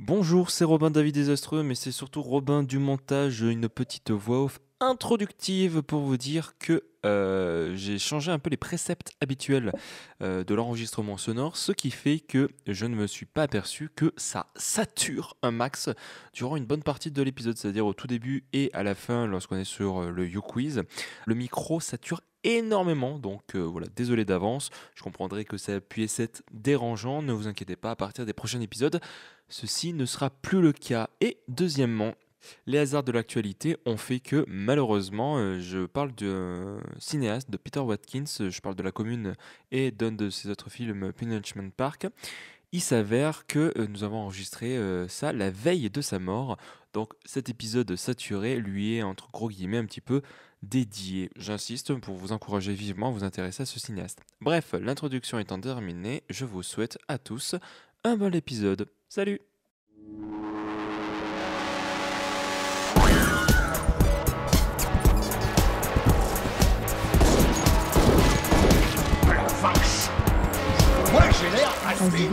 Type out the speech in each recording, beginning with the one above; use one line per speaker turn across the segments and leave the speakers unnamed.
Bonjour, c'est Robin David Désastreux, mais c'est surtout Robin du montage, une petite voix off introductive pour vous dire que j'ai changé un peu les préceptes habituels de l'enregistrement sonore, ce qui fait que je ne me suis pas aperçu que ça sature un max durant une bonne partie de l'épisode, c'est-à-dire au tout début et à la fin lorsqu'on est sur le YouQuiz. Le micro sature énormément, donc voilà, désolé d'avance, je comprendrai que ça puisse être dérangeant, ne vous inquiétez pas, à partir des prochains épisodes, ceci ne sera plus le cas. Et deuxièmement, les hasards de l'actualité ont fait que malheureusement, je parle de cinéaste, de Peter Watkins, je parle de La Commune et d'un de ses autres films, Punishment Park. Il s'avère que nous avons enregistré ça la veille de sa mort. Donc cet épisode saturé lui est entre gros guillemets un petit peu dédié. J'insiste pour vous encourager vivement à vous intéresser à ce cinéaste. Bref, l'introduction étant terminée, je vous souhaite à tous un bon épisode. Salut!
Moi j'ai l'air assez.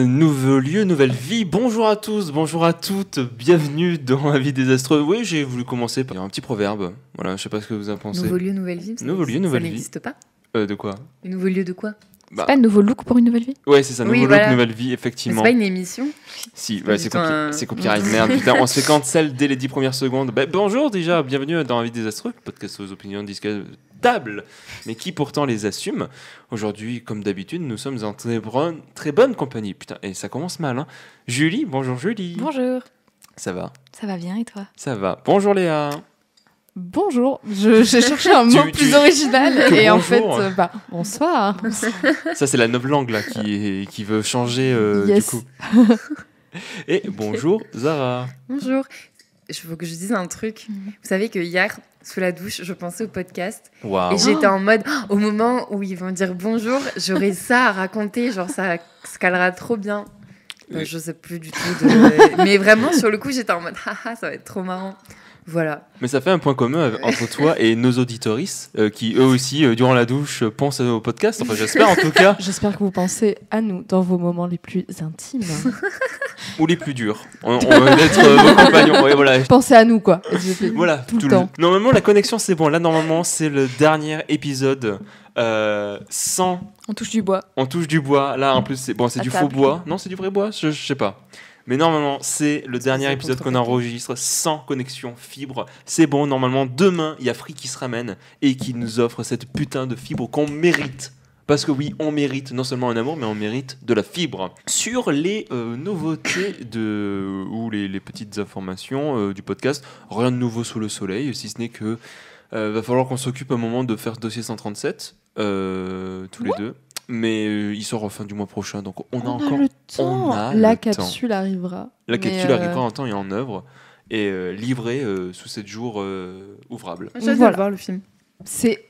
Nouveau lieu, nouvelle vie. Bonjour à tous, bonjour à toutes. Bienvenue dans La vie désastreux. Oui, j'ai voulu commencer par un petit proverbe. Voilà, je sais pas ce que vous en pensez.
Nouveau lieu, nouvelle vie.
Nouveau lieu, nouvelle vie.
Ça n'existe pas.
De quoi?
Nouveau lieu de quoi?
Bah,
Pas un nouveau look pour une nouvelle vie?
ouais, c'est ça, nouveau
Oui,
look,
voilà.
nouvelle vie,
C'est
effectivement.
pas une émission.
Si,
pas
ouais,
du
c'est
tout un-
c'est copyright, merde. Putain, on se fait cancel dès les 10 premières secondes. Bah, bonjour déjà, bienvenue dans La vie désastreux, podcast aux opinions discutables, mais qui pourtant les assume. Aujourd'hui, comme d'habitude, nous sommes en très bonne compagnie. Putain, et ça commence mal, hein. Julie, bonjour Julie.
Bonjour.
Ça va?
Ça va bien et toi?
Ça va. Bonjour Léa.
Bonjour. J'ai cherché un mot plus original
Que
et en
bonjour.
fait, bonsoir.
Ça, c'est la novlangue là qui veut changer
Yes.
du coup. Et bonjour Zara.
Bonjour. Il faut que je dise un truc. Vous savez que hier, sous la douche, je pensais au podcast
Waouh.
et j'étais en mode, au moment où ils vont dire bonjour, j'aurai ça à raconter, genre ça se calera trop bien.
Oui.
Je sais plus du tout. Mais vraiment, sur le coup, j'étais en mode, haha, ça va être trop marrant. Voilà.
Mais ça fait un point commun entre toi et nos auditorices qui eux aussi, durant la douche, pensent au podcast. Enfin, j'espère en tout cas.
J'espère que vous pensez à nous dans vos moments les plus intimes.
Ou les plus durs. On va être vos compagnons. Ouais, voilà.
Pensez à nous, quoi.
Voilà,
Tout le temps.
Normalement, la connexion, c'est bon. Là, normalement, c'est le dernier épisode sans.
On touche du bois.
On touche du bois. Là, en plus, c'est bon, c'est
À
du
table.
faux bois. Non, c'est du vrai bois. Je sais pas. Mais normalement, c'est le dernier
C'est
épisode qu'on
contrefait.
enregistre sans connexion fibre. C'est bon. Normalement, demain, il y a Free qui se ramène et qui nous offre cette putain de fibre qu'on mérite. Parce que oui, on mérite non seulement un amour, mais on mérite de la fibre. Sur les nouveautés ou les petites informations du podcast, rien de nouveau sous le soleil, si ce n'est que va falloir qu'on s'occupe un moment de faire dossier 137, tous les deux. Mais il sort en fin du mois prochain, donc on a encore
le temps.
on a
La
le temps.
capsule arrivera.
La
Mais,
capsule arrivera en temps et en œuvre et livrée sous 7 jours ouvrables.
J'ai hâte de
Voilà.
le voir le film.
C'est...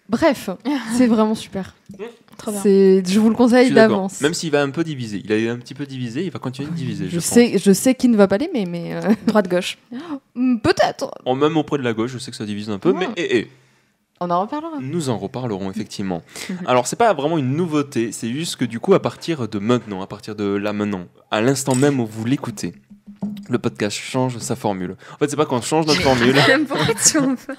Bref, c'est vraiment super.
Trop bien.
Je vous le
Je
conseille
suis d'accord.
d'avance.
Même s'il va un peu diviser, il a un petit peu divisé, il va continuer de diviser.
Je
pense.
sais qu'il ne va pas l'aimer, mais...
Droite-gauche.
Peut-être.
Même auprès de la gauche, je sais que ça divise un peu, mais
On en reparlera.
nous en reparlerons effectivement. Alors, c'est pas vraiment une nouveauté, c'est juste que du coup, à partir de maintenant, à partir de là maintenant, à l'instant même où vous l'écoutez, le podcast change sa formule. En fait, c'est pas qu'on change notre formule.
Pourquoi tu en fais?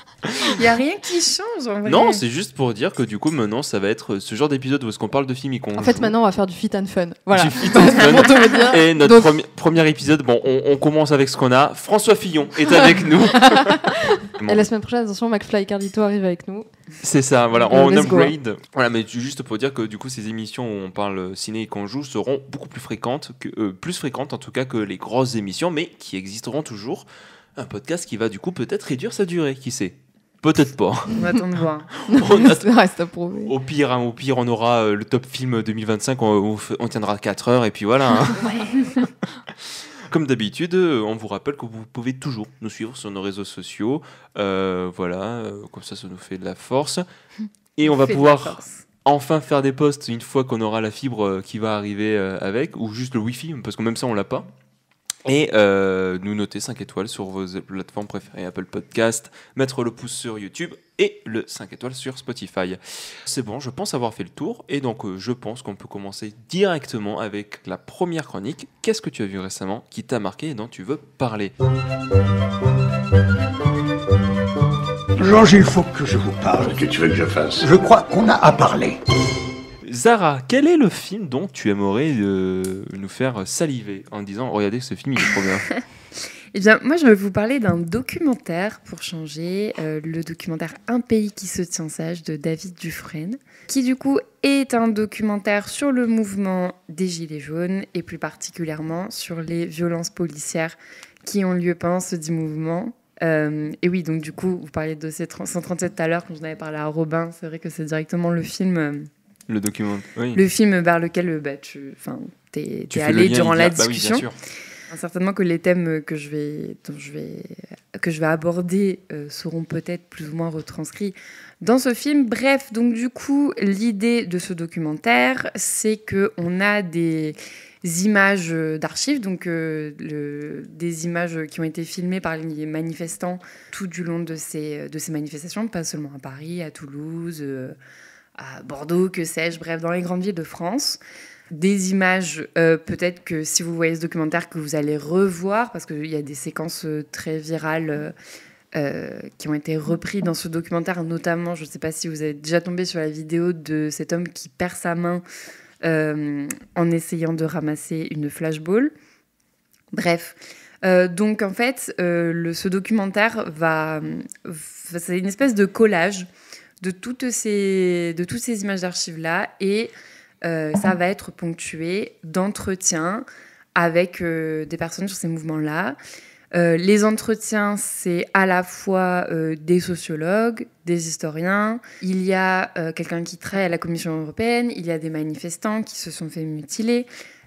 Il n'y a rien qui change en vrai.
Non, c'est juste pour dire que du coup, maintenant, ça va être ce genre d'épisode où est-ce qu'on parle de films et qu'on
En fait,
joue.
maintenant, on va faire du fit and fun. Voilà.
Du fit and fun.
Pour tout vous dire.
Et notre
Donc-
premier épisode, bon, on commence avec ce qu'on a. François Fillon est avec nous.
Et la semaine prochaine, attention, McFly et Carlito arrivent avec nous.
C'est ça, voilà,
Et
on
let's go.
upgrade. Voilà, mais juste pour dire que du coup, ces émissions où on parle ciné et qu'on joue seront beaucoup plus fréquentes, plus fréquentes en tout cas que les grosses émissions, mais qui existeront toujours. Un podcast qui va du coup peut-être réduire sa durée, qui sait? Peut-être pas.
On va attendre de voir.
On a-
Ça reste à prouver.
Au pire, on aura le top film 2025, on tiendra 4 heures et puis voilà. hein. Comme d'habitude, on vous rappelle que vous pouvez toujours nous suivre sur nos réseaux sociaux. Comme ça nous fait de la force. Et on va
Fais de la
pouvoir
force.
enfin faire des posts une fois qu'on aura la fibre qui va arriver avec, ou juste le Wi-Fi, parce que même ça, on l'a pas. Et nous noter 5 étoiles sur vos plateformes préférées, Apple Podcast, mettre le pouce sur YouTube et le 5 étoiles sur Spotify. C'est bon, je pense avoir fait le tour et donc je pense qu'on peut commencer directement avec la première chronique. Qu'est-ce que tu as vu récemment qui t'a marqué et dont tu veux parler ?
Georges, il faut que je vous parle.
Que tu veux que je fasse?
Je crois qu'on a à parler.
Zara, quel est le film dont tu aimerais nous faire saliver en disant « Regardez, ce film, il est trop bien ».
Eh bien, moi, je vais vous parler d'un documentaire pour changer, le documentaire Un pays qui se tient sage de David Dufresne, qui du coup est un documentaire sur le mouvement des Gilets jaunes et plus particulièrement sur les violences policières qui ont lieu pendant ce dit mouvement. Et oui, donc du coup, vous parliez de dossier 137 tout à l'heure quand j'en avais parlé à Robin, c'est vrai que c'est directement le film...
Le document, oui.
Le film vers lequel t'es allé durant la discussion.
Oui, bien sûr.
Certainement que les thèmes que je vais aborder seront peut-être plus ou moins retranscrits dans ce film. Bref, donc du coup, l'idée de ce documentaire, c'est qu'on a des images d'archives, donc des images qui ont été filmées par les manifestants tout du long de ces manifestations, pas seulement à Paris, à Toulouse, à Bordeaux, que sais-je, bref, dans les grandes villes de France. Des images, peut-être que si vous voyez ce documentaire, que vous allez revoir, parce qu'il y a des séquences très virales qui ont été reprises dans ce documentaire, notamment, je ne sais pas si vous avez déjà tombé sur la vidéo de cet homme qui perd sa main en essayant de ramasser une flashball. Bref. Donc, en fait, ce documentaire c'est une espèce de collage de toutes ces images d'archives-là, et ça va être ponctué d'entretiens avec des personnes sur ces mouvements-là. Les entretiens, c'est à la fois des sociologues, des historiens, il y a quelqu'un qui travaille à la Commission européenne, il y a des manifestants qui se sont fait mutiler,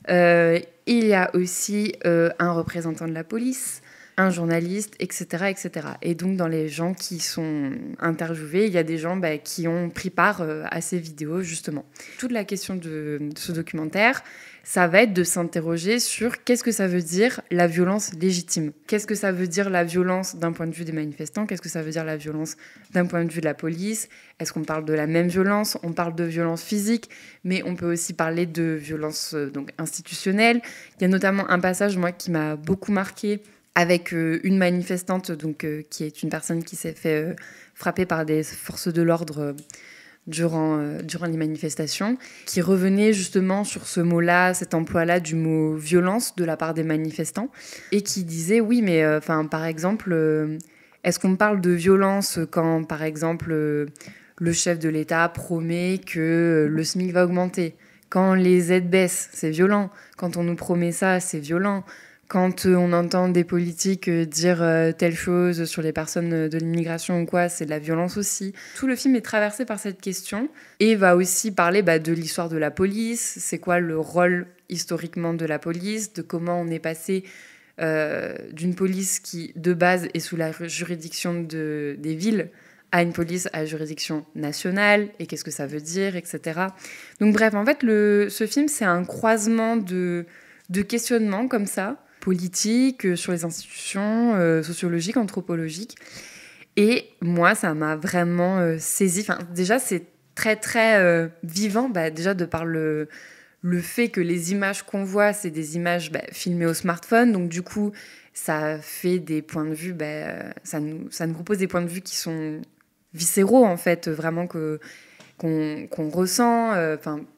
il y a aussi un représentant de la police, un journaliste, etc., etc. Et donc, dans les gens qui sont interviewés, il y a des gens qui ont pris part à ces vidéos, justement. Toute la question de ce documentaire, ça va être de s'interroger sur qu'est-ce que ça veut dire la violence légitime. Qu'est-ce que ça veut dire la violence d'un point de vue des manifestants? Qu'est-ce que ça veut dire la violence d'un point de vue de la police? Est-ce qu'on parle de la même violence? On parle de violence physique, mais on peut aussi parler de violence institutionnelle. Il y a notamment un passage, moi, qui m'a beaucoup marquée, avec une manifestante qui est une personne qui s'est fait frapper par des forces de l'ordre durant les manifestations, qui revenait justement sur ce mot-là, cet emploi-là du mot violence de la part des manifestants, et qui disait oui, mais par exemple, est-ce qu'on parle de violence quand, par exemple, le chef de l'État promet que le SMIC va augmenter? Quand les aides baissent, c'est violent. Quand on nous promet ça, c'est violent. Quand on entend des politiques dire telle chose sur les personnes de l'immigration ou quoi, c'est de la violence aussi. Tout le film est traversé par cette question et va aussi parler de l'histoire de la police, c'est quoi le rôle historiquement de la police, de comment on est passé d'une police qui, de base, est sous la juridiction des villes à une police à juridiction nationale, et qu'est-ce que ça veut dire, etc. Donc bref, en fait, ce film, c'est un croisement de questionnements comme ça, politique, sur les institutions, sociologiques, anthropologiques. Et moi, ça m'a vraiment saisie. Déjà, c'est très, très vivant, déjà de par le fait que les images qu'on voit, c'est des images filmées au smartphone. Donc, du coup, ça fait des points de vue, ça nous propose des points de vue qui sont viscéraux, en fait, vraiment qu'on ressent,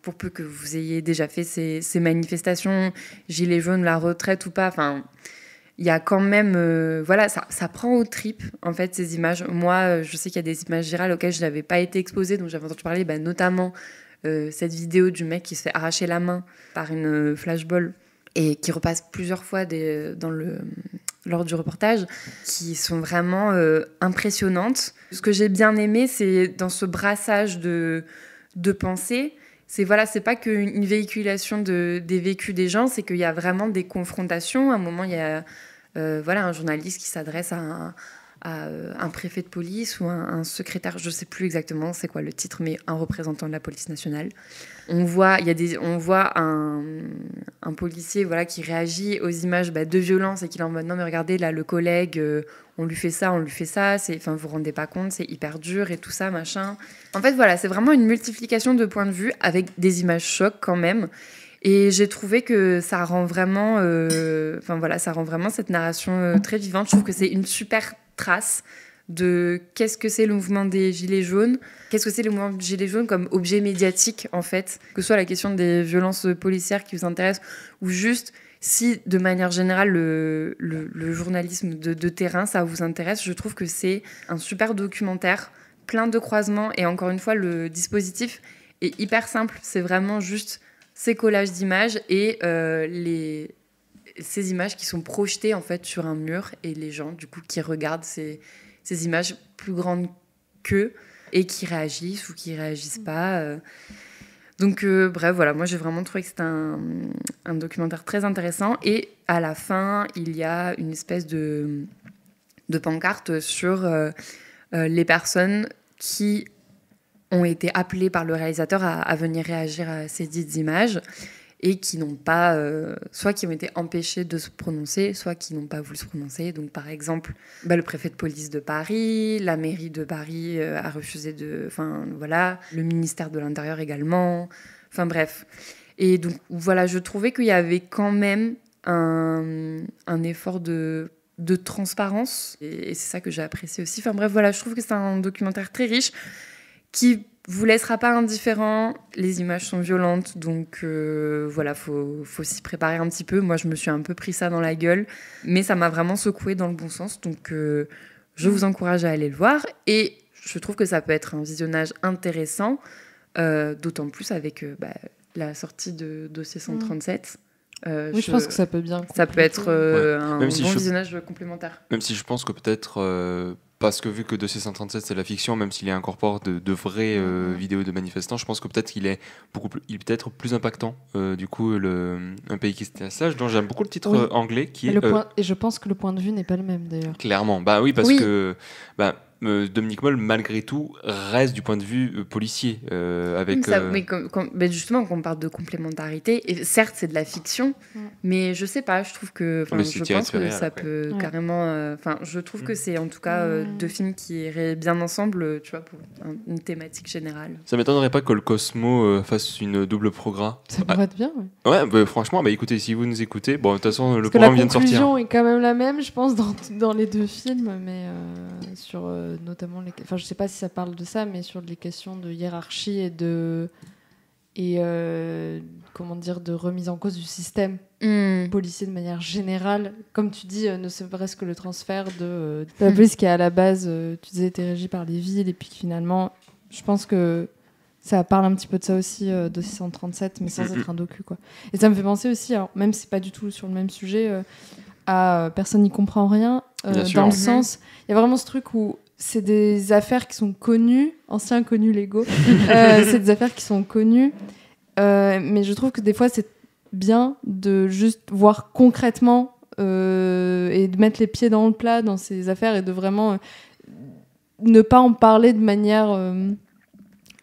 pour peu que vous ayez déjà fait ces manifestations, gilets jaunes, la retraite ou pas, il y a quand même, ça prend aux tripes, en fait, ces images. Moi, je sais qu'il y a des images virales auxquelles je n'avais pas été exposée, dont j'avais entendu parler, notamment cette vidéo du mec qui se fait arracher la main par une flashball et qui repasse plusieurs fois lors du reportage, qui sont vraiment impressionnantes. Ce que j'ai bien aimé, c'est dans ce brassage de pensée, c'est pas qu'une véhiculation des vécus des gens, c'est qu'il y a vraiment des confrontations. À un moment, il y a un journaliste qui s'adresse à un préfet de police ou un secrétaire, je ne sais plus exactement c'est quoi le titre, mais un représentant de la police nationale. On voit un policier qui réagit aux images de violence et qui est en mode non mais regardez là le collègue, on lui fait ça, vous vous rendez pas compte, c'est hyper dur et tout ça, machin. En fait c'est vraiment une multiplication de points de vue avec des images chocs quand même. Et j'ai trouvé que ça rend vraiment, cette narration très vivante. Je trouve que c'est une super trace de qu'est-ce que c'est le mouvement des Gilets jaunes, qu'est-ce que c'est le mouvement des Gilets jaunes comme objet médiatique, en fait, que ce soit la question des violences policières qui vous intéresse, ou juste si, de manière générale, le journalisme de terrain, ça vous intéresse. Je trouve que c'est un super documentaire, plein de croisements, et encore une fois, le dispositif est hyper simple. C'est vraiment juste ces collages d'images et ces images qui sont projetées en fait sur un mur et les gens du coup qui regardent ces images plus grandes qu'eux et qui réagissent ou qui réagissent pas. Donc bref, moi j'ai vraiment trouvé que c'était un documentaire très intéressant. Et à la fin, il y a une espèce de pancarte sur les personnes qui ont été appelées par le réalisateur à venir réagir à ces dites images et qui n'ont pas, soit qui ont été empêchés de se prononcer, soit qui n'ont pas voulu se prononcer. Donc par exemple, le préfet de police de Paris, la mairie de Paris a refusé le ministère de l'Intérieur également, bref. Et donc je trouvais qu'il y avait quand même un effort de transparence, et c'est ça que j'ai apprécié aussi. Je trouve que c'est un documentaire très riche, qui vous laissera pas indifférent. Les images sont violentes, donc faut s'y préparer un petit peu. Moi, je me suis un peu pris ça dans la gueule, mais ça m'a vraiment secoué dans le bon sens, donc je vous encourage à aller le voir. Et je trouve que ça peut être un visionnage intéressant, d'autant plus avec la sortie de Dossier 137.
Oui, je pense que ça peut bien.
Ça peut être un visionnage complémentaire.
Même si je pense que peut-être, parce que vu que Dossier 137 c'est la fiction, même s'il incorpore de vraies vidéos de manifestants, je pense que peut-être qu'il est peut-être plus impactant. Du coup, Un pays qui se tient sage, dont j'aime beaucoup le titre anglais qui est.
Et je pense que le point de vue n'est pas le même d'ailleurs.
Clairement, que. Dominique Moll, malgré tout, reste du point de vue policier.
Mais justement, quand on parle de complémentarité, et certes, c'est de la fiction, mais je sais pas, je trouve que. Je pense que ça peut carrément. Je trouve que c'est en tout cas deux films qui iraient bien ensemble, tu vois, pour une thématique générale.
Ça m'étonnerait pas que le Cosmo fasse une double programme.
Ça pourrait être bien,
franchement, écoutez, si vous nous écoutez, de toute façon, le
programme
vient de sortir.
La conclusion est quand même la même, je pense, dans les deux films, mais sur. Notamment je sais pas si ça parle de ça, mais sur les questions de hiérarchie et de remise en cause du système policier de manière générale, comme tu dis, ne serait-ce que le transfert de la police qui est à la base, tu disais, était régie par les villes, et puis finalement je pense que ça parle un petit peu de ça aussi, de 637, mais sans être un docu, quoi. Et ça me fait penser aussi, alors, même si c'est pas du tout sur le même sujet, à Personne n'y comprend rien, dans le sens, il y a vraiment ce truc où c'est des affaires qui sont connues, anciens connus légaux, c'est des affaires qui sont connues, mais je trouve que des fois c'est bien de juste voir concrètement et de mettre les pieds dans le plat dans ces affaires et de vraiment ne pas en parler de manière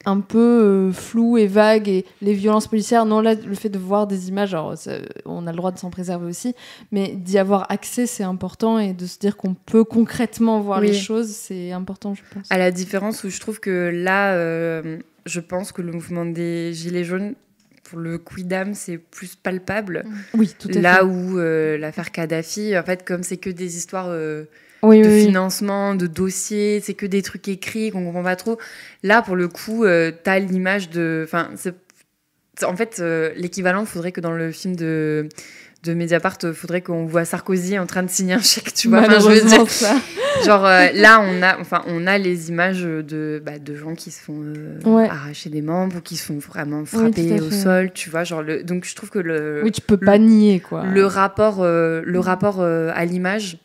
un peu floue et vague, et les violences policières, non, là, le fait de voir des images, alors, on a le droit de s'en préserver aussi, mais d'y avoir accès, c'est important, et de se dire qu'on peut concrètement voir les choses, c'est important, je pense.
À la différence où je trouve que là, je pense que le mouvement des Gilets jaunes, pour le Quidam, c'est plus palpable.
Oui, tout à fait.
Là où l'affaire Kadhafi, en fait, comme c'est que des histoires... financement, de dossiers, c'est que des trucs écrits qu'on comprend pas trop. Là, pour le coup, t'as l'image de... En fait, l'équivalent, faudrait que dans le film de Mediapart, faudrait qu'on voit Sarkozy en train de signer un chèque, tu vois.
Malheureusement, ça.
Genre, là, on a les images de gens qui se font arracher des membres, ou qui se font vraiment frapper au sol, tu vois. Genre donc, je trouve que
Oui, tu peux pas nier, quoi.
Le rapport à l'image...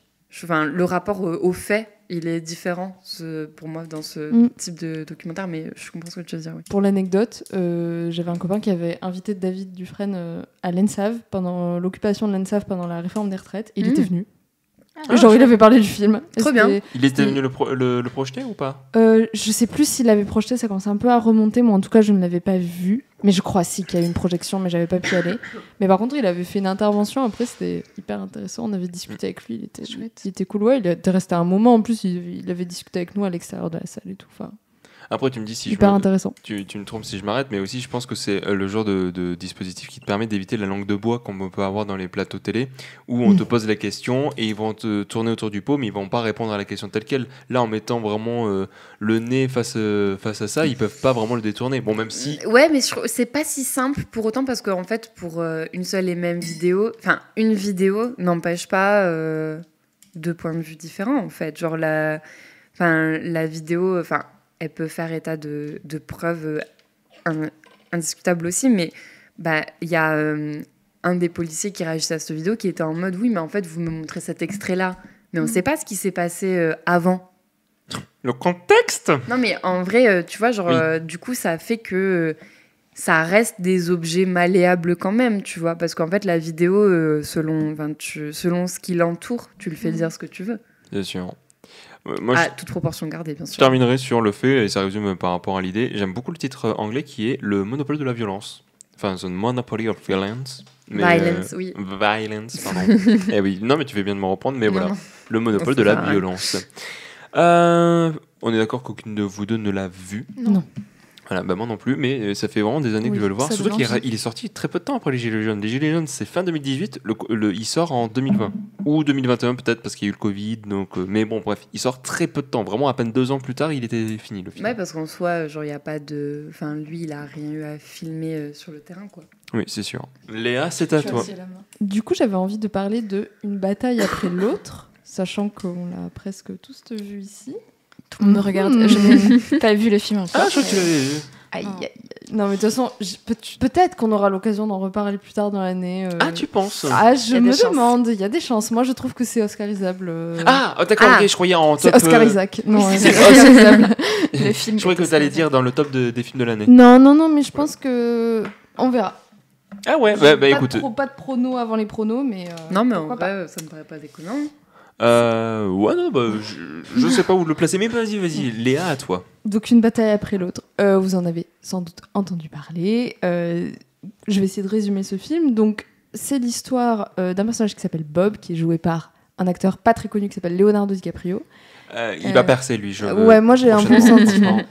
le rapport aux faits, il est différent pour moi dans ce type de documentaire, mais je comprends ce que tu veux dire. Oui.
Pour l'anecdote, j'avais un copain qui avait invité David Dufresne à l'ENSAV pendant l'occupation de l'ENSAV pendant la réforme des retraites. Il était venu. Genre, il avait parlé du film.
Trop bien.
Il était venu le projeter ou pas?
Je sais plus s'il l'avait projeté, ça commence un peu à remonter. Moi, en tout cas, je ne l'avais pas vu. Mais je crois qu'il y a eu une projection, mais j'avais pas pu y aller. Mais par contre, il avait fait une intervention. Après, c'était hyper intéressant. On avait discuté avec lui. Il était cool. Ouais, il était resté un moment. En plus, il avait discuté avec nous à l'extérieur de la salle et tout. Enfin,
Après, tu me dis si
hyper intéressant.
Tu me trompes si je m'arrête, mais aussi, je pense que c'est le genre de dispositif qui te permet d'éviter la langue de bois qu'on peut avoir dans les plateaux télé, où on te pose la question et ils vont te tourner autour du pot, mais ils vont pas répondre à la question telle quelle. Là, en mettant vraiment le nez face à ça, ils peuvent pas vraiment le détourner. Bon, même si.
Ouais, mais c'est pas si simple pour autant parce qu'en fait, pour une seule et même vidéo, enfin, une vidéo n'empêche pas deux points de vue différents, en fait. Genre, la vidéo, enfin, elle peut faire état de preuves indiscutables aussi, mais il y a un des policiers qui réagissait à cette vidéo qui était en mode oui, mais en fait, vous me montrez cet extrait-là, mais on ne sait pas ce qui s'est passé avant.
Le contexte.
Non, mais en vrai, tu vois, genre,
Oui.
du coup, ça fait que ça reste des objets malléables quand même, tu vois, parce qu'en fait, la vidéo, selon ce qui l'entoure, tu le fais dire ce que tu veux.
Bien sûr. Moi,
toute proportion gardée, bien sûr.
je terminerai sur le fait, et ça résume par rapport à l'idée, j'aime beaucoup le titre anglais qui est Le monopole de la violence. Enfin, The Monopoly of Violence.
Violence, oui.
Violence, pardon. Eh oui, non, mais tu fais bien de me reprendre, mais
Non,
voilà.
non.
Le monopole
Non,
de
c'est
la
ça, ouais.
violence. On est d'accord qu'aucune de vous deux ne l'a vu.
Non.
Voilà, moi non plus, mais ça fait vraiment des années que
Oui,
je veux le voir.
ça
Surtout
donne
qu'il
envie.
il est sorti très peu de temps après les Gilets jaunes. Les Gilets jaunes, c'est fin 2018, il sort en 2020. Ou 2021 peut-être, parce qu'il y a eu le Covid. Donc, mais bon, bref, il sort très peu de temps. Vraiment, à peine 2 ans plus tard, il était fini le film.
Ouais, parce qu'en soi, genre, il n'y a pas de. Enfin, lui, il a rien eu à filmer sur le terrain, quoi.
Oui, c'est sûr. Léa, c'est à toi.
Du coup, j'avais envie de parler de Une bataille après l'autre, sachant qu'on l'a presque tous vu ici.
Tout le monde me regarde. Je n'ai pas vu le film encore.
Ah, je crois que tu l'avais vu.
Aïe, aïe, aïe. Non, mais de toute façon, peut-être qu'on aura l'occasion d'en reparler plus tard dans l'année.
Ah, tu penses?
Ah,
Il y
je
a
me
des chances.
demande. Il y a des chances. Moi, je trouve que c'est oscarisable.
Ah, oh, d'accord,
Ah.
ok, je croyais en top.
C'est Oscar Isaac. Non,
c'est
c'est oscarisable.
Le film
Je croyais que
est
tu allais
oscarisable.
dire dans le top des films de l'année.
Non, mais je pense que. On verra.
Ah ouais, bah écoute.
Pas de pronos avant les pronos, mais.
Non, mais en
pourquoi pas.
vrai, ça me paraît pas déconnant.
Ouais, non, bah, je sais pas où le placer, mais vas-y, Léa, à toi.
Donc, Une bataille après l'autre. Vous en avez sans doute entendu parler. Je vais essayer de résumer ce film. Donc, c'est l'histoire d'un personnage qui s'appelle Bob, qui est joué par un acteur pas très connu qui s'appelle Leonardo DiCaprio.
Il va percer, lui.
Ouais, moi j'ai un bon
prochainement.
sentiment.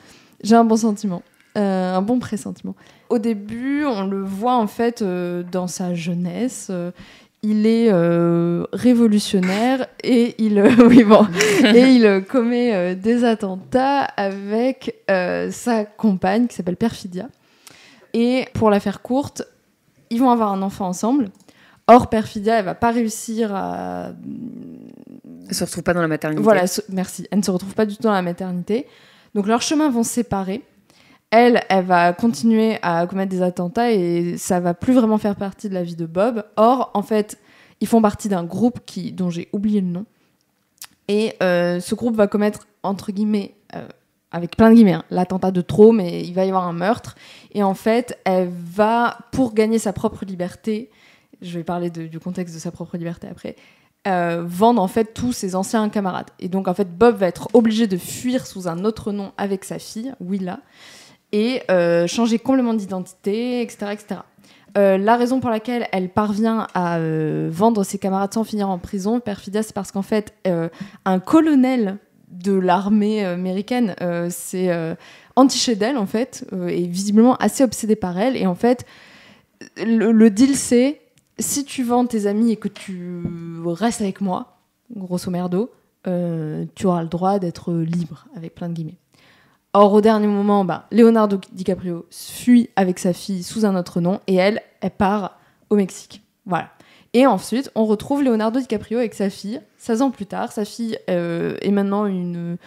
J'ai un bon sentiment. Un bon pressentiment. Au début, on le voit en fait dans sa jeunesse. Il est révolutionnaire et il, il commet des attentats avec sa compagne qui s'appelle Perfidia. Et pour la faire courte, ils vont avoir un enfant ensemble. Or, Perfidia, elle va pas réussir à...
Elle se retrouve pas dans la maternité.
Voilà, merci. Elle ne se retrouve pas du tout dans la maternité. Donc, leurs chemins vont se séparer. Elle va continuer à commettre des attentats et ça va plus vraiment faire partie de la vie de Bob. Or, en fait, ils font partie d'un groupe dont j'ai oublié le nom. Et ce groupe va commettre, entre guillemets, avec plein de guillemets, l'attentat de trop, mais il va y avoir un meurtre. Et en fait, elle va, pour gagner sa propre liberté, je vais parler du contexte de sa propre liberté après, vendre en fait tous ses anciens camarades. Et donc, en fait, Bob va être obligé de fuir sous un autre nom avec sa fille, Willa, et changer complètement d'identité, etc. etc. La raison pour laquelle elle parvient à vendre ses camarades sans finir en prison, Perfidia, c'est parce qu'en fait, un colonel de l'armée américaine s'est entiché d'elle, en fait, et visiblement assez obsédé par elle. Et en fait, le deal, c'est si tu vends tes amis et que tu restes avec moi, grosso merdo, tu auras le droit d'être libre, avec plein de guillemets. Or, au dernier moment, Leonardo DiCaprio fuit avec sa fille sous un autre nom et elle part au Mexique. Voilà. Et ensuite, on retrouve Leonardo DiCaprio avec sa fille, 16 ans plus tard. Sa fille est maintenant une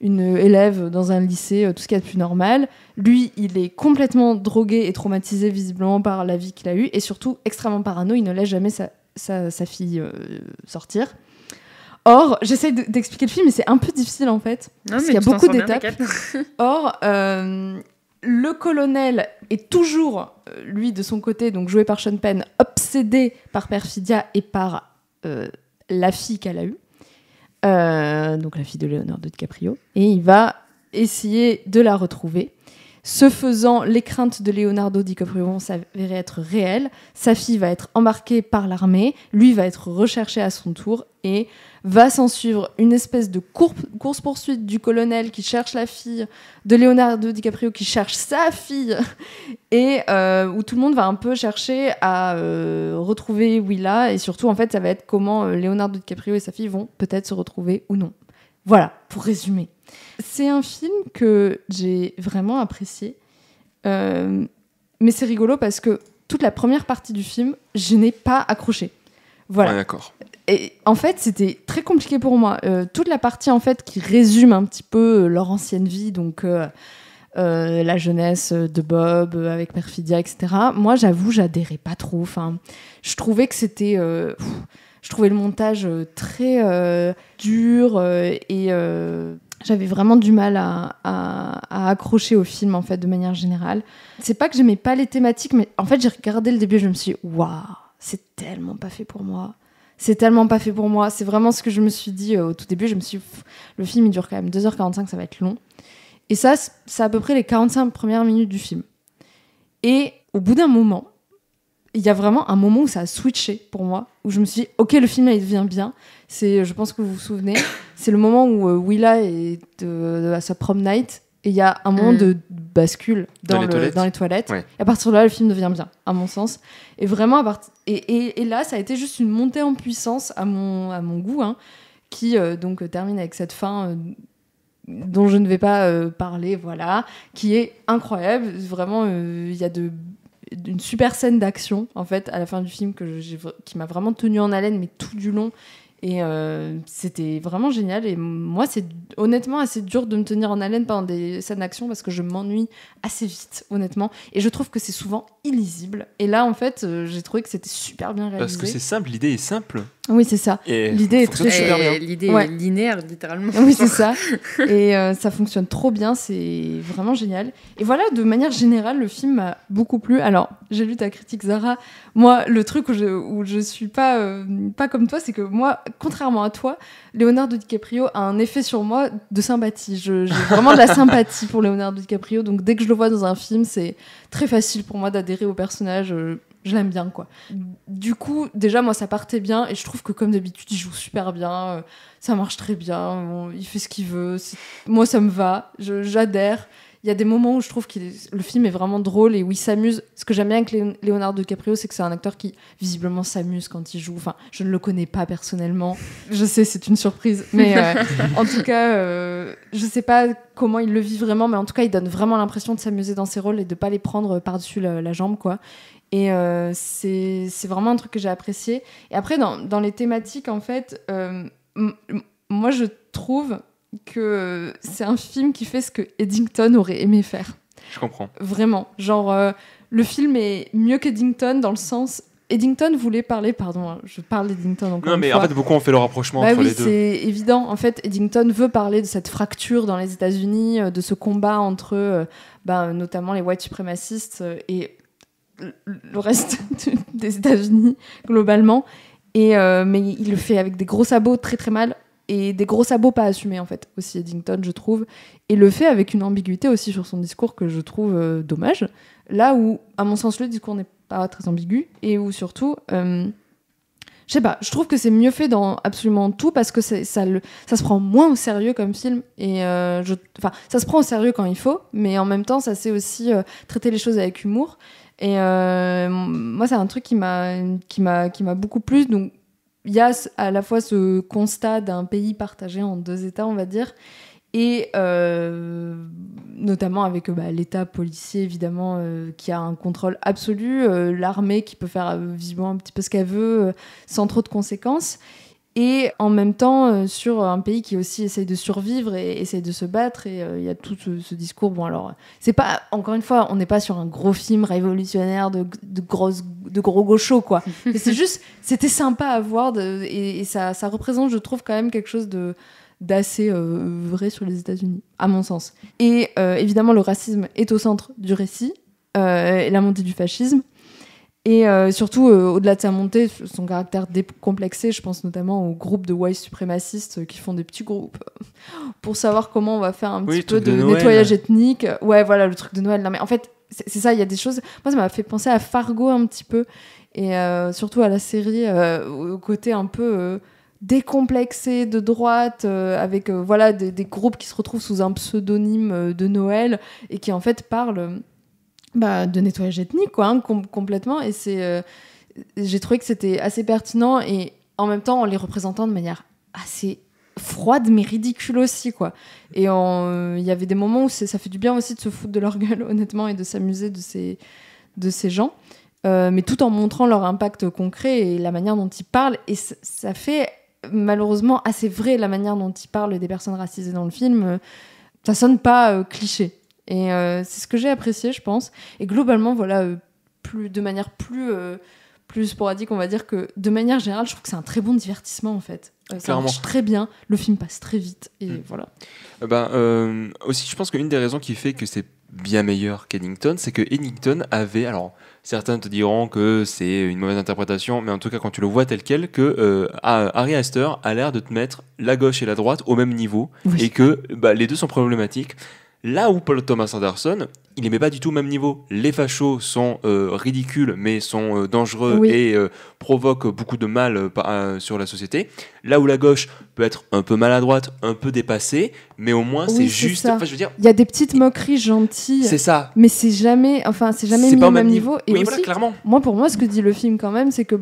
élève dans un lycée, tout ce qu'il y a de plus normal. Lui, il est complètement drogué et traumatisé visiblement par la vie qu'il a eue et surtout extrêmement parano. Il ne laisse jamais sa fille sortir. Or, j'essaie d'expliquer le film, mais c'est un peu difficile en fait, parce qu'il y a beaucoup d'étapes. Or, le colonel est toujours, lui de son côté, donc joué par Sean Penn, obsédé par Perfidia et par la fille qu'elle a eue. donc la fille de Leonardo DiCaprio, et il va essayer de la retrouver. Ce faisant, les craintes de Leonardo DiCaprio vont s'avérer être réelles. Sa fille va être embarquée par l'armée, lui va être recherché à son tour, et va s'en suivre une espèce de course-poursuite du colonel qui cherche la fille de Leonardo DiCaprio, qui cherche sa fille, et où tout le monde va un peu chercher à retrouver Willa, et surtout, en fait, ça va être comment Leonardo DiCaprio et sa fille vont peut-être se retrouver ou non. Voilà, pour résumer. C'est un film que j'ai vraiment apprécié, mais c'est rigolo parce que toute la première partie du film, je n'ai pas accroché. Voilà.
Ouais, d'accord.
Et en fait, c'était très compliqué pour moi. Toute la partie en fait qui résume un petit peu leur ancienne vie, donc la jeunesse de Bob avec Perfidia, etc. Moi, j'avoue, j'adhérais pas trop. Enfin, je trouvais que c'était je trouvais le montage très dur et j'avais vraiment du mal à accrocher au film en fait de manière générale. C'est pas que j'aimais pas les thématiques, mais en fait j'ai regardé le début et je me suis dit waouh, c'est tellement pas fait pour moi. C'est tellement pas fait pour moi. C'est vraiment ce que je me suis dit au tout début. Je me suis dit, le film il dure quand même 2h45, ça va être long. Et ça, c'est à peu près les 45 premières minutes du film. Et au bout d'un moment, il y a vraiment un moment où ça a switché pour moi, où je me suis dit, ok, le film il devient bien. C'est, je pense que vous vous souvenez, c'est le moment où Willa est à sa prom night et il y a un moment de bascule dans les toilettes. Ouais. Et à partir de là, le film devient bien, à mon sens. Et vraiment, et là, ça a été juste une montée en puissance à mon goût, hein, qui donc termine avec cette fin dont je ne vais pas parler, voilà, qui est incroyable. Vraiment, il y a une super scène d'action en fait à la fin du film qui m'a vraiment tenue en haleine mais tout du long, et c'était vraiment génial. Et moi c'est honnêtement assez dur de me tenir en haleine pendant des scènes d'action parce que je m'ennuie assez vite honnêtement, et je trouve que c'est souvent illisible, et là en fait j'ai trouvé que c'était super bien réalisé
parce que c'est simple, l'idée est simple.
Oui, c'est ça.
Et
l'idée est très
super bien. L'idée est linéaire, littéralement.
Oui, c'est ça. Et ça fonctionne trop bien, c'est vraiment génial. Et voilà, de manière générale, le film m'a beaucoup plu. Alors, j'ai lu ta critique, Zara. Moi, le truc où je suis pas comme toi, c'est que moi, contrairement à toi, Leonardo DiCaprio a un effet sur moi de sympathie. J'ai vraiment de la sympathie pour Leonardo DiCaprio. Donc, dès que je le vois dans un film, c'est très facile pour moi d'adhérer au personnage. Je l'aime bien, quoi. Du coup, déjà, moi, ça partait bien, et je trouve que, comme d'habitude, il joue super bien, ça marche très bien, il fait ce qu'il veut, moi, ça me va, j'adhère. Il y a des moments où je trouve que le film est vraiment drôle et où il s'amuse. Ce que j'aime bien avec Leonardo DiCaprio, c'est que c'est un acteur qui, visiblement, s'amuse quand il joue. Enfin, je ne le connais pas personnellement, je sais, c'est une surprise, mais en tout cas, je sais pas comment il le vit vraiment, mais en tout cas, il donne vraiment l'impression de s'amuser dans ses rôles et de pas les prendre par-dessus la jambe, quoi. Et c'est vraiment un truc que j'ai apprécié. Et après, dans les thématiques, en fait, moi, je trouve que c'est un film qui fait ce que Eddington aurait aimé faire.
Je comprends. Vraiment.
Genre, le film est mieux qu'Eddington dans le sens... Eddington voulait parler... Pardon, je parle d'Eddington encore une fois.
Non, mais en fait, beaucoup ont fait le rapprochement entre les deux.
Oui, c'est évident. En fait, Eddington veut parler de cette fracture dans les États-Unis, de ce combat entre notamment les white suprémacistes et le reste des États-Unis globalement, mais il le fait avec des gros sabots très très mal, et des gros sabots pas assumés en fait aussi, Eddington, je trouve, et le fait avec une ambiguïté aussi sur son discours que je trouve dommage, là où à mon sens le discours n'est pas très ambigu, et où surtout je sais pas, je trouve que c'est mieux fait dans absolument tout, parce que ça se prend moins au sérieux comme film, et ça se prend au sérieux quand il faut, mais en même temps ça sait aussi traiter les choses avec humour. Et moi, c'est un truc qui m'a beaucoup plu. Donc, il y a à la fois ce constat d'un pays partagé en deux États, on va dire, et notamment avec l'État policier, évidemment, qui a un contrôle absolu, l'armée qui peut faire visiblement un petit peu ce qu'elle veut, sans trop de conséquences. Et en même temps, sur un pays qui aussi essaye de survivre et essaye de se battre, et il y a tout ce discours. Bon, alors, c'est pas, encore une fois, on n'est pas sur un gros film révolutionnaire de gros gauchos, quoi. C'est juste, c'était sympa à voir, et ça représente, je trouve, quand même quelque chose d'assez vrai sur les États-Unis, à mon sens. Et évidemment, le racisme est au centre du récit, et la montée du fascisme. Et surtout, au-delà de sa montée, son caractère décomplexé, je pense notamment aux groupes de white suprémacistes qui font des petits groupes pour savoir comment on va faire un petit peu de nettoyage ethnique. Ouais, voilà, le truc de Noël. Non, mais en fait, c'est ça, il y a des choses... Moi, ça m'a fait penser à Fargo un petit peu, et surtout à la série, au côté un peu... décomplexé de droite, avec voilà, des groupes qui se retrouvent sous un pseudonyme de Noël, et qui en fait parlent... de nettoyage ethnique, quoi, hein, complètement. Et j'ai trouvé que c'était assez pertinent, et en même temps en les représentant de manière assez froide mais ridicule aussi, quoi. Et il y avait des moments où ça fait du bien aussi de se foutre de leur gueule, honnêtement, et de s'amuser de ces gens, mais tout en montrant leur impact concret et la manière dont ils parlent. Et ça fait malheureusement assez vrai, la manière dont ils parlent des personnes racisées dans le film. Ça sonne pas cliché. Et c'est ce que j'ai apprécié, je pense. Et globalement, voilà, de manière plus sporadique, on va dire que de manière générale, je trouve que c'est un très bon divertissement, en fait. Ça marche très bien, le film passe très vite, et voilà.
Aussi, je pense qu'une des raisons qui fait que c'est bien meilleur qu'Eddington, c'est que Eddington avait... Alors, certains te diront que c'est une mauvaise interprétation, mais en tout cas, quand tu le vois tel quel, que Harry Astor a l'air de te mettre la gauche et la droite au même niveau, oui. Et que les deux sont problématiques. Là où Paul Thomas Anderson, il les met pas du tout au même niveau. Les fachos sont ridicules, mais sont dangereux, oui. Et provoquent beaucoup de mal sur la société. Là où la gauche peut être un peu maladroite, un peu dépassée, mais au moins c'est juste.
Enfin, je veux dire, il y a des petites moqueries gentilles.
C'est ça.
Mais c'est jamais mis au même niveau. Et
oui,
aussi,
voilà, clairement.
Pour moi, ce que dit le film quand même, c'est que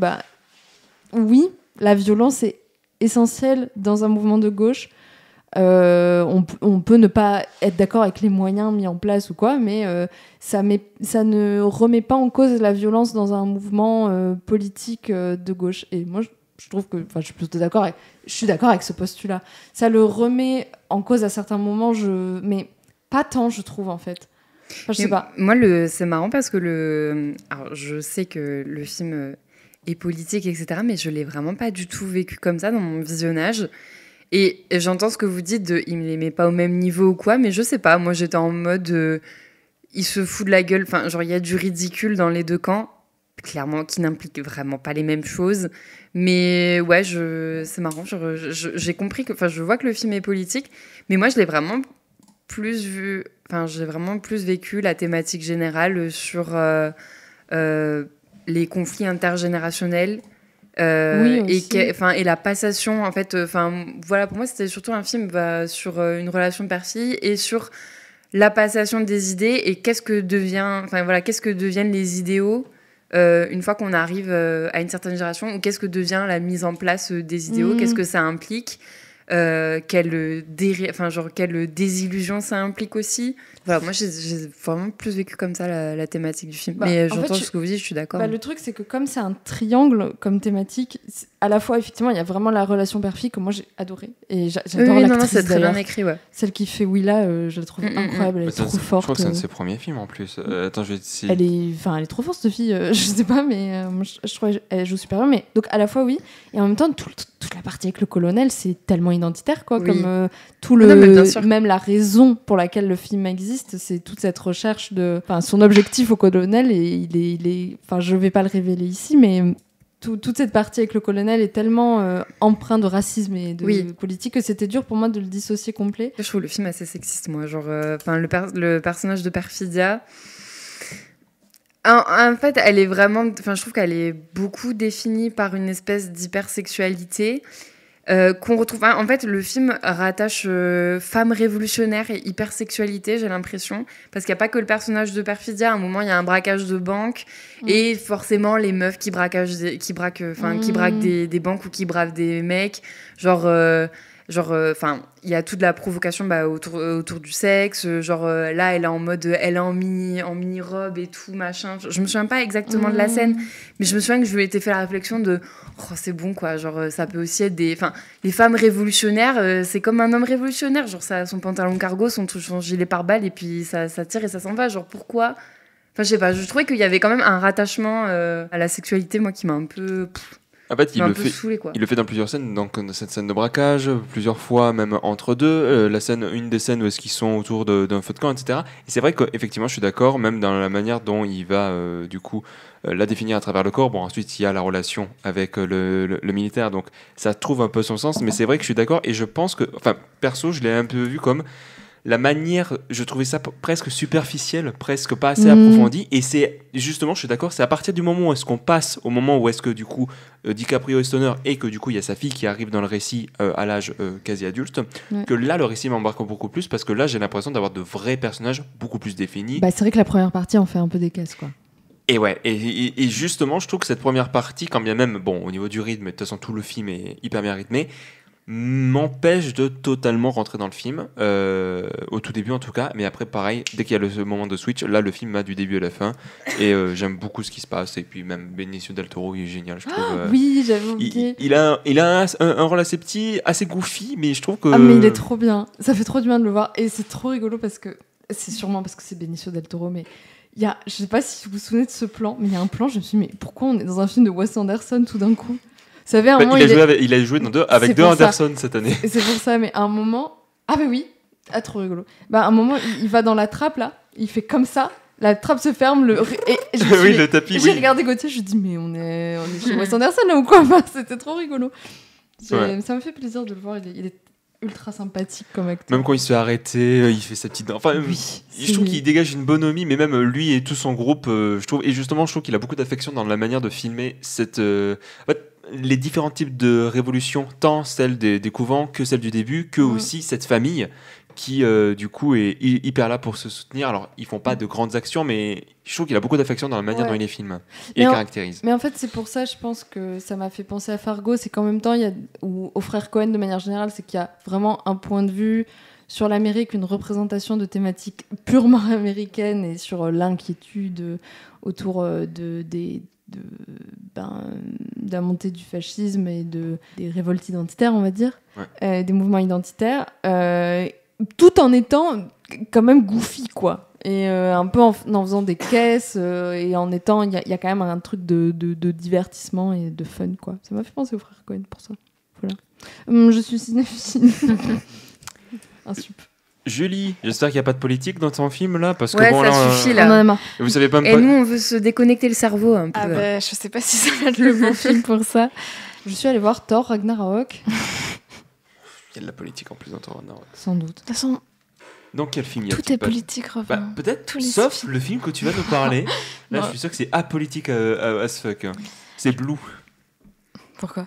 oui, la violence est essentielle dans un mouvement de gauche. On peut ne pas être d'accord avec les moyens mis en place ou quoi, mais ça ne remet pas en cause la violence dans un mouvement politique de gauche. Et moi, je trouve que, je suis plutôt d'accord. Je suis d'accord avec ce postulat. Ça le remet en cause à certains moments, mais pas tant, je trouve, en fait. Je sais pas.
Moi, c'est marrant parce que alors, je sais que le film est politique, etc., mais je l'ai vraiment pas du tout vécu comme ça dans mon visionnage. Et j'entends ce que vous dites il me les met pas au même niveau ou quoi, mais je sais pas, moi j'étais en mode il se fout de la gueule, enfin genre il y a du ridicule dans les deux camps, clairement qui n'implique vraiment pas les mêmes choses, mais ouais, c'est marrant, j'ai compris que, enfin je vois que le film est politique, mais moi je l'ai vraiment plus vu, enfin j'ai vraiment plus vécu la thématique générale sur les conflits intergénérationnels. Et la passation, en fait, voilà, pour moi c'était surtout un film sur une relation père-fille et sur la passation des idées et qu'est-ce que deviennent les idéaux une fois qu'on arrive à une certaine génération, ou qu'est-ce que devient la mise en place des idéaux, qu'est-ce que ça implique, quelle désillusion ça implique aussi. Voilà, moi j'ai vraiment plus vécu comme ça la thématique du film. Mais j'entends ce que vous dites, je suis d'accord.
Le truc, c'est que comme c'est un triangle comme thématique, à la fois, effectivement, il y a vraiment la relation père-fille que moi j'ai adorée. Et j'adore l'actrice,
c'est très bien écrit, ouais.
Celle qui fait Willa, je la trouve incroyable, elle est trop forte.
Je crois que c'est un de ses premiers films en plus. Attends, je vais essayer.
Elle est trop forte, cette fille. Je sais pas, mais moi, je trouve qu'elle joue super bien. Mais donc, à la fois, oui. Et en même temps, toute la partie avec le colonel, c'est tellement identitaire, quoi. Oui. Comme même la raison pour laquelle le film existe, c'est toute cette recherche son objectif au colonel, et il est je vais pas le révéler ici, mais toute cette partie avec le colonel est tellement empreint de racisme et de politique que c'était dur pour moi de le dissocier complet.
Je trouve le film assez sexiste, moi. Genre, le personnage de Perfidia, en fait, elle est vraiment... je trouve qu'elle est beaucoup définie par une espèce d'hypersexualité qu'on retrouve... En fait, le film rattache femme révolutionnaire et hypersexualité, j'ai l'impression. Parce qu'il n'y a pas que le personnage de Perfidia. À un moment, il y a un braquage de banque. Et forcément, les meufs qui braquent des banques ou qui braquent des mecs. Il y a toute la provocation autour du sexe. Là, elle est en mode... Elle est en mini-robe et tout, machin. Je me souviens pas exactement de la scène. Mais je me souviens que je lui ai été fait la réflexion de... Oh, c'est bon, quoi. Ça peut aussi être des... les femmes révolutionnaires, c'est comme un homme révolutionnaire. Ça a son pantalon cargo, son gilet pare-balles, et puis ça tire et ça s'en va. Pourquoi... je sais pas. Je trouvais qu'il y avait quand même un rattachement à la sexualité, moi, qui m'a un peu...
En fait,
il m'a un peu saoulé, quoi.
Il le fait dans plusieurs scènes, donc cette scène de braquage, plusieurs fois, même entre deux, une des scènes où est-ce qu'ils sont autour d'un feu de camp, etc. Et c'est vrai qu'effectivement, je suis d'accord, même dans la manière dont il va, du coup, la définir à travers le corps. Bon, ensuite, il y a la relation avec le militaire, donc ça trouve un peu son sens, mais c'est vrai que je suis d'accord, et je pense que, enfin, perso, je l'ai un peu vu comme la manière, je trouvais ça presque superficiel, presque pas assez approfondi, et c'est justement, je suis d'accord, c'est à partir du moment où est-ce qu'on passe au moment où est-ce que du coup DiCaprio est stoner et que du coup il y a sa fille qui arrive dans le récit à l'âge quasi adulte, que là le récit m'embarque beaucoup plus, parce que là j'ai l'impression d'avoir de vrais personnages beaucoup plus définis.
Bah, c'est vrai que la première partie en fait un peu des caisses, quoi.
Et ouais, et justement je trouve que cette première partie, quand bien même, bon, au niveau du rythme, de toute façon tout le film est hyper bien rythmé, m'empêche de totalement rentrer dans le film, au tout début en tout cas, mais après pareil, dès qu'il y a le moment de switch, là le film a du début à la fin, et j'aime beaucoup ce qui se passe, et puis même Benicio del Toro, il est génial, je trouve.
Oui, j'avais oublié.
Il a un rôle assez petit, assez goofy, mais je trouve que...
Ah mais il est trop bien, ça fait trop du bien de le voir, et c'est trop rigolo parce que, c'est sûrement parce que c'est Benicio del Toro, mais il y a, je sais pas si vous vous souvenez de ce plan, mais il y a un plan, je me suis dit, mais pourquoi on est dans un film de Wes Anderson tout d'un coup ? Vous savez, à un moment,
il a joué avec deux Anderson cette année.
C'est pour ça, mais à un moment... Ah bah oui, trop rigolo. Bah, à un moment, il va dans la trappe, là, il fait comme ça, la trappe se ferme,
le tapis,
j'ai regardé Gauthier, je lui dis, mais on est chez Wes Anderson, là, ou quoi? Enfin, c'était trop rigolo. Ça me fait plaisir de le voir, il est ultra sympathique comme acteur.
Même quand il se fait arrêter, il fait sa petite... Enfin, je trouve qu'il dégage une bonhomie, mais même lui et tout son groupe, je trouve... Et justement, je trouve qu'il a beaucoup d'affection dans la manière de filmer cette... En fait, les différents types de révolutions, tant celle des couvents que celle du début, que aussi cette famille qui, du coup, est hyper là pour se soutenir. Alors, ils font pas de grandes actions, mais je trouve qu'il a beaucoup d'affection dans la manière dont il les filme et caractérise.
Mais en fait, c'est pour ça, je pense que ça m'a fait penser à Fargo, c'est qu'en même temps, ou aux frères Cohen de manière générale, c'est qu'il y a vraiment un point de vue sur l'Amérique, une représentation de thématiques purement américaines et sur l'inquiétude autour de la montée du fascisme et des révoltes identitaires, on va dire, des mouvements identitaires, tout en étant quand même goofy, quoi. Et un peu en faisant des caisses, et en étant... Il y a quand même un truc de divertissement et de fun, quoi. Ça m'a fait penser aux frères Cohen pour ça. Voilà. Je suis cinéphile. Un sup.
Julie, j'espère qu'il n'y a pas de politique dans ton film là, parce que
ouais,
bon,
ça
là,
suffit là.
On en a marre.
Vous savez pas.
Et nous, on veut se déconnecter le cerveau un peu.
Ah bah, je sais pas si ça va être le bon film pour ça.
Je suis allée voir Thor Ragnarok.
Il y a de la politique en plus dans Thor Ragnarok.
Sans doute.
De toute façon,
dans quel film il y a
tout est politique, Robin.
Peut-être, sauf le film que tu vas nous parler. Là, je suis sûr que c'est apolitique as fuck. C'est Blue.
Pourquoi ?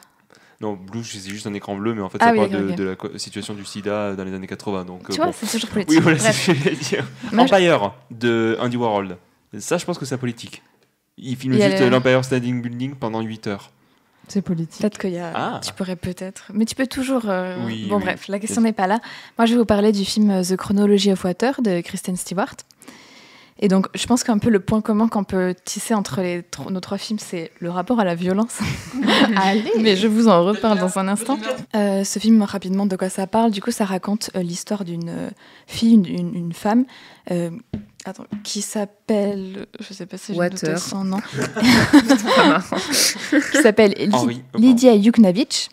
Non, Blue, c'est juste un écran bleu, mais en fait, ça parle de la situation du sida dans les années 80. Donc,
tu vois, c'est toujours politique.
Oui, voilà, c'est ce que je voulais dire. Empire, de Andy Warhol. Ça, je pense que c'est politique. Il filme juste l'Empire Standing Building pendant 8 heures.
C'est politique.
Peut-être qu'il y a... Tu pourrais peut-être... Mais tu peux toujours... Bref, la question n'est pas là. Moi, je vais vous parler du film The Chronology of Water de Kristen Stewart. Et donc, je pense qu'un peu le point commun qu'on peut tisser entre nos trois films, c'est le rapport à la violence.
Allez.
Mais je vous en reparle dans un instant. Ce film, rapidement, de quoi ça parle ? Du coup, ça raconte l'histoire d'une fille, une femme, qui s'appelle... Je sais pas si j'ai noté son nom. Qui s'appelle Lydia Yuknavitch.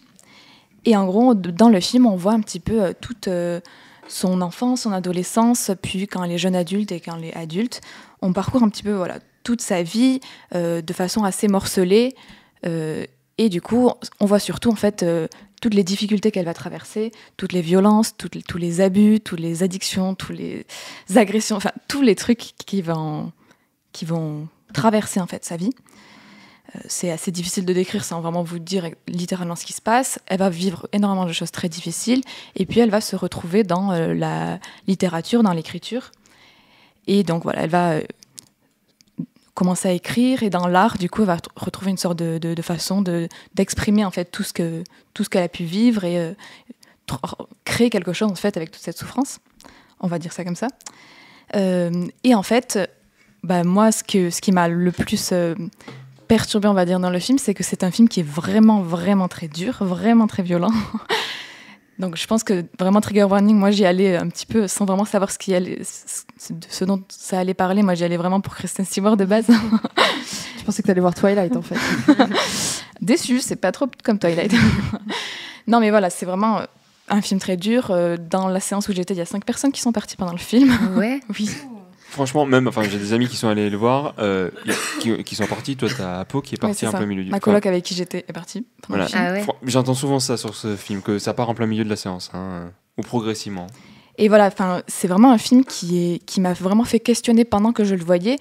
Et en gros, dans le film, on voit un petit peu toute... son enfance, son adolescence, puis quand elle est jeune adulte et quand elle est adulte. On parcourt un petit peu toute sa vie de façon assez morcelée. Et du coup, on voit surtout en fait, toutes les difficultés qu'elle va traverser, toutes les violences, tous les abus, toutes les addictions, toutes les agressions, enfin tous les trucs qui vont traverser en fait, sa vie. C'est assez difficile de décrire sans vraiment vous dire littéralement ce qui se passe. Elle va vivre énormément de choses très difficiles et puis elle va se retrouver dans la littérature, dans l'écriture. Et donc voilà, elle va commencer à écrire et dans l'art, du coup, elle va retrouver une sorte de façon d'exprimer en fait tout ce qu'elle a pu vivre et créer quelque chose en fait avec toute cette souffrance. On va dire ça comme ça. Et en fait, moi, ce qui m'a le plus perturbé, on va dire, dans le film, c'est que c'est un film qui est vraiment, vraiment très dur, vraiment très violent. Donc je pense que vraiment trigger warning, moi j'y allais un petit peu sans vraiment savoir ce dont ça allait parler. Moi j'y allais vraiment pour Kristen Stewart de base.
Je pensais que tu allais voir Twilight en fait.
Déçue, c'est pas trop comme Twilight. Non, mais voilà, c'est vraiment un film très dur. Dans la séance où j'étais, il y a 5 personnes qui sont parties pendant le film.
Ouais.
Oui.
Franchement, même, j'ai des amis qui sont allés le voir, qui sont partis. Toi, t'as Apo qui est parti en plein milieu du film.
Ma coloc avec qui j'étais est partie pendant le film.
Ah ouais.
J'entends souvent ça sur ce film, que ça part en plein milieu de la séance, ou progressivement.
Et voilà, c'est vraiment un film qui m'a vraiment fait questionner pendant que je le voyais.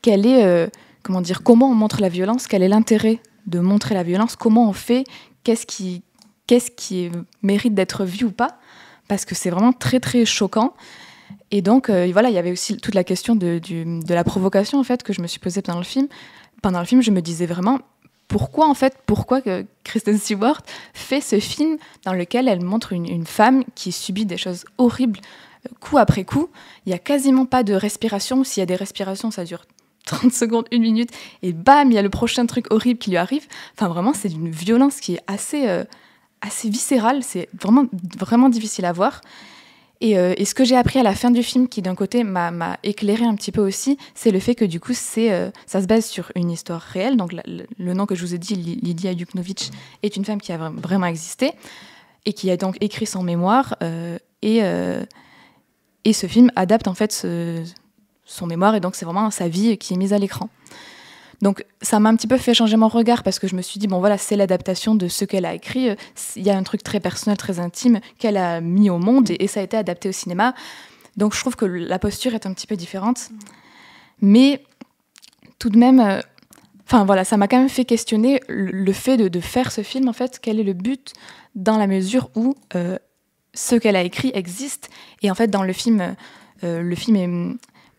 Quel est, comment on montre la violence, quel est l'intérêt de montrer la violence, comment on fait, qu'est-ce qui mérite d'être vu ou pas, parce que c'est vraiment très très choquant. Et donc voilà, il y avait aussi toute la question de la provocation en fait que je me suis posée pendant le film. Pendant le film, je me disais vraiment pourquoi que Kristen Stewart fait ce film dans lequel elle montre une femme qui subit des choses horribles coup après coup. Il n'y a quasiment pas de respiration. S'il y a des respirations, ça dure 30 secondes, 1 minute, et bam, il y a le prochain truc horrible qui lui arrive. Enfin, vraiment, c'est d'une violence qui est assez viscérale. C'est vraiment, vraiment difficile à voir. Et ce que j'ai appris à la fin du film, qui d'un côté m'a éclairé un petit peu aussi, c'est le fait que du coup, ça se base sur une histoire réelle. Donc le nom que je vous ai dit, Lidia Yuknovich, est une femme qui a vraiment existé et qui a donc écrit son mémoire. Et ce film adapte en fait son mémoire, et donc c'est vraiment sa vie qui est mise à l'écran. Donc ça m'a un petit peu fait changer mon regard, parce que je me suis dit, bon voilà, c'est l'adaptation de ce qu'elle a écrit. Il y a un truc très personnel, très intime qu'elle a mis au monde, et ça a été adapté au cinéma. Donc je trouve que la posture est un petit peu différente. Mais tout de même, voilà, ça m'a quand même fait questionner le fait de faire ce film, en fait. Quel est le but, dans la mesure où ce qu'elle a écrit existe. Et en fait, dans le film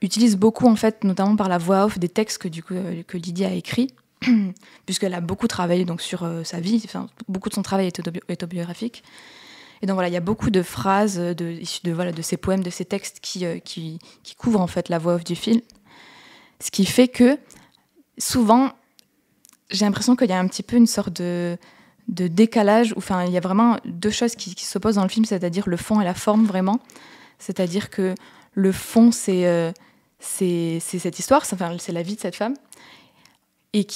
utilise beaucoup, en fait, notamment par la voix off, des textes que Lydia a écrits, puisqu'elle a beaucoup travaillé donc, sur sa vie. Beaucoup de son travail est autobiographique. Et donc voilà, il y a beaucoup de phrases issues de ses poèmes, de ses textes qui couvrent en fait la voix off du film. Ce qui fait que souvent, j'ai l'impression qu'il y a un petit peu une sorte de décalage, où il y a vraiment 2 choses qui s'opposent dans le film, c'est-à-dire le fond et la forme vraiment. C'est-à-dire que le fond, c'est cette histoire, c'est la vie de cette femme, et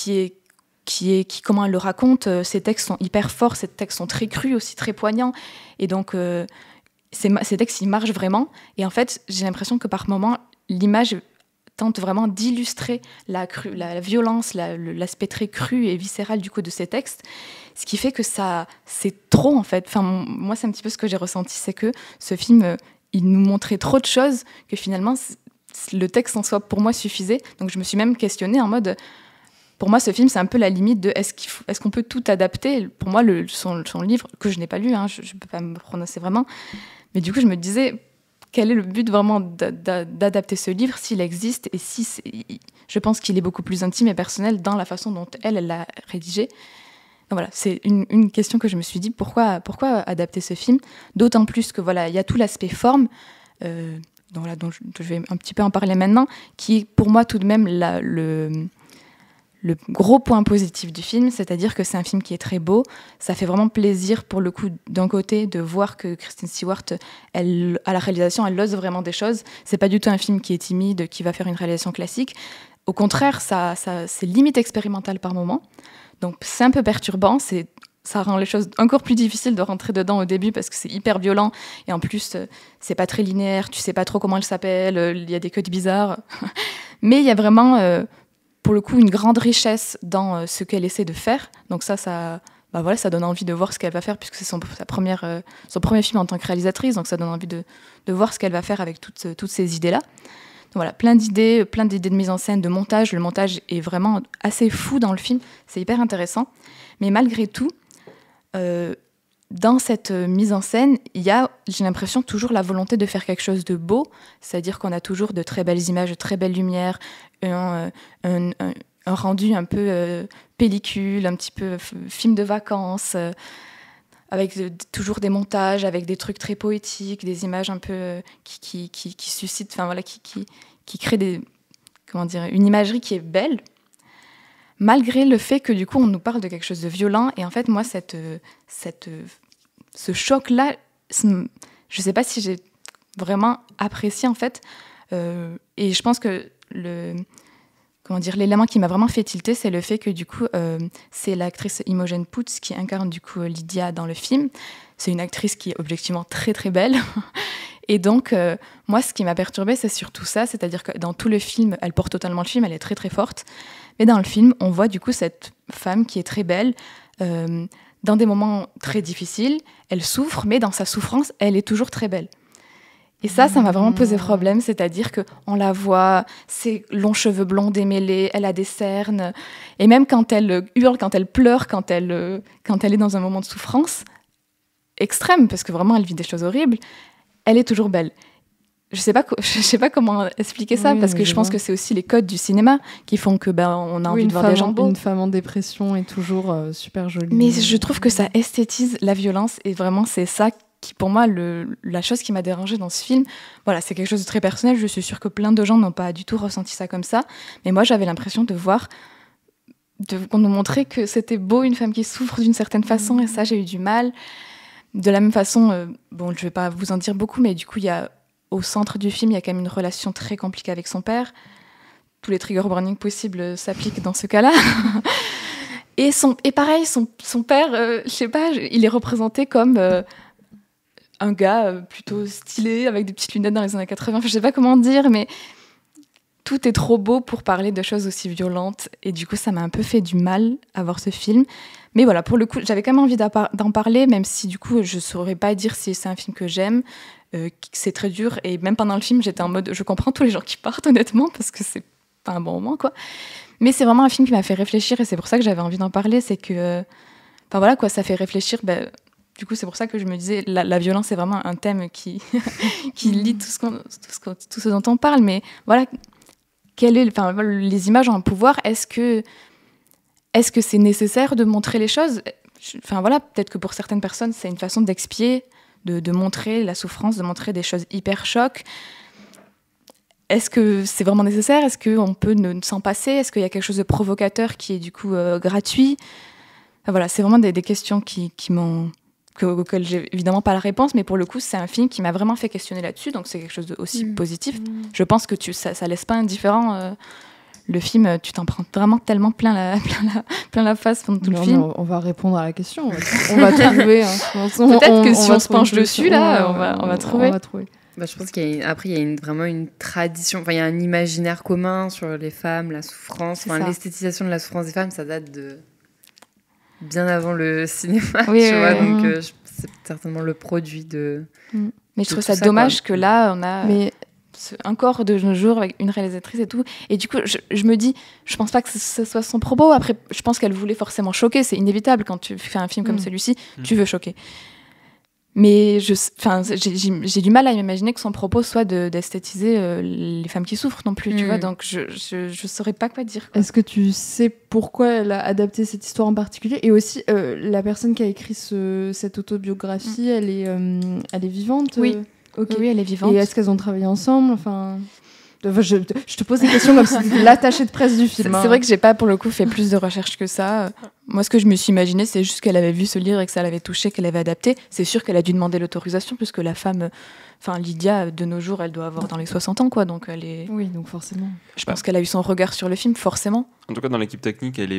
comment elle le raconte. Ces textes sont hyper forts, ces textes sont très crus, aussi très poignants, et donc ces textes, ils marchent vraiment. Et en fait, j'ai l'impression que par moments, l'image tente vraiment d'illustrer la violence, l'aspect très cru et viscéral du coup de ces textes, ce qui fait que c'est trop en fait. Moi, c'est un petit peu ce que j'ai ressenti, c'est que ce film, il nous montrait trop de choses, que finalement, le texte en soi, pour moi, suffisait. Donc je me suis même questionnée en mode, pour moi, ce film, c'est un peu la limite de est-ce qu'on peut tout adapter. Pour moi, son livre, que je n'ai pas lu, je ne peux pas me prononcer vraiment, mais du coup, je me disais, quel est le but vraiment d'adapter ce livre s'il existe, et je pense qu'il est beaucoup plus intime et personnel dans la façon dont elle l'a rédigé. Donc voilà, c'est une question que je me suis dit, pourquoi adapter ce film, d'autant plus que voilà, il y a tout l'aspect forme, dont je vais un petit peu en parler maintenant, qui est pour moi tout de même le gros point positif du film, c'est-à-dire que c'est un film qui est très beau. Ça fait vraiment plaisir, pour le coup, d'un côté, de voir que Kristen Stewart, à la réalisation, elle ose vraiment des choses. C'est pas du tout un film qui est timide, qui va faire une réalisation classique. Au contraire, c'est limite expérimental par moment. Donc c'est un peu perturbant, ça rend les choses encore plus difficiles de rentrer dedans au début, parce que c'est hyper violent, et en plus, c'est pas très linéaire, tu sais pas trop comment elle s'appelle, il y a des codes bizarres. Mais il y a vraiment... pour le coup, une grande richesse dans ce qu'elle essaie de faire. Donc ça donne envie de voir ce qu'elle va faire, puisque c'est son premier film en tant que réalisatrice, donc ça donne envie de voir ce qu'elle va faire avec toutes ces idées-là. Donc voilà, plein d'idées de mise en scène, de montage. Le montage est vraiment assez fou dans le film, c'est hyper intéressant. Mais malgré tout, dans cette mise en scène, il y a, j'ai l'impression, toujours la volonté de faire quelque chose de beau, c'est-à-dire qu'on a toujours de très belles images, de très belles lumières, un rendu un peu pellicule, un petit peu film de vacances, avec toujours des montages, avec des trucs très poétiques, des images un peu qui suscitent, qui créent une imagerie qui est belle, malgré le fait que du coup on nous parle de quelque chose de violent. Et en fait, moi, ce choc-là, je sais pas si j'ai vraiment apprécié en fait, et je pense que l'élément qui m'a vraiment fait tilter, c'est le fait que du coup, c'est l'actrice Imogen Poots qui incarne du coup Lydia dans le film. C'est une actrice qui est objectivement très très belle. Et donc, moi, ce qui m'a perturbée, c'est surtout ça, c'est-à-dire que dans tout le film, elle porte totalement le film, elle est très très forte. Mais dans le film, on voit du coup cette femme qui est très belle, dans des moments très difficiles, elle souffre, mais dans sa souffrance, elle est toujours très belle. Et ça m'a vraiment posé problème, c'est-à-dire qu'on la voit, ses longs cheveux blonds démêlés, elle a des cernes, et même quand elle hurle, quand elle pleure, quand elle est dans un moment de souffrance extrême, parce que vraiment elle vit des choses horribles, elle est toujours belle. Je sais pas comment expliquer ça, parce que je pense que c'est aussi les codes du cinéma qui font que on a envie de voir des gens beaux.
Une femme en dépression est toujours super jolie.
Mais je trouve que ça esthétise la violence, et vraiment c'est ça qui, pour moi, la chose qui m'a dérangée dans ce film. Voilà, c'est quelque chose de très personnel. Je suis sûre que plein de gens n'ont pas du tout ressenti ça comme ça. Mais moi, j'avais l'impression qu'on nous montrait que c'était beau une femme qui souffre d'une certaine façon, et ça, j'ai eu du mal. De la même façon, je vais pas vous en dire beaucoup, mais du coup, au centre du film, il y a quand même une relation très compliquée avec son père. Tous les trigger warnings possibles s'appliquent dans ce cas-là. Et pareil, son père, je sais pas, il est représenté comme un gars plutôt stylé, avec des petites lunettes dans les années 80. Je sais pas comment dire, mais tout est trop beau pour parler de choses aussi violentes. Et du coup, ça m'a un peu fait du mal à voir ce film. Mais voilà, pour le coup, j'avais quand même envie d'en parler, même si du coup, je saurais pas dire si c'est un film que j'aime. C'est très dur. Et même pendant le film, j'étais en mode, je comprends tous les gens qui partent, honnêtement, parce que c'est pas un bon moment, quoi. Mais c'est vraiment un film qui m'a fait réfléchir, et c'est pour ça que j'avais envie d'en parler. C'est que, voilà, quoi, ça fait réfléchir. Du coup, c'est pour ça que je me disais, la violence, c'est vraiment un thème qui lie tout ce dont on parle. Mais voilà, les images ont un pouvoir. Est-ce que c'est nécessaire de montrer les choses ? Voilà, peut-être que pour certaines personnes, c'est une façon d'expier, de montrer la souffrance, de montrer des choses hyper chocs. Est-ce que c'est vraiment nécessaire ? Est-ce qu'on peut s'en passer ? Est-ce qu'il y a quelque chose de provocateur qui est du coup gratuit ? Voilà, c'est vraiment des questions auxquelles j'ai évidemment pas la réponse, mais pour le coup, c'est un film qui m'a vraiment fait questionner là-dessus, donc c'est quelque chose de aussi positif. Je pense que ça laisse pas indifférent. Le film, tu t'en prends vraiment tellement plein la face pendant tout le film.
On va répondre à la question. On va trouver.
Peut-être que si on se penche dessus, là, on va trouver.
Je pense qu'il y a vraiment une tradition, il y a un imaginaire commun sur les femmes, la souffrance, l'esthétisation de la souffrance des femmes, ça date de bien avant le cinéma, tu vois, donc c'est certainement le produit de...
Mais je trouve ça dommage que là, on a encore de nos jours avec une réalisatrice et tout, et du coup, je me dis, je pense pas que ce soit son propos. Après, je pense qu'elle voulait forcément choquer, c'est inévitable quand tu fais un film comme celui-ci, tu veux choquer. Mais j'ai du mal à imaginer que son propos soit d'esthétiser les femmes qui souffrent non plus, tu vois. Donc je saurais pas quoi dire, quoi.
Est-ce que tu sais pourquoi elle a adapté cette histoire en particulier ? Et aussi, la personne qui a écrit cette autobiographie, elle est vivante ?
Oui.
Okay.
Oui, elle est vivante.
Et est-ce qu'elles ont travaillé ensemble ? Je te pose des questions comme si c'était l'attachée de presse du film.
C'est vrai que j'ai pas pour le coup fait plus de recherches que ça. Moi, ce que je me suis imaginé, c'est juste qu'elle avait vu ce livre et que ça l'avait touchée, qu'elle avait adapté. C'est sûr qu'elle a dû demander l'autorisation, puisque la femme, Lydia, de nos jours, elle doit avoir dans les 60 ans, quoi. Donc elle est.
Oui, donc forcément.
Je pense qu'elle a eu son regard sur le film, forcément.
En tout cas, dans l'équipe technique, elle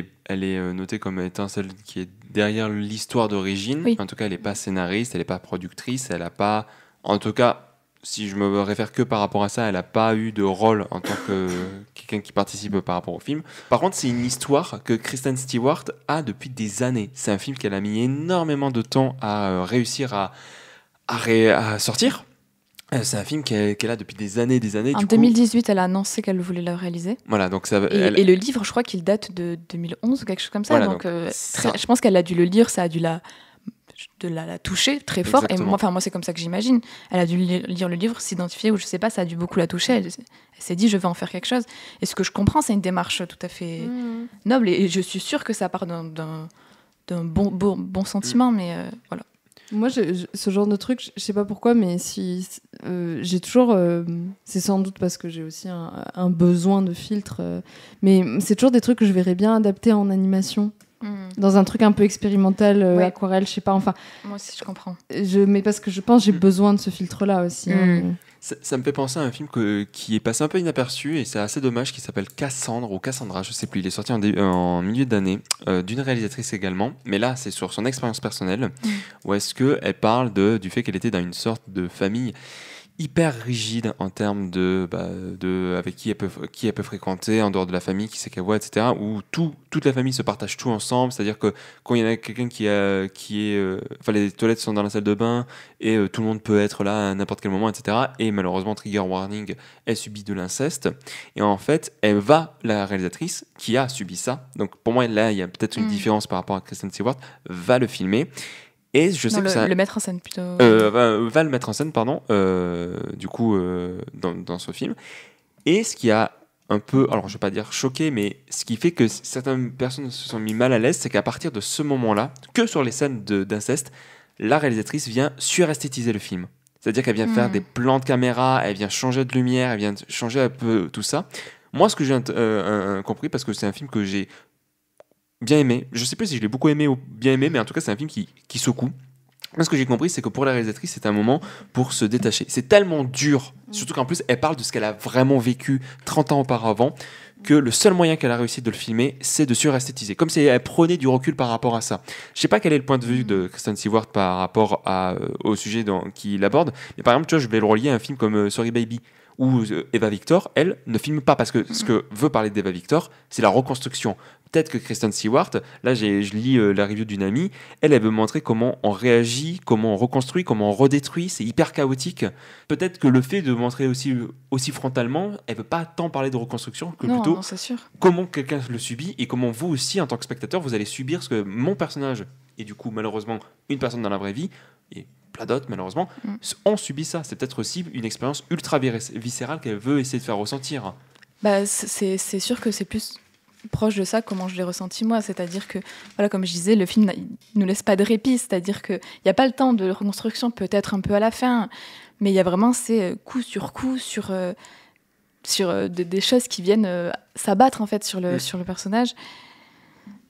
est notée comme étant celle qui est derrière l'histoire d'origine.
Oui.
En tout cas, elle n'est pas scénariste, elle n'est pas productrice, elle n'a pas. En tout cas, si je me réfère que par rapport à ça, elle n'a pas eu de rôle en tant que quelqu'un qui participe par rapport au film. Par contre, c'est une histoire que Kristen Stewart a depuis des années. C'est un film qu'elle a mis énormément de temps à réussir à sortir. C'est un film qu'elle a depuis des années.
En 2018, elle a annoncé qu'elle voulait le réaliser.
Voilà, donc ça.
Et le livre, je crois qu'il date de 2011 ou quelque chose comme ça.
Voilà,
donc je pense qu'elle a dû le lire, ça a dû la toucher très fort.
Exactement.
Et moi c'est comme ça que j'imagine. Elle a dû lire le livre, s'identifier, ou je sais pas, ça a dû beaucoup la toucher. Elle s'est dit, je vais en faire quelque chose. Et ce que je comprends, c'est une démarche tout à fait noble, et je suis sûre que ça part d'un bon sentiment, mais voilà.
Moi, ce genre de truc, je sais pas pourquoi, mais j'ai toujours... c'est sans doute parce que j'ai aussi un besoin de filtre, mais c'est toujours des trucs que je verrais bien adapter en animation. Dans un truc un peu expérimental, aquarelle, je sais pas, enfin...
Moi aussi, je comprends.
Mais parce que je pense que j'ai besoin de ce filtre-là aussi.
Ça me fait penser à un film qui est passé un peu inaperçu et c'est assez dommage, qui s'appelle Cassandre ou Cassandra, je sais plus. Il est sorti en milieu d'année, d'une réalisatrice également. Mais là, c'est sur son expérience personnelle, où est-ce qu'elle parle du fait qu'elle était dans une sorte de famille hyper rigide en termes de avec qui elle peut fréquenter en dehors de la famille, qui c'est qu'elle voit, etc. Où toute la famille se partage tout ensemble, c'est-à-dire que quand il y en a quelqu'un les toilettes sont dans la salle de bain et tout le monde peut être là à n'importe quel moment, etc. Et malheureusement, trigger warning, elle subit de l'inceste. Et en fait, la réalisatrice qui a subi ça, donc pour moi là il y a peut-être une différence par rapport à Kristen Stewart, va le filmer. Et je sais
le mettre en scène plutôt.
Va le mettre en scène, pardon, du coup, dans ce film. Et ce qui a un peu, alors je ne vais pas dire choqué, mais ce qui fait que certaines personnes se sont mis mal à l'aise, c'est qu'à partir de ce moment-là, que sur les scènes d'inceste, la réalisatrice vient suresthétiser le film. C'est-à-dire qu'elle vient faire des plans de caméra, elle vient changer de lumière, elle vient changer un peu tout ça. Moi, ce que j'ai compris, parce que c'est un film que j'ai bien aimé. Je sais pas si je l'ai beaucoup aimé ou bien aimé, mais en tout cas, c'est un film qui secoue. Moi, ce que j'ai compris, c'est que pour la réalisatrice, c'est un moment pour se détacher. C'est tellement dur, surtout qu'en plus, elle parle de ce qu'elle a vraiment vécu 30 ans auparavant, que le seul moyen qu'elle a réussi de le filmer, c'est de suresthétiser. Comme si elle prenait du recul par rapport à ça. Je sais pas quel est le point de vue de Kristen Stewart par rapport au sujet qu'il aborde, mais par exemple, tu vois, je vais le relier à un film comme Sorry Baby, où Eva Victor, elle, ne filme pas, parce que ce que veut parler d'Eva Victor, c'est la reconstruction. Peut-être que Kristen Stewart, là je lis la review d'une amie, elle veut montrer comment on réagit, comment on reconstruit, comment on redétruit, c'est hyper chaotique. Peut-être que le fait de montrer aussi frontalement, elle veut pas tant parler de reconstruction que plutôt
c'est sûr.
Comment quelqu'un le subit et comment vous aussi, en tant que spectateur, vous allez subir ce que mon personnage, et du coup malheureusement une personne dans la vraie vie, et plein d'autres malheureusement, ont subi ça. C'est peut-être aussi une expérience ultra viscérale qu'elle veut essayer de faire ressentir.
C'est sûr que c'est plus proche de ça comment je l'ai ressenti moi, c'est-à-dire que voilà, comme je disais, le film nous laisse pas de répit, c'est-à-dire que il y a pas le temps de reconstruction, peut-être un peu à la fin, mais il y a vraiment ces coup sur coup sur des choses qui viennent s'abattre en fait sur le personnage.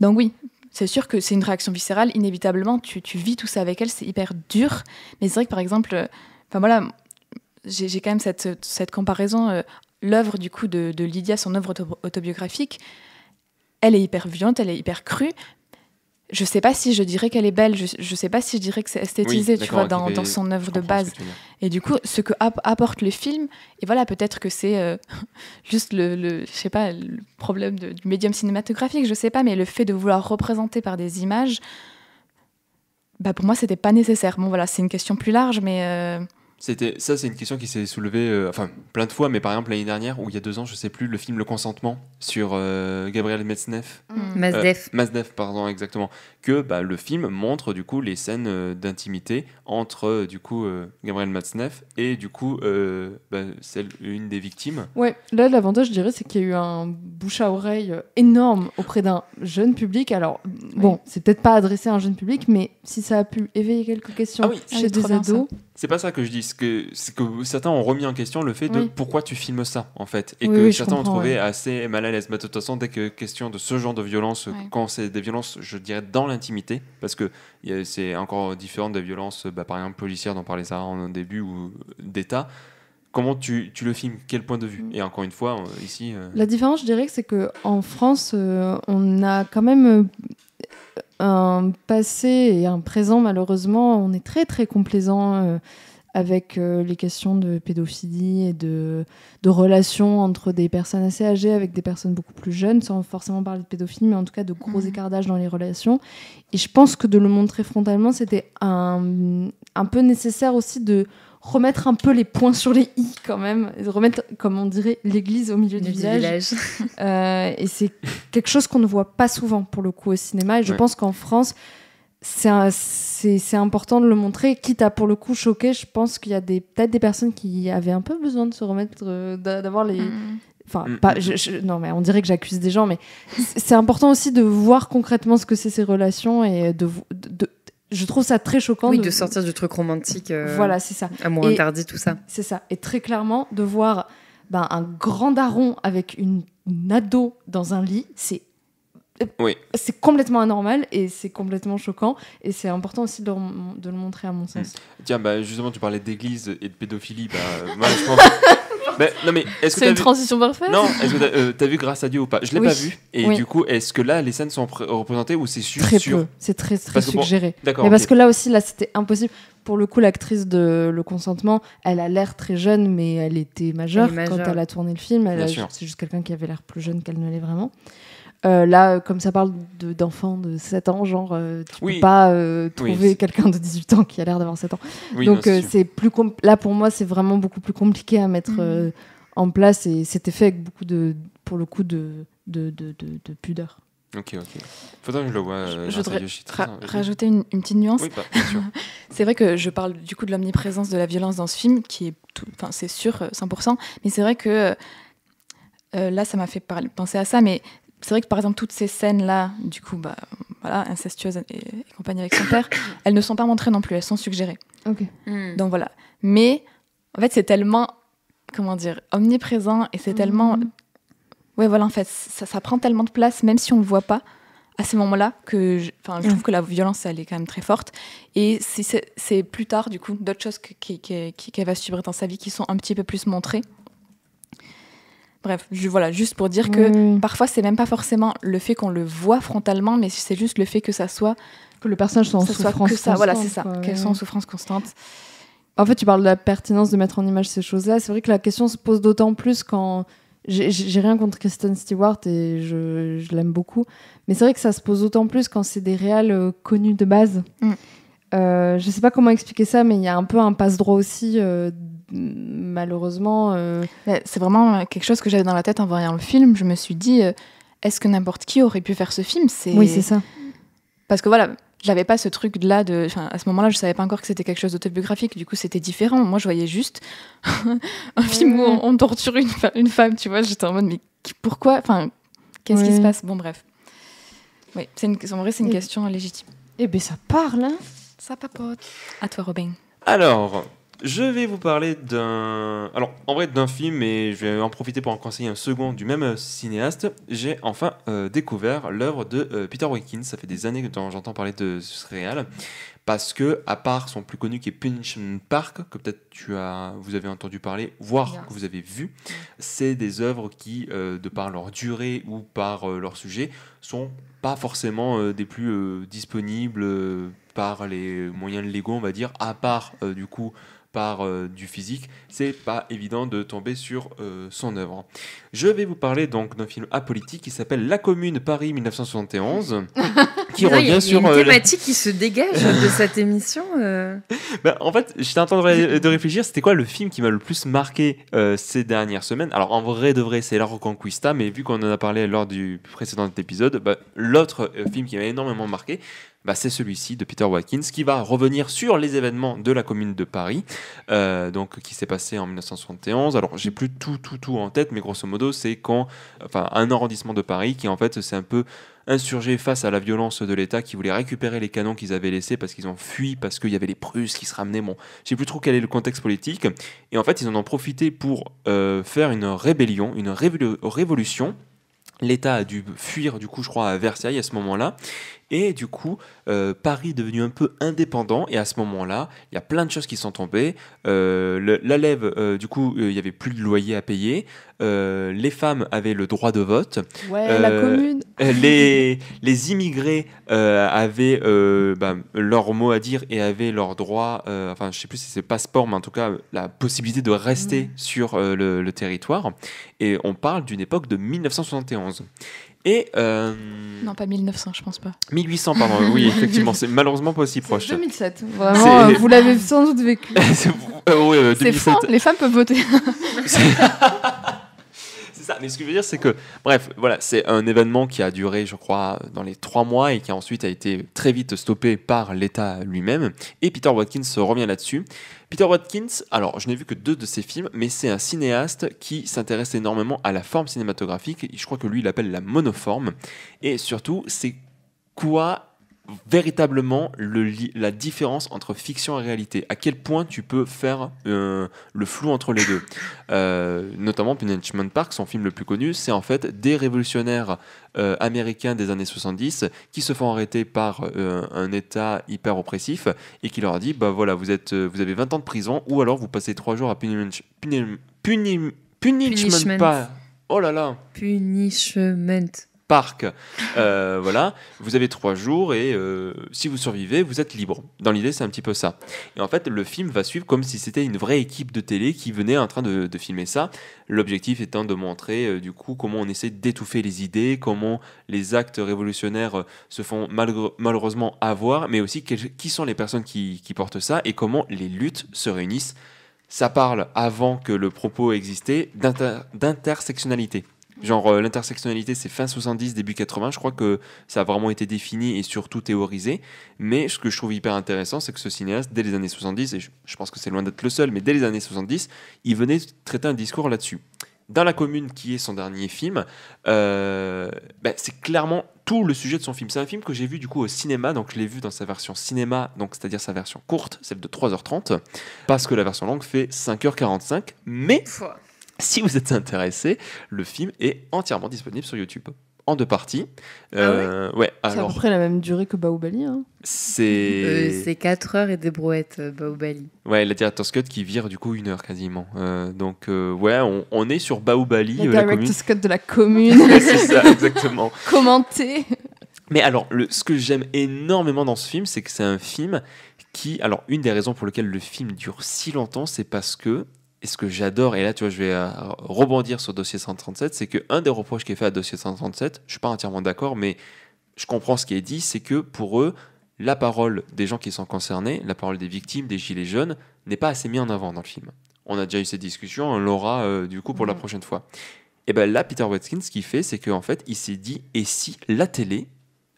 Donc oui, c'est sûr que c'est une réaction viscérale, inévitablement tu vis tout ça avec elle, c'est hyper dur, mais c'est vrai que par exemple j'ai quand même cette comparaison, l'œuvre du coup de Lydia, son œuvre autobiographique, elle est hyper violente, elle est hyper crue. Je sais pas si je dirais qu'elle est belle, je sais pas si je dirais que c'est esthétisé, tu vois, dans son œuvre de base. Et du coup, ce que apporte le film, et voilà, peut-être que c'est juste je sais pas, le problème du médium cinématographique, je sais pas, mais le fait de vouloir représenter par des images, pour moi, c'était pas nécessaire. Bon, voilà, c'est une question plus large, mais...
C'est une question qui s'est soulevée plein de fois, mais par exemple l'année dernière, ou il y a 2 ans, je sais plus, le film Le Consentement sur Gabriel Matzneff. Matzneff, pardon, exactement. Que le film montre du coup les scènes d'intimité entre Gabriel Matzneff et du coup une des victimes.
Ouais, là l'avantage je dirais c'est qu'il y a eu un bouche à oreille énorme auprès d'un jeune public. Alors bon, c'est peut-être pas adressé à un jeune public, mais si ça a pu éveiller quelques questions chez des ados.
C'est pas ça que je dis, c'est que certains ont remis en question le fait de pourquoi tu filmes ça, en fait. Et que certains ont trouvé assez mal à l'aise. Mais de toute façon, dès que question de ce genre de violence, quand c'est des violences, je dirais, dans l'intimité, parce que c'est encore différent des violences, par exemple, policières, dont parlait Sarah en début, ou d'État. Comment tu le filmes? Quel point de vue? Et encore une fois, ici...
La différence, je dirais, c'est qu'en France, on a quand même... un passé et un présent, malheureusement, on est très très complaisant avec les questions de pédophilie et de relations entre des personnes assez âgées avec des personnes beaucoup plus jeunes, sans forcément parler de pédophilie, mais en tout cas de gros écarts d'âge dans les relations. Et je pense que de le montrer frontalement, c'était un peu nécessaire aussi de remettre un peu les points sur les i quand même, et de remettre, comme on dirait, l'église au milieu du village. Et c'est quelque chose qu'on ne voit pas souvent pour le coup au cinéma, et je pense qu'en France c'est important de le montrer, quitte à pour le coup choquer. Je pense qu'il y a peut-être des personnes qui avaient un peu besoin de se remettre, d'avoir les... Enfin, non, mais on dirait que j'accuse des gens, mais c'est important aussi de voir concrètement ce que c'est ces relations, et je trouve ça très choquant.
Oui, de sortir du truc romantique.
Voilà, c'est ça.
Amour interdit, tout ça.
C'est ça. Et très clairement, de voir un grand daron avec une ado dans un lit,
Oui.
C'est complètement anormal et c'est complètement choquant et c'est important aussi de le montrer à mon sens.
Tiens, justement, tu parlais d'église et de pédophilie. Moi, je pense... non, mais est-ce que
c'est une transition parfaite.
Non, est-ce que t'as vu Grâce à Dieu ou pas? Je l'ai pas vu. Et
oui.
Du coup, est-ce que là, les scènes sont représentées ou c'est
très peu. C'est très suggéré.
D'accord.
Mais parce que là aussi, là, c'était impossible. Pour le coup, l'actrice de Le Consentement, elle a l'air très jeune, mais elle était majeure quand elle a tourné le film. C'est juste quelqu'un qui avait l'air plus jeune qu'elle ne l'est vraiment. Là, comme ça parle d'enfants de 7 ans, genre, tu peux pas trouver quelqu'un de 18 ans qui a l'air d'avoir 7 ans. Oui, donc, c'est plus là, pour moi, c'est vraiment beaucoup plus compliqué à mettre en place et c'était fait avec beaucoup pour le coup, de pudeur.
Ok. Faudrait que je le vois.
Je voudrais rajouter une petite nuance.
Oui, bien sûr.
C'est vrai que je parle du coup de l'omniprésence de la violence dans ce film, qui est c'est sûr, 100%. Mais c'est vrai que là, ça m'a fait penser à ça. Mais c'est vrai que par exemple, toutes ces scènes-là, du coup, incestueuses et compagnie avec son père, elles ne sont pas montrées non plus, elles sont suggérées.
Ok.
Donc voilà. Mais en fait, c'est tellement, omniprésent et c'est tellement... Ouais, voilà, en fait, ça prend tellement de place, même si on ne le voit pas, à ces moments-là, que je trouve que la violence, elle est quand même très forte. Et c'est plus tard, du coup, d'autres choses qu'elle va subir dans sa vie qui sont un petit peu plus montrées. Bref, juste pour dire que parfois, c'est même pas forcément le fait qu'on le voit frontalement, mais c'est juste le fait que ça soit...
Que le personnage soit en souffrance constante.
Voilà, c'est ça, qu'elle soit en souffrance constante.
En fait, tu parles de la pertinence de mettre en image ces choses-là. C'est vrai que la question se pose d'autant plus quand... J'ai rien contre Kristen Stewart et je l'aime beaucoup. Mais c'est vrai que ça se pose d'autant plus quand c'est des réals connus de base. Je sais pas comment expliquer ça, mais il y a un peu un passe-droit aussi, malheureusement.
C'est vraiment quelque chose que j'avais dans la tête en voyant le film. Je me suis dit, est-ce que n'importe qui aurait pu faire ce film?
Oui, c'est ça.
Parce que voilà, j'avais pas ce truc-là de... à ce moment-là, je savais pas encore que c'était quelque chose d'autobiographique. Du coup, c'était différent. Moi, je voyais juste un film où on torture une femme, tu vois. J'étais en mode, mais pourquoi? Qu'est-ce qui se passe? Bon, bref. Oui, en vrai, c'est une question légitime.
Eh bien, ça parle, hein?
Ça papote. À toi, Robin.
Alors, je vais vous parler d'un film, mais je vais en profiter pour en conseiller un second du même cinéaste. J'ai enfin découvert l'œuvre de Peter Watkins. Ça fait des années que j'entends parler de ce réal, parce que, à part son plus connu qui est Punishment Park, que peut-être vous avez entendu parler, voire que vous avez vu, c'est des œuvres qui, de par leur durée ou par leur sujet, sont pas forcément des plus disponibles par les moyens légaux, on va dire, à part du coup par du physique. C'est pas évident de tomber sur son œuvre. Je vais vous parler donc d'un film apolitique qui s'appelle La Commune Paris 1971 qui revient sur
une thématique qui se dégage de cette émission.
En fait, j'étais en train de réfléchir, c'était quoi le film qui m'a le plus marqué ces dernières semaines? Alors en vrai de vrai, c'est La Reconquista, mais vu qu'on en a parlé lors du précédent épisode, l'autre film qui m'a énormément marqué, c'est celui-ci de Peter Watkins qui va revenir sur les événements de la Commune de Paris, donc qui s'est passé en 1971. Alors j'ai plus tout en tête, mais grosso modo c'est un arrondissement de Paris qui en fait s'est un peu insurgé face à la violence de l'État, qui voulait récupérer les canons qu'ils avaient laissés parce qu'ils ont fui, parce qu'il y avait les Prusses qui se ramenaient. Bon, je sais plus trop quel est le contexte politique, et en fait ils en ont profité pour faire une rébellion, une révolution. L'État a dû fuir, du coup, je crois, à Versailles à ce moment-là. Et du coup, Paris est devenu un peu indépendant. Et à ce moment-là, il y a plein de choses qui sont tombées. La lève, du coup, il n'y avait plus de loyer à payer. Les femmes avaient le droit de vote.
Ouais, la commune.
Les immigrés avaient leur mot à dire et avaient leur droit, je ne sais plus si c'est passeport, mais en tout cas, la possibilité de rester sur le territoire. Et on parle d'une époque de 1971. Et
non, pas 1900, je pense pas.
1800, pardon. Oui, effectivement, c'est malheureusement pas aussi proche.
C'est 2007. Vraiment, vous l'avez sans doute vécu.
C'est 2007.
Faux, les femmes peuvent voter.
C'est ça, mais ce que je veux dire, c'est que, bref, voilà, c'est un événement qui a duré, je crois, dans les 3 mois et qui ensuite a été très vite stoppé par l'État lui-même. Et Peter Watkins revient là-dessus. Peter Watkins, alors je n'ai vu que 2 de ses films, mais c'est un cinéaste qui s'intéresse énormément à la forme cinématographique. Je crois que lui, il l'appelle la monoforme. Et surtout, c'est quoi véritablement la différence entre fiction et réalité. À quel point tu peux faire le flou entre les deux. Notamment Punishment Park, son film le plus connu, c'est en fait des révolutionnaires américains des années 70 qui se font arrêter par un État hyper oppressif et qui leur dit bah voilà, vous avez 20 ans de prison ou alors vous passez 3 jours à Punishment Park. Oh là là.
Punishment
Park. Voilà, vous avez 3 jours et si vous survivez, vous êtes libre. Dans l'idée, c'est un petit peu ça. Et en fait, le film va suivre comme si c'était une vraie équipe de télé qui venait en train de filmer ça. L'objectif étant de montrer du coup comment on essaie d'étouffer les idées, comment les actes révolutionnaires se font malheureusement avoir, mais aussi qui sont les personnes qui portent ça et comment les luttes se réunissent. Ça parle, avant que le propos existait, d'intersectionnalité. Genre l'intersectionnalité c'est fin 70, début 80, je crois que ça a vraiment été défini et surtout théorisé, mais ce que je trouve hyper intéressant c'est que ce cinéaste, dès les années 70, et je pense que c'est loin d'être le seul, mais dès les années 70, il venait traiter un discours là-dessus. Dans La Commune, qui est son dernier film, c'est clairement tout le sujet de son film. C'est un film que j'ai vu du coup au cinéma, donc je l'ai vu dans sa version cinéma, donc c'est-à-dire sa version courte, celle de 3h30, parce que la version longue fait 5h45, mais... Si vous êtes intéressé, le film est entièrement disponible sur YouTube, en 2 parties.
Ouais,
c'est à peu près la même durée que Bahubali. Hein.
C'est 4 heures et des brouettes, Bahubali.
Ouais, la director's cut qui vire du coup 1 heure quasiment. Donc on est sur Bahubali.
La director's cut de La Commune.
C'est ça, exactement.
Commenté.
Mais alors, ce que j'aime énormément dans ce film, c'est que c'est un film qui... Alors, une des raisons pour lesquelles le film dure si longtemps, c'est parce que... Et ce que j'adore, et là, tu vois, je vais rebondir sur Dossier 137, c'est qu'un des reproches qui est fait à Dossier 137, je suis pas entièrement d'accord, mais je comprends ce qui est dit, c'est que pour eux, la parole des gens qui sont concernés, la parole des victimes, des gilets jaunes, n'est pas assez mise en avant dans le film. On a déjà eu cette discussion, on l'aura du coup pour la prochaine fois. Et bien là, Peter Watkins, ce qu'il fait, c'est qu'en fait, il s'est dit, et si la télé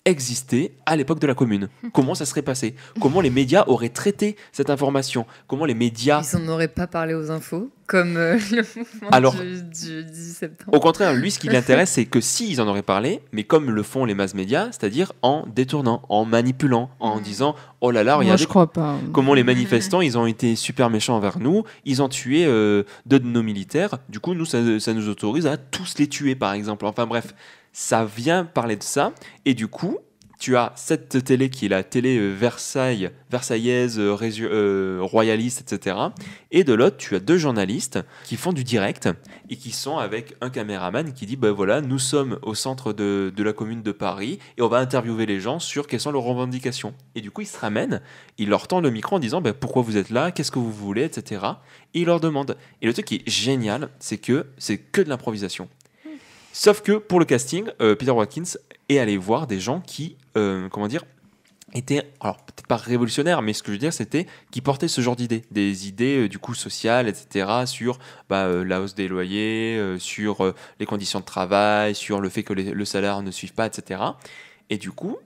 existait à l'époque de La Commune? Comment ça serait passé? Comment les médias auraient traité cette information? Comment les médias...
Ils n'en auraient pas parlé aux infos, comme le mouvement du 10 septembre.
Au contraire, lui, ce qui l'intéresse, c'est que s'ils en auraient parlé, mais comme le font les masses médias, c'est-à-dire en détournant, en manipulant, en disant « Oh là là, regardez
je crois pas.
Comment les manifestants, ils ont été super méchants envers nous, ils ont tué 2 de nos militaires, du coup, nous, ça nous autorise à tous les tuer, par exemple. » Enfin bref, ça vient parler de ça, et du coup, tu as cette télé qui est la télé versaillaise, royaliste, etc. Et de l'autre, tu as 2 journalistes qui font du direct et qui sont avec un caméraman qui dit ben voilà, nous sommes au centre de la commune de Paris et on va interviewer les gens sur quelles sont leurs revendications. Et du coup, ils se ramènent, ils leur tendent le micro en disant ben, pourquoi vous êtes là, qu'est-ce que vous voulez, etc. Et ils leur demandent. Et le truc qui est génial, c'est que de l'improvisation. Sauf que pour le casting, Peter Watkins est allé voir des gens qui, étaient, alors peut-être pas révolutionnaires, mais ce que je veux dire, c'était qui portaient ce genre d'idées, des idées du coup sociales, etc., sur la hausse des loyers, sur les conditions de travail, sur le fait que le salaire ne suive pas, etc. Et du coup,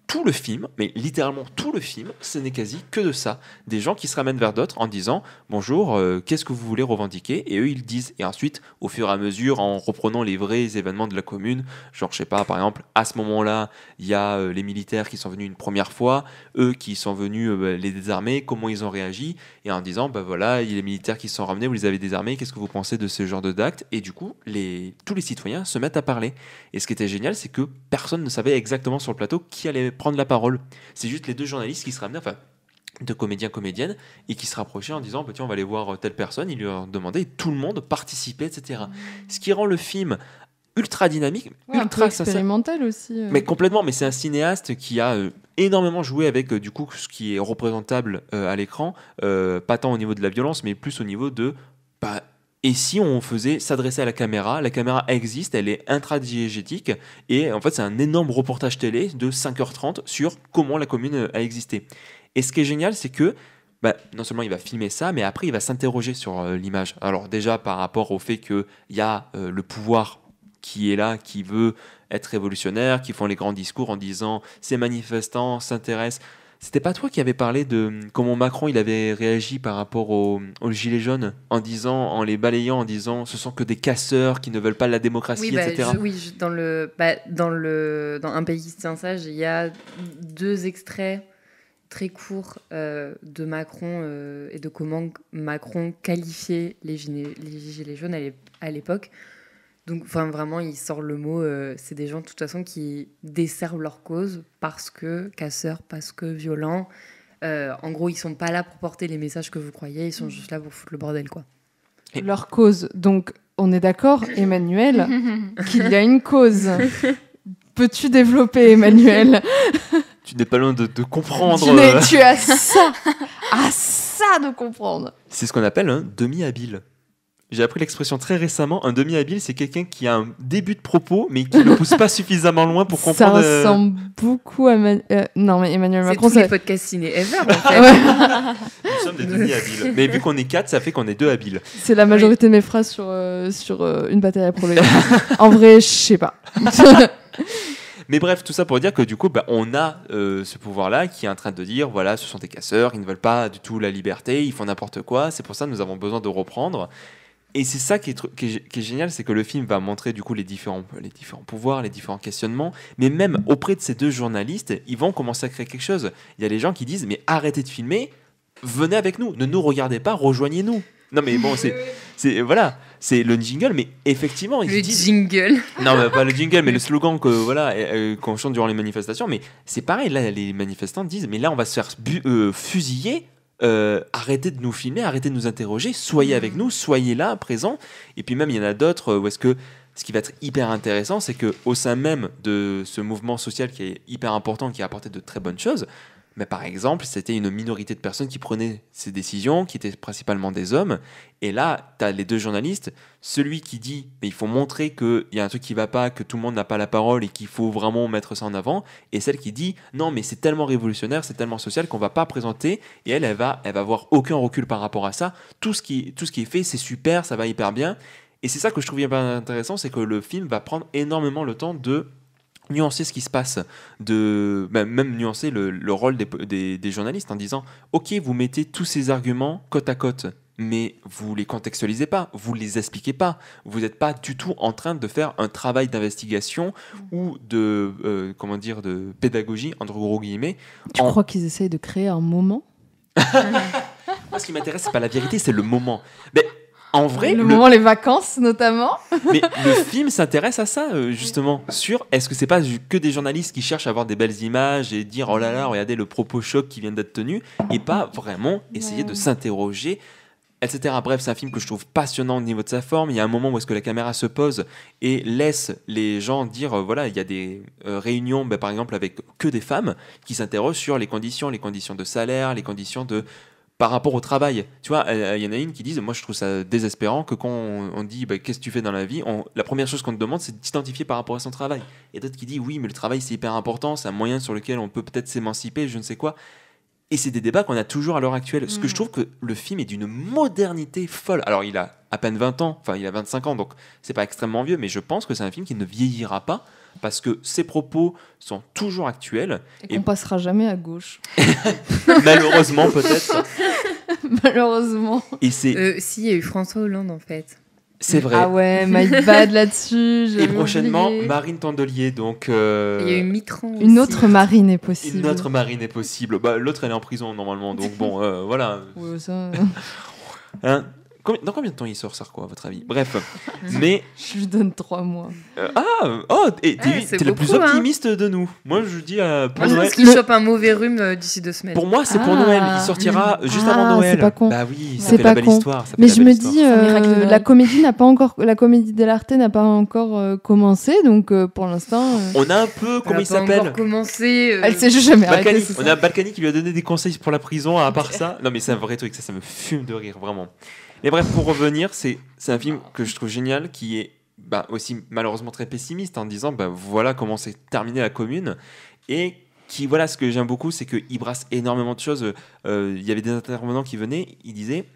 tout le film, mais littéralement tout le film, ce n'est quasi que de ça. Des gens qui se ramènent vers d'autres en disant « Bonjour, qu'est-ce que vous voulez revendiquer ?» Et eux, ils disent. Et ensuite, au fur et à mesure, en reprenant les vrais événements de la commune, genre, je sais pas, par exemple, à ce moment-là, il y a les militaires qui sont venus une première fois, eux qui sont venus les désarmer, comment ils ont réagi, et en disant « voilà, il y a les militaires qui se sont ramenés, vous les avez désarmés, qu'est-ce que vous pensez de ce genre d'actes ?» Et du coup, tous les citoyens se mettent à parler. Et ce qui était génial, c'est que personne ne savait exactement sur le plateau qui allait prendre la parole. C'est juste les 2 journalistes qui se ramenaient, enfin 2 comédiens-comédiennes, et qui se rapprochaient en disant tiens, on va aller voir telle personne, ils lui ont demandé, et tout le monde participait, etc. Ce qui rend le film ultra dynamique, ultra
expérimental aussi.
Mais complètement, mais c'est un cinéaste qui a énormément joué avec du coup ce qui est représentable à l'écran, pas tant au niveau de la violence, mais plus au niveau de et si on faisait s'adresser à la caméra existe, elle est intradiégétique, et en fait c'est un énorme reportage télé de 5h30 sur comment la commune a existé. Et ce qui est génial, c'est que non seulement il va filmer ça, mais après il va s'interroger sur l'image. Alors déjà par rapport au fait qu'il y a le pouvoir qui est là, qui veut être révolutionnaire, qui font les grands discours en disant ces manifestants s'intéressent. C'était pas toi qui avais parlé de comment Macron il avait réagi par rapport aux gilets jaunes en les balayant, en disant ce sont que des casseurs qui ne veulent pas la démocratie, etc.
Dans Un pays qui se tient sage, il y a 2 extraits très courts de Macron et de comment Macron qualifiait les gilets jaunes à l'époque. Donc, vraiment, il sort le mot. C'est des gens, de toute façon, qui desservent leur cause parce que casseurs, parce que violents. En gros, ils sont pas là pour porter les messages que vous croyez. Ils sont juste là pour foutre le bordel, quoi.
Leur cause. Donc, on est d'accord, Emmanuel, qu'il y a une cause. Peux-tu développer, Emmanuel?
Tu n'es pas loin de comprendre.
Tu as ça de comprendre.
C'est ce qu'on appelle un demi-habile. J'ai appris l'expression très récemment. Un demi-habile, c'est quelqu'un qui a un début de propos, mais qui ne pousse pas suffisamment loin pour comprendre.
Ça ressemble beaucoup à... Non, mais Emmanuel Macron...
C'est tous les podcasts ciné ever, en fait.
Nous sommes des demi-habiles. Mais vu qu'on est 4, ça fait qu'on est 2 habiles.
C'est la majorité de mes phrases sur une bataille à prologue. En vrai, je sais pas.
Mais bref, tout ça pour dire que du coup, on a ce pouvoir-là qui est en train de dire, voilà, ce sont des casseurs, ils ne veulent pas du tout la liberté, ils font n'importe quoi, c'est pour ça que nous avons besoin de reprendre. Et c'est ça qui est génial, c'est que le film va montrer du coup les différents pouvoirs, les différents questionnements, mais même auprès de ces 2 journalistes, ils vont commencer à créer quelque chose. Il y a des gens qui disent, mais arrêtez de filmer, venez avec nous, ne nous regardez pas, rejoignez-nous. Non mais bon, c'est le jingle, mais effectivement ils disent...
jingle.
Non mais pas le jingle, mais le slogan qu'on chante durant les manifestations. Mais c'est pareil, là les manifestants disent, mais là on va se faire fusiller. Arrêtez de nous filmer, arrêtez de nous interroger, soyez avec nous, soyez là, présents. Et puis même il y en a d'autres où est-ce que ce qui va être hyper intéressant, c'est que au sein même de ce mouvement social qui est hyper important, qui a apporté de très bonnes choses. Mais par exemple, c'était une minorité de personnes qui prenaient ces décisions, qui étaient principalement des hommes. Et là, tu as les 2 journalistes. Celui qui dit, mais il faut montrer qu'il y a un truc qui ne va pas, que tout le monde n'a pas la parole et qu'il faut vraiment mettre ça en avant. Et celle qui dit, non, mais c'est tellement révolutionnaire, c'est tellement social qu'on ne va pas présenter. Et elle va avoir aucun recul par rapport à ça. Tout ce qui est fait, c'est super, ça va hyper bien. Et c'est ça que je trouve hyper intéressant, c'est que le film va prendre énormément le temps de nuancer ce qui se passe, même nuancer le rôle des journalistes en disant « Ok, vous mettez tous ces arguments côte à côte, mais vous les contextualisez pas, vous les expliquez pas, vous n'êtes pas du tout en train de faire un travail d'investigation ou de pédagogie, entre gros guillemets. »
Tu crois qu'ils essayent de créer un moment?
Moi, ce qui m'intéresse, c'est pas la vérité, c'est le moment. Mais en vrai,
moment, les vacances notamment.
Mais le film s'intéresse à ça, justement. Sur est-ce que c'est pas que des journalistes qui cherchent à avoir des belles images et dire oh là là, regardez le propos choc qui vient d'être tenu, et pas vraiment essayer de s'interroger, etc. Bref, c'est un film que je trouve passionnant au niveau de sa forme. Il y a un moment où est-ce que la caméra se pose et laisse les gens dire voilà, il y a des réunions, par exemple, avec que des femmes qui s'interrogent sur les conditions de salaire, les conditions par rapport au travail. Tu vois, il y en a une qui dit, moi je trouve ça désespérant que quand on dit qu'est-ce que tu fais dans la vie, la première chose qu'on te demande c'est de t'identifier par rapport à son travail. Et d'autres qui disent oui mais le travail c'est hyper important, c'est un moyen sur lequel on peut peut-être s'émanciper, je ne sais quoi. Et c'est des débats qu'on a toujours à l'heure actuelle. Ce que je trouve que le film est d'une modernité folle. Alors il a à peine 20 ans, enfin il a 25 ans, donc c'est pas extrêmement vieux, mais je pense que c'est un film qui ne vieillira pas parce que ses propos sont toujours actuels.
Et qu'on passera jamais à gauche.
Malheureusement peut-être.
Malheureusement.
Et c'est...
Si, il y a eu François Hollande en fait.
C'est vrai.
Ah ouais, my bad là-dessus.
Et prochainement, Marine Tondelier. Donc,
il y a eu Mitterrand aussi.
Une autre Marine est possible.
Une autre Marine est possible. L'autre, elle est en prison normalement. Donc bon, voilà.
Ouais, ça...
Hein, dans combien de temps il sort Sarko, à votre avis? Bref. Mais...
Je lui donne 3 mois.
T'es le plus optimiste de nous. Moi, je dis pour
Noël. Parce qu'il chope un mauvais rhume d'ici 2 semaines.
Pour moi, c'est pour Noël. Il sortira juste avant Noël.
C'est pas con.
Bah oui, ça
c'est
fait
pas
la belle
con.
histoire.
Mais je me dis, la comédie dell'arte n'a pas encore commencé, donc pour l'instant.
On a un peu, comment il s'appelle?
Encore commencé.
Elle s'est juste jamais arrêtée.
On a Balkany qui lui a donné des conseils pour la prison. À part ça, non mais c'est un vrai truc. Ça me fume de rire vraiment. Mais bref, pour revenir, c'est un film que je trouve génial, qui est aussi malheureusement très pessimiste en disant voilà comment s'est terminée la Commune, et qui, voilà, ce que j'aime beaucoup, c'est qu'il brasse énormément de choses. Il y avait des intervenants qui venaient, ils disaient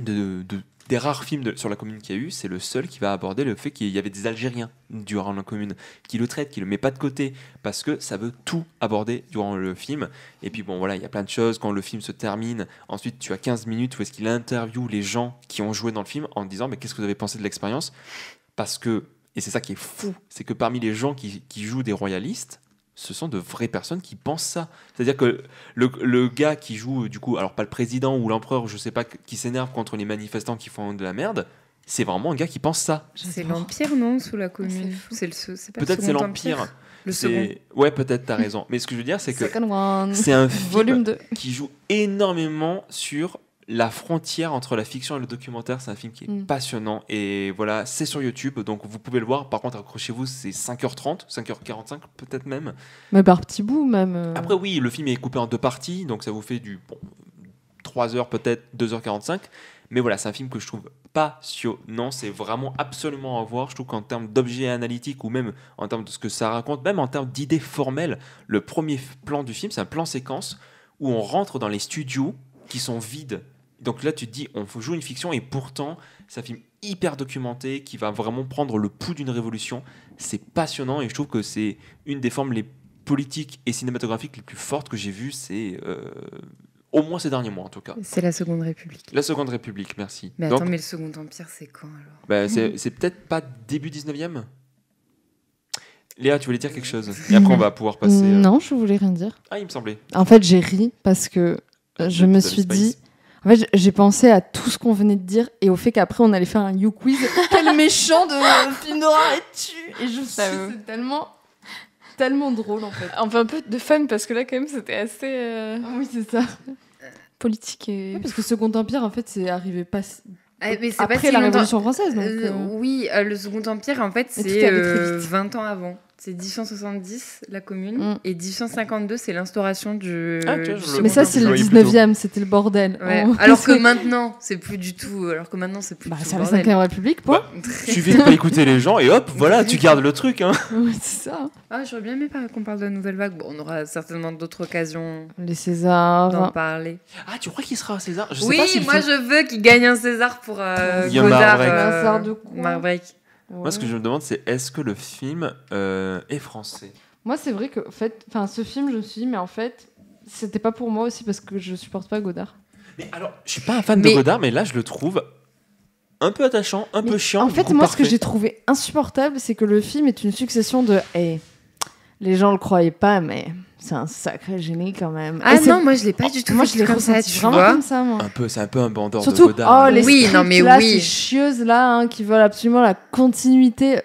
de des rares films sur la Commune qu'il y a eu, c'est le seul qui va aborder le fait qu'il y avait des Algériens durant la Commune, qui le traitent, qui le met pas de côté, parce que ça veut tout aborder durant le film. Et puis bon, voilà, il y a plein de choses. Quand le film se termine, ensuite tu as 15 minutes où est-ce qu'il interviewe les gens qui ont joué dans le film en disant, mais qu'est-ce que vous avez pensé de l'expérience? Parce que, et c'est ça qui est fou, c'est que parmi les gens qui jouent des royalistes, ce sont de vraies personnes qui pensent ça. C'est-à-dire que le gars qui joue, du coup, alors pas le président ou l'empereur, je sais pas, qui s'énerve contre les manifestants qui font de la merde, c'est vraiment un gars qui pense ça.
C'est l'Empire, non, sous la Commune? C'est pas
peut-être c'est l'Empire.
Le second.
Ouais, peut-être, t'as raison. Mais ce que je veux dire, c'est que
Second
c'est un film
Volume 2.
qui joue énormément sur la frontière entre la fiction et le documentaire. C'est un film qui est passionnant. Et voilà, c'est sur YouTube, donc vous pouvez le voir. Par contre, accrochez-vous, c'est 5h30, 5h45 peut-être même.
Mais par petits bouts, même.
Après, oui, le film est coupé en 2 parties, donc ça vous fait 3h peut-être, 2h45. Mais voilà, c'est un film que je trouve passionnant. C'est vraiment absolument à voir. Je trouve qu'en termes d'objets analytiques ou même en termes de ce que ça raconte, même en termes d'idées formelles, le premier plan du film, c'est un plan séquence où on rentre dans les studios qui sont vides. Donc là, tu te dis, on joue une fiction et pourtant, c'est un film hyper documenté qui va vraiment prendre le pouls d'une révolution. C'est passionnant et je trouve que c'est une des formes les politiques et cinématographiques les plus fortes que j'ai vues. C'est au moins ces derniers mois en tout cas.
C'est la Seconde République.
La Seconde République, merci.
Mais
donc,
attends, mais le Second Empire, c'est quand alors?
c'est peut-être pas début 19e. Léa, tu voulais dire quelque chose? Et après, on va pouvoir passer.
Non, je voulais rien dire.
Ah, il me semblait.
En fait, j'ai ri parce que je me suis dit. En fait, j'ai pensé à tout ce qu'on venait de dire et au fait qu'après on allait faire un You Quiz. Quel méchant de film d'horreur es-tu? Et je suis c'est tellement drôle en fait.
On fait un peu de fun parce que là quand même c'était assez
Oui, c'est ça.
politique et...
Ouais, parce que Second Empire en fait c'est arrivé pas
Mais c'est
après
pas si
la
longtemps.
Révolution française. Donc,
Oui, le Second Empire en fait
Mais tout
c'est
est allé très vite.
20 ans avant. C'est 1870 la Commune et 1852 c'est l'instauration du.
Tu vois,
du
je
Second
Mais ça
Empire.
c'est le
Empire.
19e, c'était le bordel.
Ouais.
Oh.
Alors que maintenant c'est plus du tout. Alors que maintenant c'est plus.
Bah,
du tout
c'est
le
la
bordel.
5ème République, point.
Suffit de pas écouter les gens et hop, voilà, tu gardes le truc. Hein.
Ouais, c'est ça.
Ah, j'aurais bien aimé qu'on parle de la nouvelle vague. Bon, on aura certainement d'autres occasions
Les
d'en
Césars.
parler.
Ah, tu crois qu'il sera à César? Je sais
Oui,
pas si le
moi
film-
je veux qu'il gagne un César pour
Guillaume
Godard.
Marc.
Un César de quoi?
Marc Break.
Moi, ce que je me demande, c'est est-ce que le film est français?
Moi, c'est vrai que, en fait, ce film, je me suis dit, mais en fait, c'était pas pour moi aussi parce que je supporte pas Godard.
Mais alors, je suis pas un fan de Godard, mais là, je le trouve un peu attachant, un peu chiant.
En fait, moi, ce que j'ai trouvé insupportable, c'est que le film est une succession de. Les gens le croyaient pas, mais c'est un sacré génie quand même.
Ah
Et
non, moi je l'ai pas du tout.
moi,
vu
je l'ai
comme ça,
ressenti
tu
vraiment
vois.
comme ça, moi.
C'est un peu un bandeur
Surtout,
de Godard.
les
Oui,
scripts,
non, mais
là,
oui.
ces chieuses là, qui veulent absolument la continuité.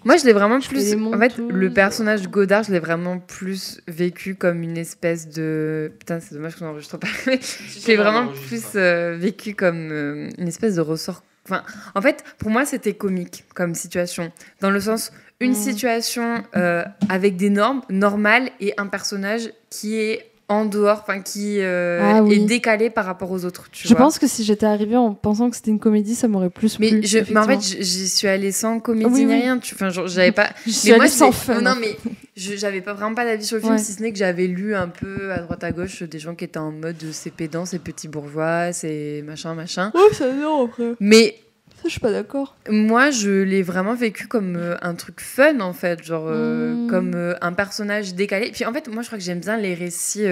Moi je l'ai vraiment
Je
plus.
fais des
En fait,
montouses.
le personnage Godard, je l'ai vraiment plus vécu comme une espèce de. Putain, c'est dommage qu'on n'enregistre pas. Mais je l'ai vraiment plus vécu comme une espèce de ressort. Enfin, en fait, pour moi, c'était comique comme situation. Dans le sens, une situation avec des normes normales et un personnage qui est en dehors, enfin qui est décalé par rapport aux autres.
Je pense que si j'étais arrivée en pensant que c'était une comédie, ça m'aurait plus plu.
Mais en fait, j'y suis allée sans comédie ni rien. Enfin, genre, j'avais pas.
J'y suis allée sans fun.
Non, mais j'avais pas vraiment pas d'avis sur le film, si ce n'est que j'avais lu un peu à droite à gauche des gens qui étaient en mode c'est pédant, c'est petits bourgeois, c'est machin.
Ouais, ça non après.
Mais
ça, je suis pas d'accord.
moi, je l'ai vraiment vécu comme un truc fun, en fait, genre comme un personnage décalé. Puis en fait, moi, je crois que j'aime bien les récits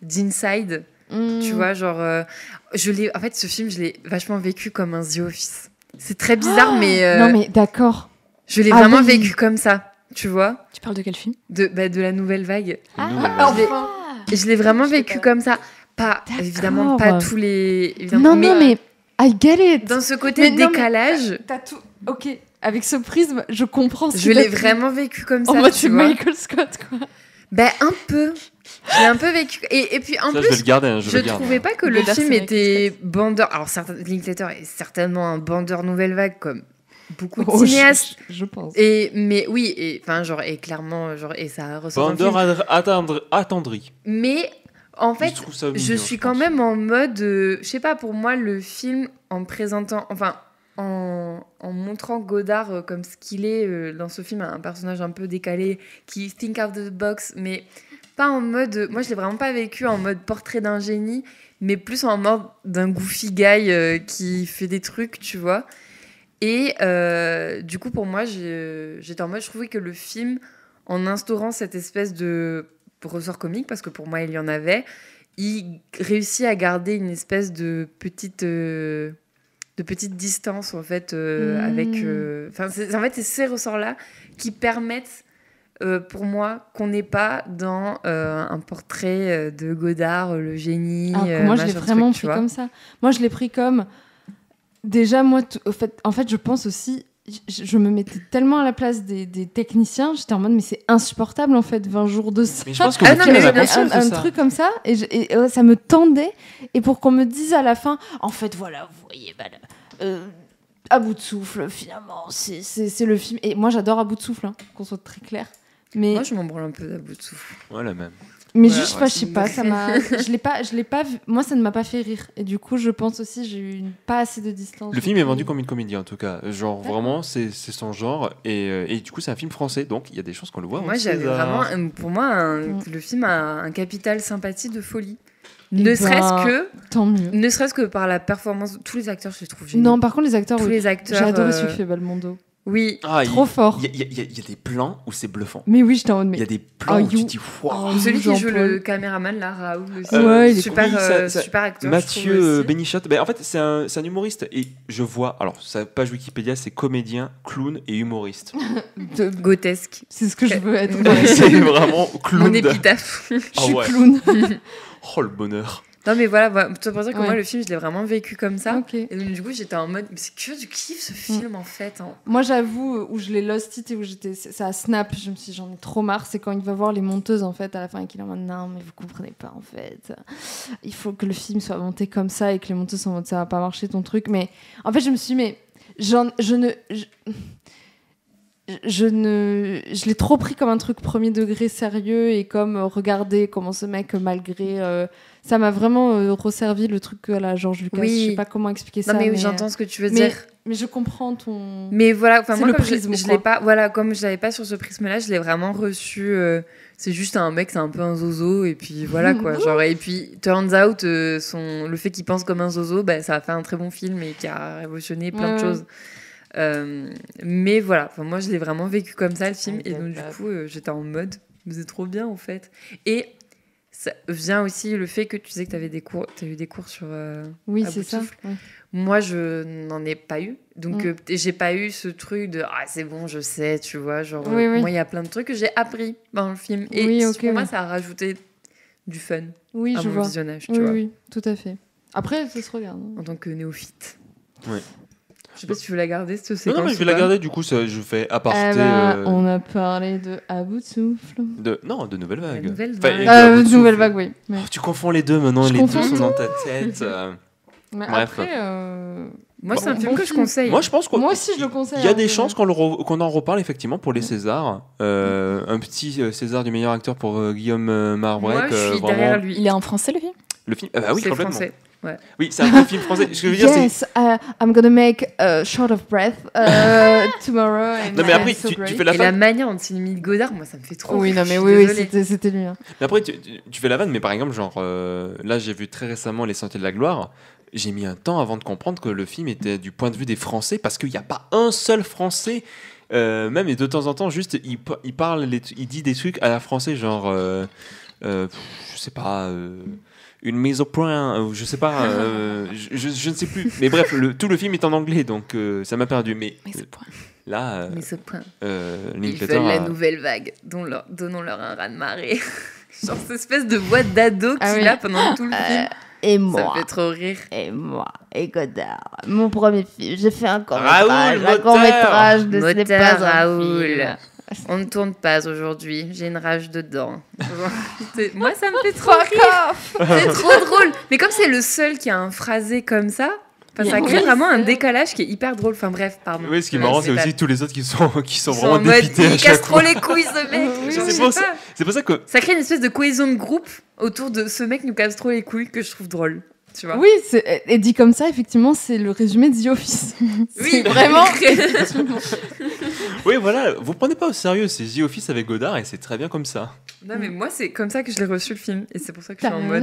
d'inside. Tu vois, genre, en fait, ce film, je l'ai vachement vécu comme un The Office. C'est très bizarre, mais
non, mais d'accord.
Je l'ai vraiment vécu comme ça, tu vois.
Tu parles de quel film?
De la nouvelle vague.
Enfin.
Je l'ai vraiment vécu comme ça. Pas, évidemment, pas tous les... Évidemment,
non, mais I get it.
Dans ce côté décalage...
T'as tout... Ok, avec ce prisme, je comprends.
Je l'ai vraiment vécu comme ça,
en mode,
tu
c'est
vois.
Michael Scott, quoi.
Ben, un peu. Je l'ai un peu vécu. Et puis, en plus,
je vais le garder,
je trouvais pas que le
Godard,
film
c'est
était bandeur. Alors, Linklater est certainement un bandeur nouvelle vague, comme beaucoup de
Oh,
cinéastes.
je pense.
Mais oui, et clairement, et ça ressort dans le film.
Bandeur attendri.
Mais en fait, je suis quand même en mode, je sais pas, pour moi, le film, en présentant, enfin, en montrant Godard comme ce qu'il est dans ce film, un personnage un peu décalé, qui think out of the box, mais pas en mode, moi je l'ai vraiment pas vécu en mode portrait d'un génie, mais plus en mode d'un goofy guy qui fait des trucs, tu vois. Et du coup, pour moi, j'étais en mode, je trouvais que le film, en instaurant cette espèce de ressort comique, parce que pour moi, il y en avait, il réussit à garder une espèce de petite distance, en fait, avec... en fait, c'est ces ressorts-là qui permettent, pour moi, qu'on n'est pas dans un portrait de Godard, le génie.
Moi, je l'ai vraiment pris comme ça. Moi, je l'ai pris comme... Déjà, moi, en fait, je pense aussi... Je me mettais tellement à la place des techniciens, j'étais en mode, mais c'est insupportable, en fait, 20 jours de ça.
Mais je pense que un
truc comme ça, et ça me tendait. Et pour qu'on me dise à la fin, en fait, voilà, vous voyez, à bout de souffle, finalement, c'est le film. Et moi, j'adore À bout de souffle, hein, qu'on soit très clair. Mais...
Moi, je m'en branle un peu d'À bout de souffle.
Voilà, même.
Mais juste, je sais pas, je l'ai pas vu. Moi, ça ne m'a pas fait rire. Et du coup, je pense aussi, j'ai eu pas assez de distance.
Le film est vendu comme une comédie, en tout cas. Genre, vraiment, c'est son genre. Et du coup, c'est un film français, donc il y a des chances qu'on le voit.
Moi, j'avais vraiment... Pour moi, le film a un capital sympathie de folie. Ne serait-ce que...
Tant mieux.
Ne serait-ce que par la performance... Tous les acteurs, je les trouve géniaux.
Non, par contre, les acteurs...
Tous les acteurs...
J'ai adoré celui qui fait Belmondo.
Oui,
trop fort.
Il y a des plans où c'est bluffant.
Mais oui, j'étais en mode...
Il y a des plans où tu dis waouh.
Celui qui joue le caméraman, là, Raoul aussi.
Ouais, il est
super acteur.
Mathieu Bénichotte. En fait, c'est un humoriste. Et je vois... Alors, sa page Wikipédia, c'est comédien, clown et humoriste.
Grotesque.
C'est ce que je veux être.
C'est vraiment clown.
Mon épitaphe.
Je suis clown.
Oh, le bonheur.
Non mais voilà, tout pour dire que moi le film je l'ai vraiment vécu comme ça.
Okay.
Et donc du coup j'étais en mode mais c'est que du kiff ce film en fait. Hein.
Moi j'avoue où je l'ai lost it et où j'étais ça a snap, je me suis dit j'en ai trop marre, c'est quand il va voir les monteuses en fait à la fin et qu'il est en mode non mais vous comprenez pas en fait. Il faut que le film soit monté comme ça et que les monteuses sont en mode ça va pas marcher ton truc, mais en fait je me suis dit mais je l'ai trop pris comme un truc premier degré sérieux et comme regardez comment ce mec malgré ça m'a vraiment resservi le truc à la George Lucas. Je sais pas comment expliquer ça.
Non mais j'entends ce que tu veux dire.
Mais je comprends ton.
Mais voilà, moi
le prisme,
je l'ai pas. Voilà, comme je l'avais pas sur ce prisme-là, je l'ai vraiment reçu. C'est juste un mec, c'est un peu un zozo et puis voilà quoi. Genre et puis turns out le fait qu'il pense comme un zozo, ça a fait un très bon film et qui a révolutionné plein de choses. Mais voilà, moi je l'ai vraiment vécu comme ça le film et donc du coup j'étais en mode c'est trop bien en fait. Et ça vient aussi le fait que tu disais que t'as eu des cours sur
oui c'est ça. Ouais.
Moi je n'en ai pas eu donc j'ai pas eu ce truc de c'est bon je sais tu vois genre moi il y a plein de trucs que j'ai appris dans le film et pour moi ça a rajouté du fun à mon visionnage tu vois.
Oui tout à fait. Après ça se regarde
en tant que néophyte.
Ouais.
Je sais pas si tu veux la garder cette séquence.
Non mais je vais la garder du coup je fais aparté.
On a parlé de À bout de souffle.
De Nouvelle Vague.
Nouvelle Vague oui.
Mais... Oh, tu confonds les deux maintenant, les deux sont dans ta tête.
Mais
bref.
Après,
moi c'est un film que je conseille.
Moi je pense
moi aussi je le conseille.
Il y a des chances qu'on en reparle effectivement pour les Césars. Un petit César du meilleur acteur pour Guillaume Marbrec.
Moi je suis derrière lui.
Il est en français le film.
Le film oui
c'est
complètement.
Français. Ouais.
Oui, c'est un film français. Ce que je veux dire,
c'est... I'm gonna make a short of breath tomorrow.
Non, mais après, tu fais la vanne.
Et la manière dont il imite Godard, moi, ça me fait trop
rire.
Non,
mais oui, c'était lui. Hein.
Mais après, tu fais la vanne, mais par exemple, genre, là, j'ai vu très récemment Les Sentiers de la Gloire. J'ai mis un temps avant de comprendre que le film était du point de vue des Français, parce qu'il n'y a pas un seul Français. Même, et de temps en temps, juste, il parle, il dit des trucs à la français, genre, je sais pas. Une mise au point, je sais pas, je ne sais plus. Mais bref, tout le film est en anglais, donc ça m'a perdu. Mais là,
ils veulent la nouvelle vague, donnons-leur un raz-de-marée. Genre cette espèce de voix d'ado qu'il a pendant tout le film.
Et moi,
ça me fait trop rire.
Et moi, et Godard, mon premier film, j'ai fait un court-métrage de Ce n'est pas
Raoul.
Un film.
On ne tourne pas aujourd'hui, j'ai une rage dedans. Moi, ça me fait trop rire. C'est trop drôle. Mais comme c'est le seul qui a un phrasé comme ça, ça crée vraiment un décalage qui est hyper drôle. Enfin bref, pardon.
Oui, ce qui est marrant, c'est aussi tous les autres qui sont vraiment dépités à chaque fois.
Il casse trop les couilles, ce mec.
C'est pour ça que...
Ça crée une espèce de cohésion de groupe autour de ce mec nous casse trop les couilles que je trouve drôle. tu vois.
Oui, et dit comme ça, effectivement, c'est le résumé de The Office.
Oui,
vraiment.
Oui, voilà, vous prenez pas au sérieux, c'est The Office avec Godard et c'est très bien comme ça.
Non, mais moi, c'est comme ça que je l'ai reçu le film. Et c'est pour ça que je suis en mode.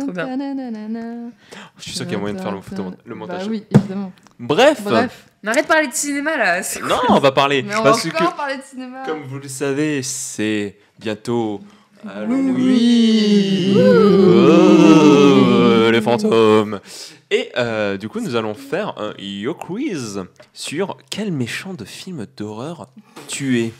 Trop bien.
Je suis sûr qu'il y a moyen de faire le montage.
Bah oui, évidemment.
Bref.
Mais arrête de parler de cinéma là. C'est
Non, on va parler.
Mais on va
parce
encore
que,
parler de cinéma.
comme vous le savez, c'est bientôt Halloween.
Oui.
Les fantômes. Et du coup, nous allons faire un Yo Quiz sur quel méchant de film d'horreur tu es.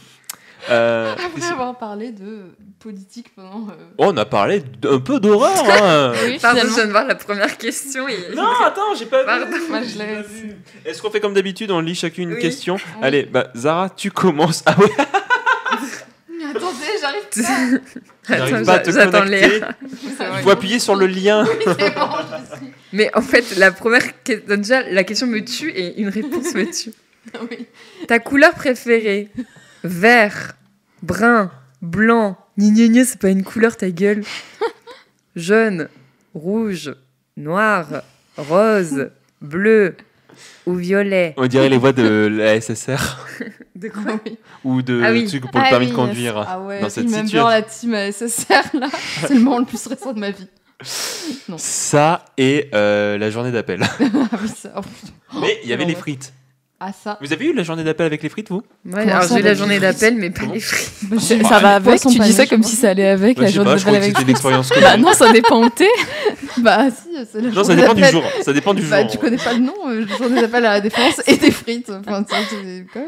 Après avoir parlé de politique pendant...
On a parlé un peu d'horreur. Hein.
Oui,
Pardon, je
finalement.
viens de voir la première question. Et...
Non, attends, j'ai pas
Pardon.
vu.
Moi, je l'ai
J'ai pas
aussi.
vu. Est-ce qu'on fait comme d'habitude, on lit chacune une
Oui.
question Allez, bah Zara, tu commences. Ah ouais,
Mais attendez, j'arrive pas.
j'arrive pas à te
j'attends
connecter.
Léa.
Il faut appuyer sur le lien.
Oui, c'est bon, je suis...
Mais en fait, la première question, déjà, la question me tue et une réponse me tue.
Oui.
Ta couleur préférée? Vert, brun, blanc. Gna, c'est pas une couleur, ta gueule. Jaune, rouge, noir, rose, bleu ou violet.
On dirait les voix de la SSR
De quoi?
Oui.
ou de
Ah oui.
trucs pour le permis de
oui,
conduire.
Ah ouais,
Dans cette
il m'aime
situation.
bien la team SSR là. C'est le moment le plus stressant de ma vie. Non.
Ça et la journée d'appel.
Ah oui, ça. Oh, putain.
Mais il y avait
quelle
les
horreur.
frites.
Ah ça.
Vous avez eu la journée d'appel avec les frites, vous
Ouais,
Comment
alors
ça,
j'ai eu la
avec
journée
les
d'appel, mais pas
Comment
les frites.
Ça va avec,
Poisson
tu dis
pané,
ça
je
comme
pense.
si ça allait avec
Bah,
la
je sais
journée
pas, je crois
d'appel
que
avec.
c'était une expérience
Bah non, ça dépend où t'es.
Bah si, c'est la
Non, ça
journée
dépend du
d'appel.
jour. Ça dépend du
Bah
jour.
tu connais pas le nom, journée d'appel à la défense et des frites. Enfin, c'est quand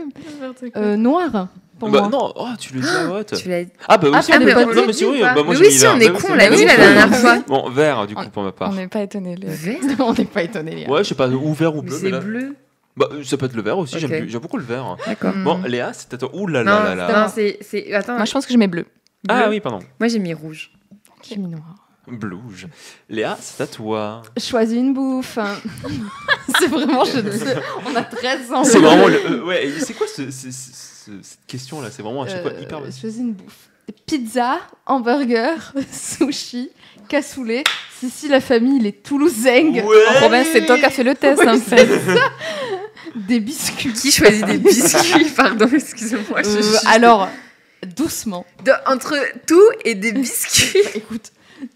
même. Noir, pour
Bah
moi.
non, oh, tu le dis à vote.
Tu l'as
Ah bah
Ah,
aussi,
pour
on
les
est
potes,
pas... Non mais si oui,
pas.
bah moi
Mais
j'ai
oui,
mis
si,
vert.
on est
Bah oui,
con,
c'est
on l'a
vrai.
dit la dernière fois.
Bon, vert du coup pour ma part.
On n'est pas étonnés.
Vert?
On n'est pas étonnés, Léa.
Ouais, je sais pas, ou vert ou
Mais
bleu.
c'est
Mais là...
bleu.
Bah ça peut être le vert aussi,
Ok.
j'aime beaucoup le vert.
D'accord.
Bon, Léa, c'est à toi. Ouh là là là là.
Non, c'est. Attends,
Moi, je pense que je mets bleu.
Ah
bleu.
oui, pardon.
Moi j'ai mis rouge.
J'ai mis noir.
Blouge. Léa, c'est à toi.
Choisis une bouffe. C'est vraiment, on a 13 ans.
C'est vraiment le. Ouais, c'est quoi cette question là? C'est vraiment à chaque fois hyper.
Choisis une bouffe. Pizza, hamburger, sushi, cassoulet. Si la famille, les Toulousains.
Ouais.
Robin, c'est toi qui as fait le test, en fait.
Des biscuits.
Qui choisit des biscuits? Pardon, excusez-moi.
Alors, doucement.
Entre tout et des biscuits.
Écoute,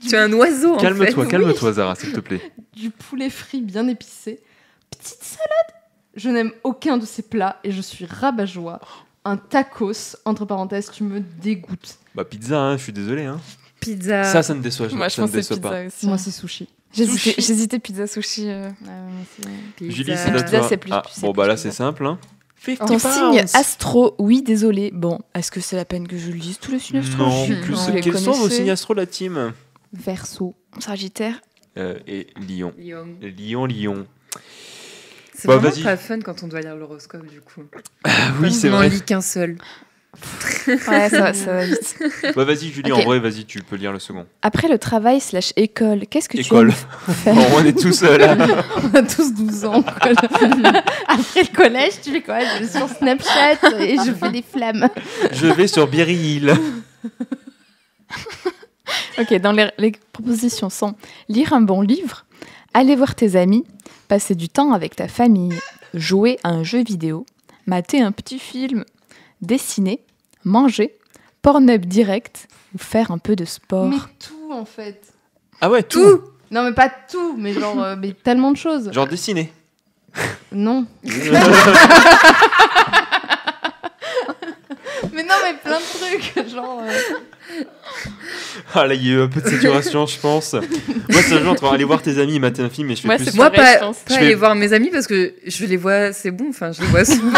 Tu es un oiseau en fait.
Calme-toi, calme-toi, Zara, s'il te plaît.
du poulet frit bien épicé. Petite salade. Je n'aime aucun de ces plats et je suis rabat-joie. Un tacos, entre parenthèses, tu me dégoûtes.
Bah, pizza, hein, je suis désolé. Hein.
Pizza.
Ça ne déçoit,
Moi, je
ça ne
pense que c'est
déçoit
pizza
pas.
aussi.
Moi, c'est sushi.
J'hésitais pizza, sushi.
Pizza.
Julie, c'est à
Pizza,
toi.
c'est plus-
Ah,
c'est
bon,
plus
bah là,
pizza.
c'est simple. Hein. 50
Ton signe
pounds.
astro, oui, désolé. Bon, est-ce que c'est la peine que je lise tous les signes astro
Non,
Je-
plus.
vous les
Quels sont vos
connaissez.
signes astro, la team
Verseau.
Sagittaire.
Et Lion.
Lyon.
Lion.
C'est
Bah,
vraiment
vas-y.
pas fun quand on doit lire l'horoscope du coup.
Ah oui, c'est
On n'en
vrai.
lit qu'un seul.
Ouais, ça va vite.
Bah, vas-y, Julie,
Ok.
en vrai, vas-y, tu peux lire le second.
Après le travail / école, qu'est-ce que
École.
tu aimes faire
Bon, on est tous là.
On a tous 12 ans. quoi. Après le collège, tu fais quoi? Je vais sur Snapchat et je fais des flammes.
Je vais sur Berry Hill.
Ok, dans les propositions sont lire un bon livre, aller voir tes amis, passer du temps avec ta famille, jouer à un jeu vidéo, mater un petit film, dessiner, manger, Pornhub direct ou faire un peu de sport.
Mais tout, en fait.
Ah ouais,
Tout.
Non, mais pas tout, mais genre, mais tellement de choses.
Genre dessiner.
Non. Mais non, mais plein de trucs. Genre.
Ah là, il y a eu un peu de saturation, je pense. Moi, c'est le genre entre aller voir tes amis et mater un film, et je fais
Ouais,
plus.
c'est
Moi,
pareil, je
pas
pense.
pas
Je
aller
vais-
voir mes amis parce que je les vois, c'est bon, enfin, je les vois souvent.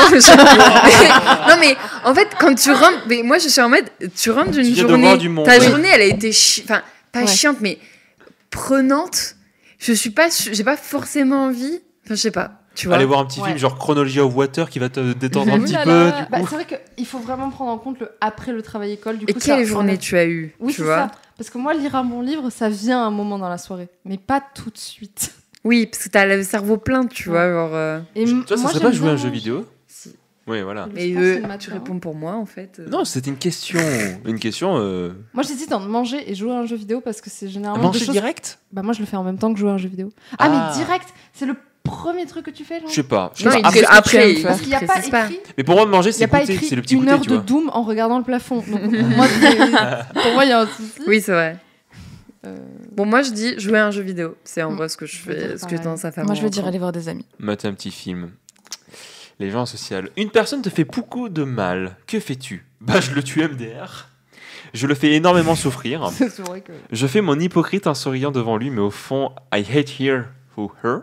Non, mais en fait, quand tu rentres, mais moi, je suis en mode, tu rentres d'une
viens de
journée,
voir du monde.
ta
Oui.
journée, elle a été, enfin, pas
Ouais.
chiante, mais prenante. Je suis pas, j'ai pas forcément envie, enfin, je sais pas, tu vois.
Aller voir un petit
Ouais.
film genre Chronology of Water qui va te détendre un
Ouh
petit
là
peu.
là.
Du
Bah,
coup.
c'est vrai qu'il faut vraiment prendre en compte le après le travail école. Du
Et
coup,
quelle
ça
journée
enlève-
tu as eu,
Oui,
tu
c'est
vois.
ça. Parce que moi, lire un bon livre, ça vient à un moment dans la soirée, mais pas tout de suite.
Oui, parce que t'as le cerveau plein, tu
Ouais.
vois, genre.
Et
Tu vois, ça
moi,
serait pas
j'aime
jouer à un
bien-
jeu vidéo?
Si.
Oui, voilà.
Mais
Je pense que c'est le matin.
tu réponds pour moi, en fait.
Non, c'était une question.
Moi, j'hésite entre manger et jouer à un jeu vidéo parce que c'est généralement
Manger
deux choses...
direct.
Bah moi, je le fais en même temps que jouer à un jeu vidéo. Ah, mais direct, c'est le premier truc que tu fais, genre.
Je sais pas.
Non, il
Après,
dit après,
tu aimes
Parce qu'il n'y a pas
précise pas.
écrit...
mais pour moi, manger,
Il n'y
c'est
a pas
goûter.
écrit
C'est le petit
une
goûter,
heure
tu
de
vois.
Doom en regardant le plafond. Donc, moi, pour moi, il y a un souci.
Oui, c'est vrai.
Euh,
Bon, moi, je dis jouer à un jeu vidéo. C'est en vrai ce que je
Je veux dire
fais, ce que j'ai tendance à faire.
Moi,
en
je veux dire
rentrant.
aller voir des amis.
Mater un petit film. Les gens sociaux. Une personne te fait beaucoup de mal. Que fais-tu? Bah, je le tue MDR. Je le fais énormément souffrir.
c'est vrai que...
Je fais mon hypocrite en souriant devant lui, mais au fond, I hate her or her.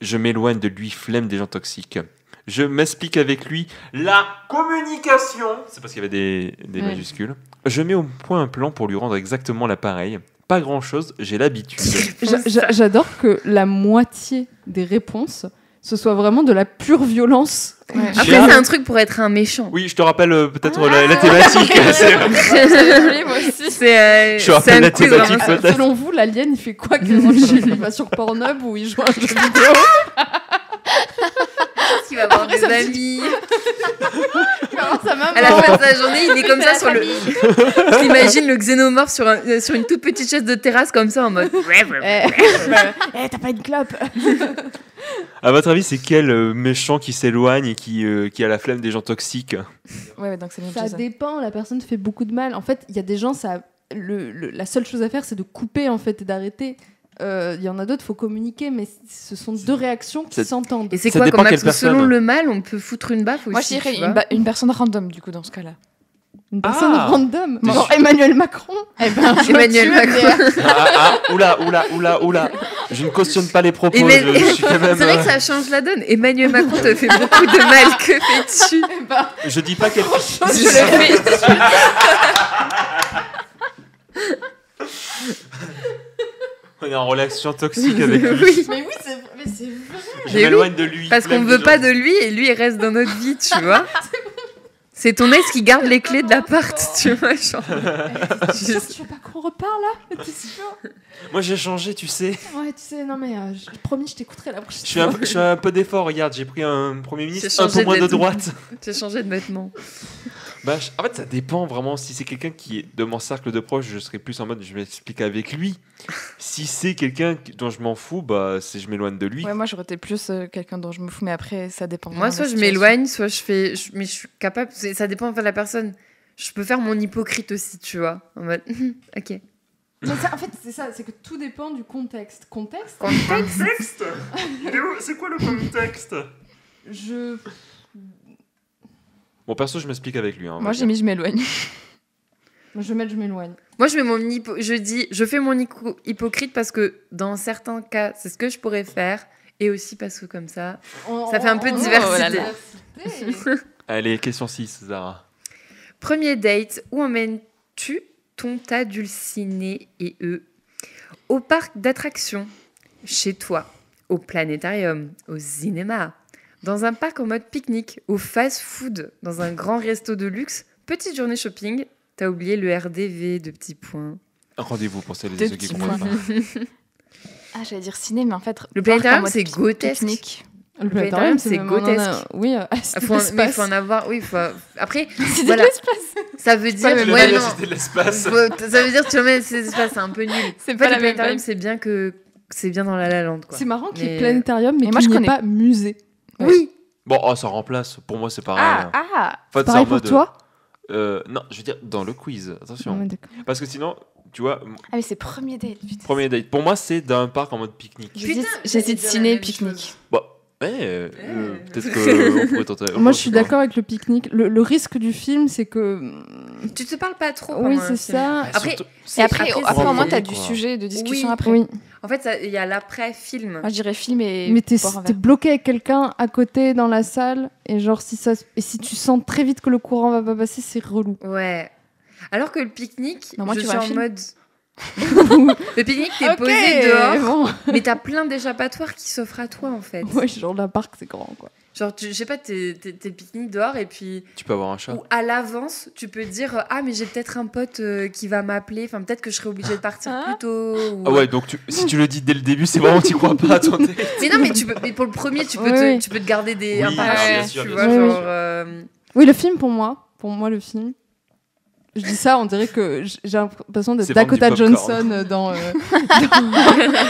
Je m'éloigne de lui, flemme des gens toxiques. Je m'explique avec lui la communication. C'est parce qu'il y avait des
Ouais.
majuscules. Je mets au point un plan pour lui rendre exactement l'appareil. Pas grand-chose, j'ai l'habitude.
J'adore que la moitié des réponses, ce soit vraiment de la pure violence.
Après,
J'ai
c'est
un-
un truc pour être un méchant.
Oui, je te rappelle peut-être la thématique.
C'est
Je rappelle
un
la
quiz
thématique,
vraiment-
peut-être.
Selon vous, l'alien, il fait quoi il va sur Pornhub ou il joue à un jeu vidéo?
Il va avoir
Après,
des
ça me
amis.
Sa maman.
À la fin de sa journée, il est comme ça sur le. Je l'imagine le xénomorphe sur une toute petite chaise de terrasse comme ça en mode.
T'as pas une clope?
À votre avis, c'est quel méchant qui s'éloigne et qui a la flemme des gens toxiques?
Ouais, donc c'est bien
Ça
Jason.
dépend, la personne fait beaucoup de mal. En fait, il y a des gens, la seule chose à faire, c'est de couper en fait et d'arrêter. Il y en a d'autres, faut communiquer, mais ce sont deux réactions qui
C'est-
s'entendent.
Et c'est
Ça
quoi
dépend
comme
quelle
action selon
personne.
le mal, on peut foutre une baffe aussi.
Moi, je dirais
tu vois.
une personne random, du coup, dans ce cas-là.
Une personne
Ah.
random.
T'es
Genre
sûr
Emmanuel Macron. Eh ben, je
Emmanuel
me tue,
Macron.
Oula. Je ne cautionne pas les propos.
Emmanuel-
Je suis quand même.
C'est vrai que ça change la donne. Emmanuel Macron te fait beaucoup de mal. Que fais-tu?
mais- Eh ben,
Je dis pas qu'elle.
je le fais.
On est en relation toxique avec lui.
Oui.
Mais oui, c'est vrai.
Je
Mais
m'éloigne de lui.
Parce qu'on
flemme
veut
des
pas
gens.
de lui et lui il reste dans notre vie, tu vois. C'est ton ex qui garde les clés de l'appart, tu vois. Genre.
T'es sûr que tu veux pas qu'on reparle là? T'es sûr?
Moi j'ai changé, tu sais.
Ouais, tu sais, non mais promis, je t'écouterai la prochaine
Je fais un peu d'effort. Regarde, j'ai pris un Premier ministre
J'ai
un peu
changé
moins de
d'être-
droite.
J'ai changé de vêtements.
Bah, en fait, ça dépend vraiment. Si c'est quelqu'un qui est de mon cercle de proches, je serais plus en mode je m'explique avec lui. Si c'est quelqu'un dont je m'en fous, bah, je m'éloigne de lui.
Ouais, moi, j'aurais été plus quelqu'un dont je me fous, mais après, ça dépend.
Moi,
vraiment
soit
de
je
la situation.
m'éloigne, soit je fais. Mais je suis capable. Ça dépend en fait de la personne. Je peux faire mon hypocrite aussi, tu vois. En mode. Ok.
Mais ça, en fait, c'est ça, c'est que tout dépend du contexte. Contexte,
Contexte. C'est quoi le contexte?
je...
Bon, perso, je m'explique avec lui. Hein, on va
Moi,
dire.
j'ai mis je m'éloigne.
Moi, je m'éloigne.
Moi, je fais mon hypocrite parce que dans certains cas, c'est ce que je pourrais faire. Et aussi parce que comme ça. Ça fait un peu de diversité.
Allez, question 6, Zara.
Premier date, où emmènes-tu ton tas dulciné et eux? Au parc d'attractions, chez toi, au planétarium, au cinéma, dans un parc en mode pique-nique, au fast-food, dans un grand resto de luxe, petite journée shopping, t'as oublié le RDV de petits points.
Rendez-vous pour celles et
Deux
ceux qui
petits
comprennent pas.
Ah, j'allais dire ciné, mais en fait.
Le
parc en
planétarium,
mode
c'est grotesque.
pique-nique.
Le
planétarium, c'est
même- on en a-
grotesque.
Oui,
Mais il faut en avoir. Oui, après,
C'est
voilà.
de l'espace.
Ça veut dire.
Je
Ouais,
l'ai
non.
cité de l'espace.
Ça veut dire que tu remets ces espaces, c'est un peu nul.
C'est
En
pas
fait,
la
le
même
planétarium,
vibe.
c'est bien que c'est bien dans la La Land, quoi.
C'est marrant qu'il y ait
Mais-
planétarium, mais
Et moi,
qu'il
je
n'y ait
connais.
pas musée.
Oui.
Bon, oh, ça remplace. Pour moi, c'est pareil.
Ah,
hein.
ah.
En fait, c'est
Pareil
en
pour
mode,
toi?
Non, je veux dire, dans le quiz. Attention.
Ouais, d'accord.
Parce que sinon, tu vois,
Ah, mais c'est premier date. Putain.
premier date. Pour moi, c'est dans un parc en mode pique-nique.
J'hésite ciné et pique-nique.
Bon, peut-être qu'on pourrait tenter.
Moi, je suis d'accord avec le pique-nique. Le risque du film, c'est que...
Tu te parles pas trop.
Oui,
pendant un
c'est
film.
ça.
Après,
Et après,
c'est-
au moins, t'as
quoi.
du sujet de discussion
Ah,
Oui.
après.
Oui.
En fait, il y a l'après-film.
Moi, je dirais film et.
Mais t'es
boire un verre.
bloqué avec quelqu'un à côté dans la salle, et genre, si tu sens très vite que le courant va pas passer, c'est relou.
Ouais. Alors que le pique-nique,
Non, moi,
je
tu
suis
vois un
en
film.
mode. Le pique-nique, t'es posé dehors,
bon.
mais t'as plein d'échappatoires qui s'offrent à toi, en fait.
Ouais, genre l'appart, c'est grand, quoi.
Genre, je sais pas, t'es le pique-nique dehors et puis...
Tu peux avoir un chat.
Ou à l'avance, tu peux dire « Ah, mais j'ai peut-être un pote qui va m'appeler. Enfin, peut-être que je serai obligée de partir plus tôt. »
Ah ouais, donc si tu le dis dès le début, c'est vraiment t'y crois pas. Attendez.
Mais non, mais pour le premier, tu peux te garder un
Oui,
parachute,
bien sûr,
tu
bien
vois,
sûr.
genre...
Oui, le film, pour moi, le film... Je dis ça, on dirait que j'ai l'impression d'être
C'est vendre
Dakota
du popcorn.
Johnson dans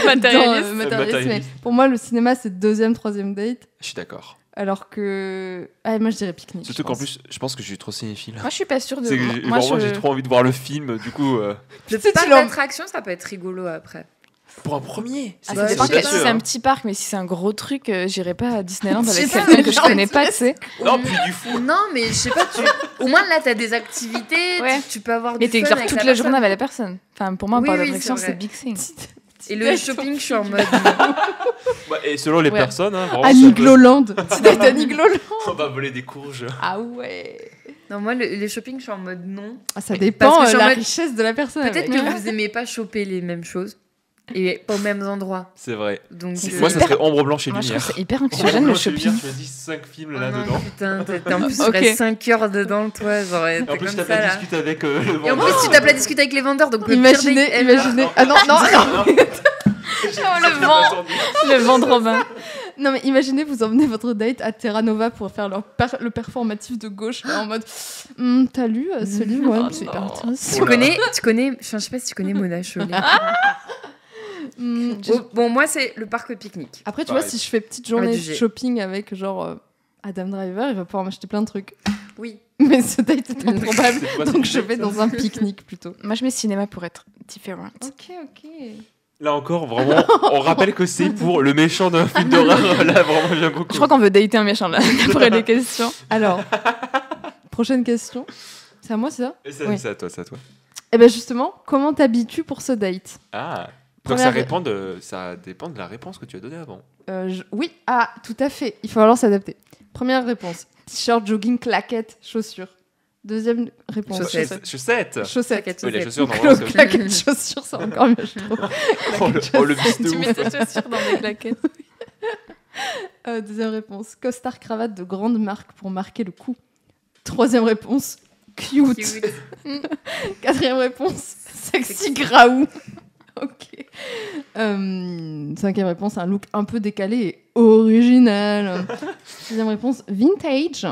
Matérialiste.
Matérialiste. Mais pour moi, le cinéma, c'est deuxième, troisième date.
Je suis d'accord.
Alors que... Ah, moi, je dirais pique-nique.
Surtout qu'en plus, je pense que je suis trop cinéphile.
Moi, je suis pas sûre de.
C'est que
Moi,
vraiment, j'ai trop envie de voir le film, du coup...
Le
sais,
parc
tu l'en-
d'attraction, ça peut être rigolo après.
Pour un premier.
Ah,
Ouais,
ça dépend
je sais
si
pas.
c'est un petit parc, mais si c'est un gros truc, j'irai pas à Disneyland
Je sais
avec
pas,
quelqu'un que je
genre,
connais pas, tu sais.
Non, puis du fou.
Non, mais je sais pas, au moins là, t'as des activités,
Ouais.
tu peux avoir
Mais
du
t'es
fun
genre
avec
toute
la
la journée
personne.
avec la personne. Enfin, pour moi, un
Oui,
parc
oui,
d'attraction,
c'est
c'est
vrai.
big thing.
Et le shopping, je suis en mode...
Bah, et selon les
Ouais.
personnes, hein, vraiment,
Annie
ça peut-
Gloland. Titanic Gloland.
On va voler des courges.
Ah ouais.
Non, moi, les shopping, je suis en mode non.
Ah, ça
Parce
dépend
que je suis en
la
mode-
richesse de la personne.
Peut-être
avec.
que vous aimez pas choper les mêmes choses et pas aux mêmes endroits.
C'est vrai.
Donc,
Moi, ça serait ombre blanche et
Moi, je trouve
lumière.
que c'est hyper
Ombre
anxiogène le
blanche et lumière,
shopping.
tu m'as dit 5 films
Oh
là-dedans.
non, putain, en plus, tu
Ok.
restes 5 heures dedans, toi. Genre,
Et
t'es
en plus,
comme
t'as
ça,
pas
là.
discuté avec le
Et en
vendeur.
plus, tu tapes la discute avec les vendeurs, donc le pire
Imaginez,
date
imaginez. Ah non, non, non.
le vent. Le vent de Robin.
Non, mais imaginez, vous emmenez votre date à Terra Nova pour faire le performatif de gauche, là, en mode t'as lu ce livre? Ouais, c'est hyper intéressant.
Tu connais, je sais pas si tu connais Mona Chollet. Bon, moi, c'est le parc pique-nique.
Après, tu
Pareil.
vois, si je fais petite
Ah,
journée
du
de
G.
shopping avec genre Adam Driver, il va pouvoir m'acheter plein de trucs.
Oui.
Mais ce date est improbable,
C'est quoi,
donc
c'est
je vais dans un pique-nique plutôt.
Moi, je mets cinéma pour être différent.
Ok.
Là encore, vraiment, on rappelle que c'est pour le méchant d'un film d'horreur. Là, vraiment, j'aime beaucoup.
Je crois qu'on veut dater un méchant là, après les questions.
Alors, prochaine question. C'est à moi, c'est ça?
Et ça,
Oui.
c'est à toi, c'est à toi.
Eh ben justement, comment t'habitues pour ce date?
Ah. Donc
Première-
ça dépend de la réponse que tu as donnée avant.
Oui, ah, tout à fait. Il faut alors s'adapter. Première réponse. T-shirt, jogging, claquettes, chaussures. Deuxième réponse.
Chaussettes.
Chaussettes.
Chaussettes.
Claquettes,
Oui, les
chaussettes.
chaussures, normalement, c'est
Claquettes, chaussures, c'est encore mieux, je trouve.
Oh, le bistou.
Tu mets tes chaussures dans des claquettes.
Deuxième réponse. Costard, cravate de grande marque pour marquer le coup. Troisième réponse. Cute.
Cute.
Quatrième réponse. Sexy graou. Ok. Cinquième réponse. Un look un peu décalé et original. Sixième réponse. Vintage.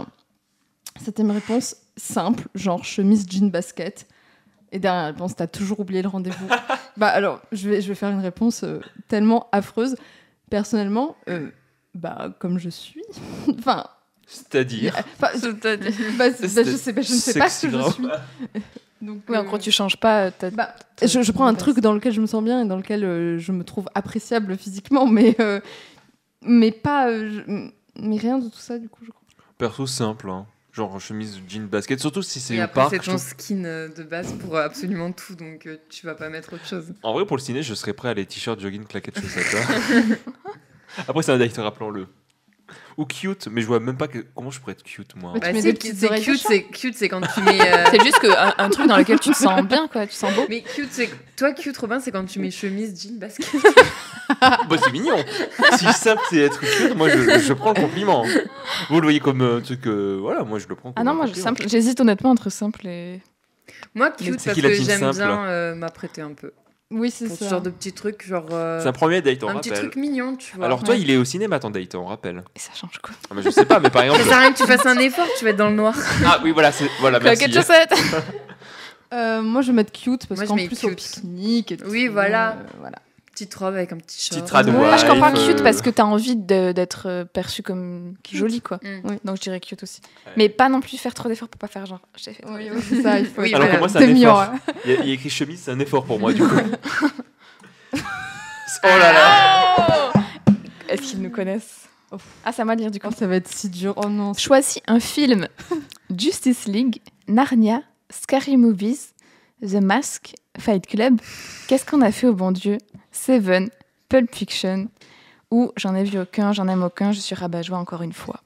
Septième réponse. Simple, genre chemise, jean, basket. Et dernière réponse. T'as toujours oublié le rendez-vous. Bah alors, je vais faire une réponse tellement affreuse. Personnellement, comme je suis. Enfin.
C'est-à-dire.
Je sais pas, je ne sais pas ce que je suis. Donc,
Oui, en gros, tu changes pas.
je prends un truc dans lequel je me sens bien et dans lequel je me trouve appréciable physiquement, mais pas. Mais rien de tout ça, du coup, je crois.
Perso simple, hein. Genre chemise, jean, basket. Surtout si c'est
Et
au
après,
parc.
c'est
je
ton
trouve-
skin de base pour absolument tout, donc tu vas pas mettre autre chose.
En vrai, pour le ciné, je serais prêt à les t-shirts, jogging, claquettes, chaussettes. hein. Après, c'est un date, rappelons-le. Ou cute, mais je vois même pas comment je pourrais être cute, moi.
Mais tu
Bah,
mets
c'est
des petites oreilles de chat.
cute, c'est quand tu mets.
C'est juste un truc dans lequel tu te sens bien, quoi. Tu te sens beau.
Mais cute, c'est toi cute, Robin, c'est quand tu mets chemise, jean, basket.
Bah, c'est mignon. Si simple, c'est être cute, moi, je prends le compliment. Vous le voyez comme un truc. Voilà, moi, je le prends comme
Ah non,
un
moi,
compliment.
simple. J'hésite honnêtement entre simple et.
Moi, cute,
c'est
parce
qui la
que
team
j'aime
simple
bien m'apprêter un peu.
Oui, c'est
Pour
ça.
ce genre de petits trucs, genre.
C'est un premier date, on
un petit
rappelle.
truc mignon, tu vois.
Alors, toi,
Ouais.
il est au cinéma, ton date, on rappelle.
Et ça change quoi?
Ah, mais je sais pas, mais par exemple.
Ça sert à rien que tu fasses un effort, tu vas être dans le noir.
Ah oui, voilà, merci.
Claquettes, chaussettes.
Moi, je vais mettre cute parce
Moi, je
qu'en
mets
plus, au
cute.
pique-nique et tout.
Oui, voilà.
Voilà.
Petite robe avec un petit short.
Petite rad
Ouais, je comprends
wife,
cute parce que t'as envie d'être perçue comme jolie, quoi.
Mm.
Donc je dirais cute aussi.
Ouais.
Mais pas non plus faire trop d'efforts pour pas faire genre. J'ai fait trop
Oui,
d'efforts.
oui, c'est ça. Il faut
Oui,
être
Alors que
voilà.
moi, c'est un
demi
effort.
heure.
Il y a écrit chemise, c'est un effort pour moi, du coup. Oh là là.
Est-ce qu'ils nous connaissent? Ah, c'est à moi de lire du coup.
Oh, ça va être si dur. Oh non.
Choisis un film: Justice League, Narnia, Scary Movies, The Mask, Fight Club, Qu'est-ce qu'on a fait au bon Dieu, Seven, Pulp Fiction, ou J'en ai vu aucun, j'en aime aucun, je suis rabat-joie encore une fois.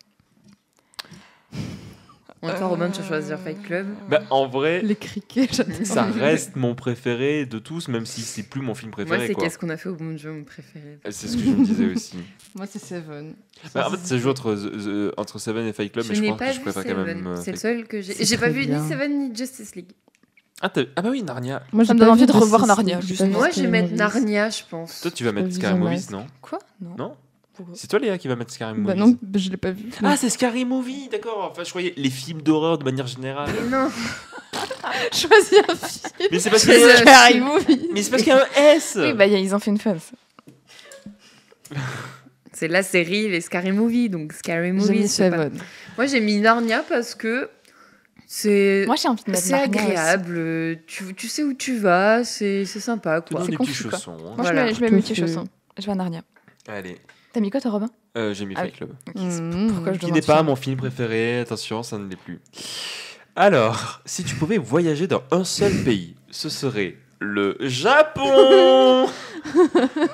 Toi, Robin, tu vas choisir Fight Club.
Bah, en vrai,
Les criquets, j'adore.
ça reste mon préféré de tous, même si c'est plus mon film préféré.
Moi, c'est
quoi.
Qu'est-ce qu'on a fait au bon Dieu, mon préféré.
C'est ce que je me disais aussi.
Moi, c'est Seven.
Bah, en fait, ça joue entre Seven et Fight Club, mais je
n'ai
pense
pas
que je
vu
préfère quand
Seven.
même.
C'est le
Fight-
seul que j'ai.
C'est
J'ai pas
très
vu
bien.
ni Seven ni Justice League.
Ah bah oui, Narnia.
Moi,
Ça
j'ai
me
pas
donne envie
vu
de revoir
Justice
Narnia,
League,
juste.
j'ai pas
Moi,
vu
je vais
Scary
mettre
Movies.
Narnia, je pense.
Toi, tu vas
J'ai pas
mettre
vu
Scary
The
Movies,
Mask.
non?
Quoi? Non.
Non?
Pourquoi?
C'est toi, Léa, qui va mettre Scary Movies?
Bah non, je l'ai pas vu.
Ah, c'est Scary Movie, d'accord. Enfin, je croyais les films d'horreur de manière générale.
Mais non.
Choisis un film.
Mais c'est parce
C'est
qu'il y a...
Scary Movie.
Mais c'est parce qu'il y a un S.
Oui, bah ils ont fait une phase.
C'est la série, les Scary Movies, donc Scary
J'ai
Movies.
mis
c'est pas-
Seven.
Moi, j'ai mis Narnia parce que c'est.
Moi j'ai envie de mettre
C'est
Narnia aussi.
agréable, tu sais où tu vas, c'est sympa quoi.
Donne des petits
confus, quoi.
chaussons. hein.
Moi
Voilà.
je mets mes petits
Tout fait.
chaussons. Je vais à Narnia.
Allez.
T'as mis quoi toi Robin?
J'ai mis
Ah
Fight
oui.
Club.
Ok, c'est pourquoi je
Qui
demande
n'est pas
ça.
mon film préféré, attention, ça ne l'est plus. Alors, si tu pouvais voyager dans un seul pays, ce serait le Japon,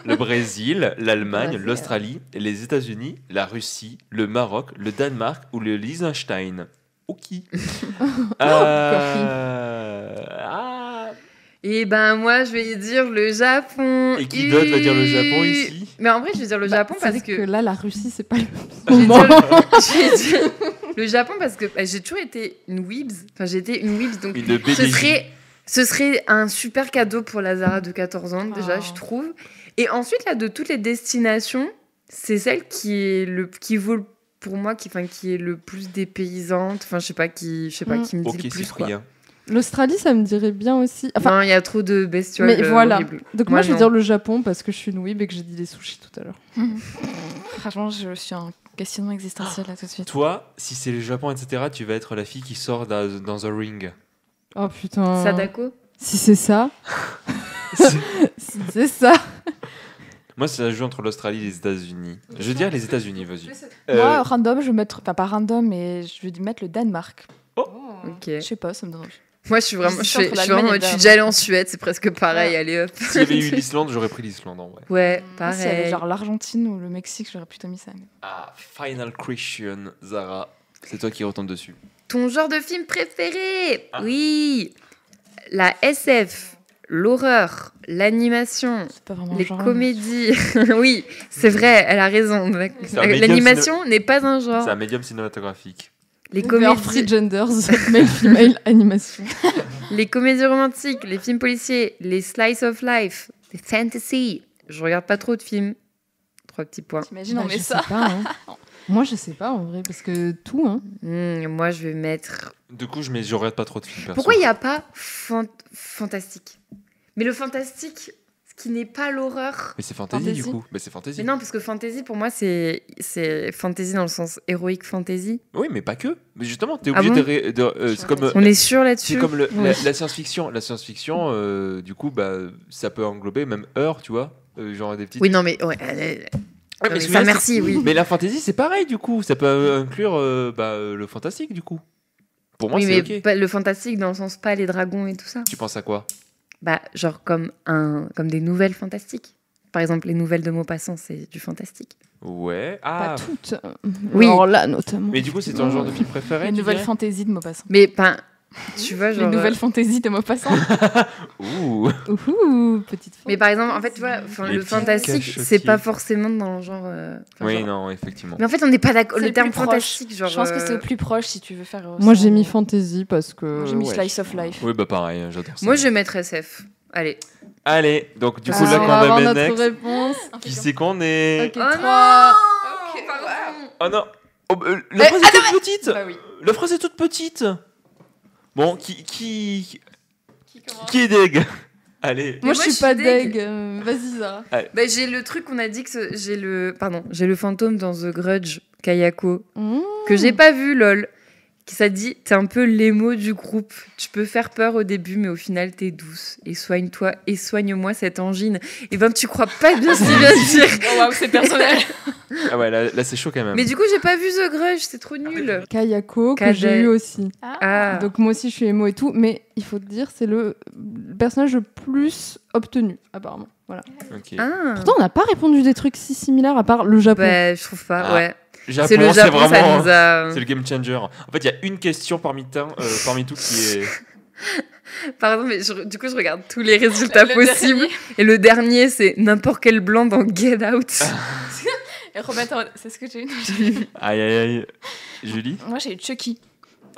le Brésil, l'Allemagne,
Brésil.
l'Australie, les États-Unis, la Russie, le Maroc, le Danemark ou le Liechtenstein. Ok. Ah.
Et ben moi, je vais dire le Japon.
Et qui d'autre va dire le Japon ici?
Mais en vrai, je vais dire le Japon
Bah,
parce que.
là, la Russie, c'est pas le
Je vais
moment.
dire le Japon parce que j'ai toujours été une weebs. Enfin, j'ai été une weebs, donc
Une BDJ.
ce serait un super cadeau pour Lazara de 14 ans, déjà,
Oh.
je trouve. Et ensuite, là, de toutes les destinations, c'est celle qui vaut pour moi, qui est le plus dépaysante. Enfin, je sais pas qui me dit
Ok,
le plus, quoi.
Cyprien.
L'Australie, ça me dirait bien aussi. Enfin,
Non, il y a trop de bestioles
mais voilà.
horribles.
Donc
Moi,
moi, je vais
non.
dire le Japon parce que je suis une weeb et que j'ai dit les sushis tout à l'heure.
Franchement, je suis en questionnement existentiel là tout de suite.
Toi, si c'est le Japon, etc., tu vas être la fille qui sort dans The Ring.
Oh putain.
Sadako.
Si c'est ça. Si c'est ça.
Moi, ça joue entre l'Australie et les États-Unis. Je veux dire les États-Unis, vas-y.
Moi, random, je vais mettre. Enfin, pas random, mais je vais mettre le Danemark.
Ok.
Je sais pas, ça me donne envie.
Moi, je suis vraiment,
C'est entre
je suis
l'Allemagne
vraiment,
et le
je suis
Danemark.
déjà allée en Suède, c'est presque pareil. Allez hop.
S'il y avait eu l'Islande, j'aurais pris l'Islande en vrai.
Ouais,
Moi, s'il y avait
pareil.
genre l'Argentine ou le Mexique, j'aurais plutôt mis ça. mais-
Ah, Final Christian, Zara. C'est toi qui retombe dessus.
Ton genre de film préféré?
Ah.
Oui. La SF, l'horreur, l'animation,
C'est pas vraiment
les
genre.
comédies. Oui, c'est vrai, elle a raison.
C'est un médium
L'animation n'est pas un genre.
C'est un médium cinématographique.
Les
Vers Free
comédies,
Genders, male, female, animation.
les comédies romantiques, les films policiers, les slice of life, les fantasy. Je regarde pas trop de films. 3 petits points.
T'imagines,
Bah,
on met
je
ça.
sais pas, hein. Moi, je sais pas en vrai, parce que tout, hein.
Moi, je vais mettre.
Du coup, je regarde pas trop de films perso.
Pourquoi il n'y a pas fantastique? Mais le fantastique, ce qui n'est pas l'horreur.
Mais c'est fantasy,
Fantasy.
du coup. Mais c'est fantasy.
Mais non, parce que fantasy, pour moi, c'est fantasy dans le sens héroïque fantasy.
Oui, mais pas que. Mais justement, t'es
Ah
obligé
bon
c'est comme.
On est sûr là-dessus?
C'est comme
Oui.
la science-fiction. La science-fiction, du coup, bah, ça peut englober même Heure, tu vois. Genre des petites.
Oui, non, mais. Ouais,
Ouais,
mais
ce que
ça,
je veux dire,
merci, oui.
Mais la fantasy, c'est pareil, du coup. Ça peut inclure le fantastique, du coup. Pour moi,
Oui,
c'est
mais
ok.
pas le fantastique dans le sens pas les dragons et tout ça.
Tu penses à quoi?
Bah, genre comme des nouvelles fantastiques. Par exemple, les nouvelles de Maupassant, c'est du fantastique.
Ouais.
Pas
Ah.
toutes.
Oui.
Alors là, notamment.
Mais du coup, c'est ton genre de film préféré?
Une
tu
nouvelle
dirais
fantaisie de Maupassant.
Mais, tu vois, genre.
Les nouvelles fantaisies de Maupassant.
Ouh.
Ouhou, petite faute.
Mais par exemple, en fait, tu vois,
Les
le
petits
fantastique,
cas
c'est
choqués.
pas forcément dans le genre.
Oui,
genre-
non, effectivement.
Mais en fait, on n'est pas d'accord.
C'est
Le
le
terme
plus proche.
fantastique, genre.
Je pense que c'est au plus proche si tu veux faire.
Moi,
ça
j'ai
en-
mis fantasy parce que.
Moi, j'ai mis
ouais.
Slice of Life.
Oui, bah pareil, j'adore ça.
Moi, je vais mettre SF. Allez.
Allez, donc du coup,
Ah,
là,
on
qu'on
va avoir
amène
notre
next,
réponse.
qui c'est qu'on est?
Ok,
Oh
3.
non Pardon.
Oh non. Oh, la phrase est toute petite.
Bah oui.
La phrase est toute petite. Bon, qui est deg? Allez.
Moi,
moi,
je
je
suis
suis
pas
deg.
deg. Vas-y, Zara.
Bah, j'ai le truc qu'on a dit que j'ai le fantôme dans The Grudge, Kayako, que j'ai pas vu, lol. Qui ça dit, t'es un peu l'émo du groupe. Tu peux faire peur au début, mais au final, t'es douce. Et soigne-toi, et soigne-moi cette angine. Et ben, tu crois pas bien si bien dire.
Oh waouh, c'est personnel.
Ah ouais, là c'est chaud quand même.
Mais du coup, j'ai pas vu The Grudge, c'est trop nul.
Kayako, que
Cadet.
j'ai eu aussi.
Ah,
Donc, moi aussi, je suis émo et tout. Mais il faut te dire, c'est le personnage le plus obtenu, apparemment. Voilà.
Ok.
ah.
Pourtant, on n'a pas répondu des trucs si similaires, à part le Japon.
Bah, je trouve pas,
Ah.
ouais.
Japon,
c'est le Japon,
vraiment,
ça nous a...
c'est le game changer. En fait, il y a une question parmi tout qui est...
Pardon, mais du coup, je regarde tous les résultats possibles. Et le dernier, c'est n'importe quel blanc dans Get Out.
Et Robin, c'est ce que j'ai eu.
Aïe, aïe, aïe. Julie ?
Moi, j'ai eu Chucky.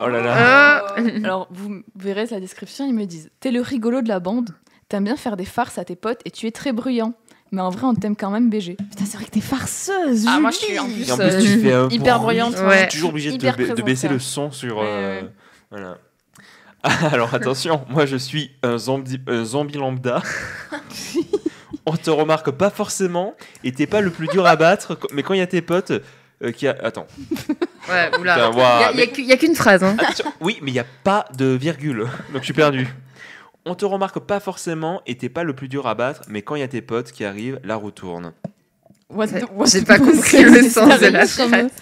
Oh là là.
Alors, vous verrez la description, ils me disent « T'es le rigolo de la bande, t'aimes bien faire des farces à tes potes et tu es très bruyant. Mais en vrai, on t'aime quand même BG. » Putain, c'est vrai que t'es farceuse, Julie.
Moi, je suis en plus,
Et en plus, tu fais un
hyper bruyante.
Je suis toujours obligé de baisser le son sur... Voilà. Alors, attention, moi, je suis un zombie lambda. On te remarque pas forcément et t'es pas le plus dur à battre, mais quand il y a tes potes... Attends.
Ouais, oula. Il y a qu'une phrase. Hein.
Attention. Oui, mais il n'y a pas de virgule. Donc je suis perdu. On te remarque pas forcément et t'es pas le plus dur à battre, mais quand il y a tes potes qui arrivent, la roue tourne.
J'ai pas compris le sens de la phrase.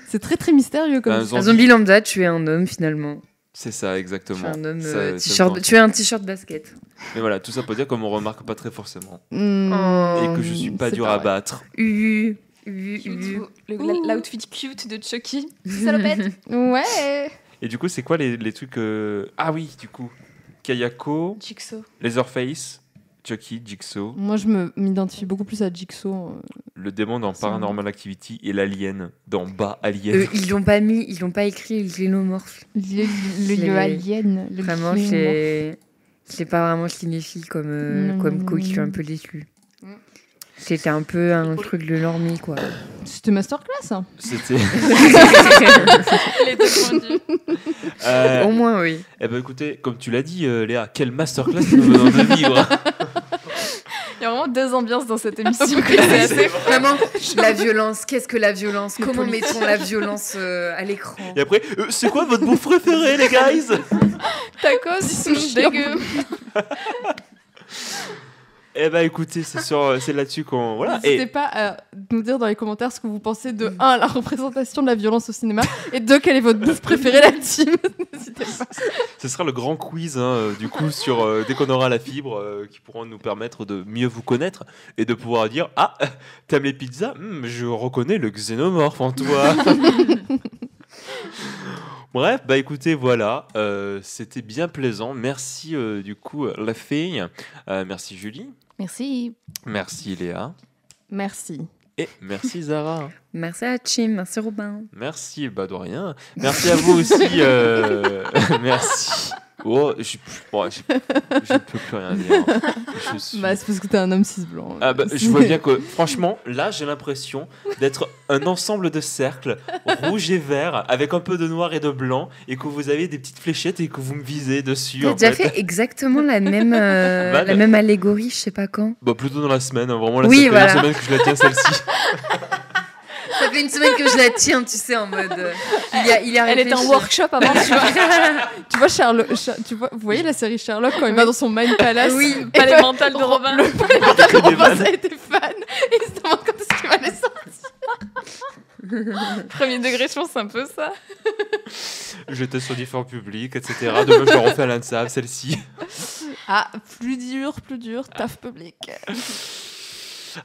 C'est très très mystérieux comme
ça. Un zombie lambda, tu es un homme finalement.
C'est ça, exactement.
Tu es un homme tu es un t-shirt basket.
Mais voilà, tout ça pour dire qu'on me remarque pas très forcément.
Et
que je suis pas dur à battre.
L'outfit cute de Chucky. Salopette.
Ouais.
Et du coup, c'est quoi les trucs Ah oui, du coup. Kayako.
Jigsaw.
Leatherface. Chucky, Jigsaw.
Moi, je m'identifie beaucoup plus à Jigsaw.
Le démon dans Paranormal Activity et l'alien dans Alien.
Ils l'ont pas écrit le xénomorphe.
Le alien.
Vraiment, c'est pas vraiment cinéphile comme coach, je suis un peu déçue. C'était un peu un truc de normie, quoi.
C'était masterclass, hein.
C'était...
Les deux fondus.
Au moins, oui.
Eh ben écoutez, comme tu l'as dit, Léa, quelle masterclass nous venons de vivre.
Il y a vraiment deux ambiances dans cette émission.
C'est assez vraiment la violence. Qu'est-ce que la violence ? Comment mettons la violence à l'écran ?
Et après, c'est quoi votre bouffe préférée, les guys ?
Tacos, sushi dégueu.
Eh ben écoutez, c'est là-dessus qu'on... Voilà.
N'hésitez pas à nous dire dans les commentaires ce que vous pensez de 1, la représentation de la violence au cinéma, et 2, quelle est votre bouffe préférée, la team. N'hésitez pas.
Ce sera le grand quiz, du coup, sur dès qu'on aura la fibre, qui pourront nous permettre de mieux vous connaître et de pouvoir dire « Ah, t'aimes les pizzas ? Je reconnais le xénomorphe en toi !» Bref, bah écoutez, voilà, c'était bien plaisant. Merci du coup, la fille. Merci Julie.
Merci.
Merci Léa.
Merci.
Et merci Zara.
Merci à Chim, merci Robin.
Merci, bah de rien. Merci à vous aussi. Merci. Oh, je ne peux plus rien dire.
C'est parce que t'es un homme cis blanc.
Ah bah, je vois bien que, franchement, là, j'ai l'impression d'être un ensemble de cercles rouge et vert avec un peu de noir et de blanc et que vous avez des petites fléchettes et que vous me visez dessus.
T'as déjà fait exactement la même allégorie, je sais pas quand.
Bah plutôt dans la semaine, hein. Vraiment là,
oui,
ça fait
voilà.
une semaine que je la tiens celle-ci.
Ça fait une semaine que je la tiens, tu sais, en mode.
Elle était en workshop avant.
Tu vois, vous voyez la série Sherlock quand il va dans son Mind Palace.
Oui, le palais mental de Robin.
Le palais mental de Robin, ça a été fan. Et il se demande quand est-ce qu'il va les sortir.
Premier degré, je pense, c'est un peu ça.
J'étais sur différents publics, etc. Demain, je la refais à l'INSAF, celle-ci.
Ah, plus dur, taf public.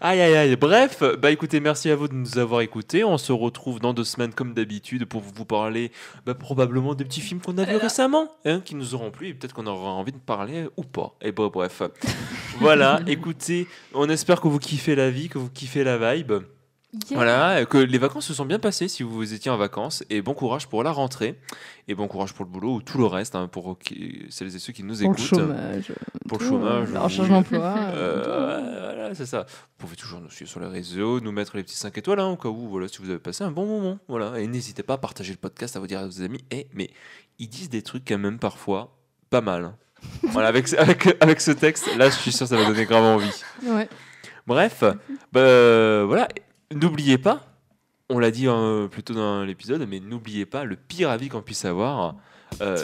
Aïe aïe aïe, bref, bah écoutez, merci à vous de nous avoir écoutés. On se retrouve dans 2 semaines comme d'habitude pour vous parler probablement des petits films qu'on a vus récemment, qui nous auront plu et peut-être qu'on aura envie de parler ou pas. Et bah bref, voilà, écoutez, on espère que vous kiffez la vie, que vous kiffez la vibe. Yeah. Voilà, que les vacances se sont bien passées si vous étiez en vacances, et bon courage pour la rentrée et bon courage pour le boulot ou tout le reste, pour celles et ceux qui nous écoutent.
Pour le chômage,
la
recherche d'emploi.
Voilà, c'est ça. Vous pouvez toujours nous suivre sur les réseaux, nous mettre les petits 5 étoiles au cas où, voilà, si vous avez passé un bon moment. Voilà, et n'hésitez pas à partager le podcast, à vous dire à vos amis. Mais ils disent des trucs quand même parfois pas mal. Voilà, avec ce texte, là, je suis sûr que ça va donner grave envie.
Ouais.
Bref, voilà. N'oubliez pas, on l'a dit plutôt dans l'épisode, mais n'oubliez pas, le pire avis qu'on puisse avoir,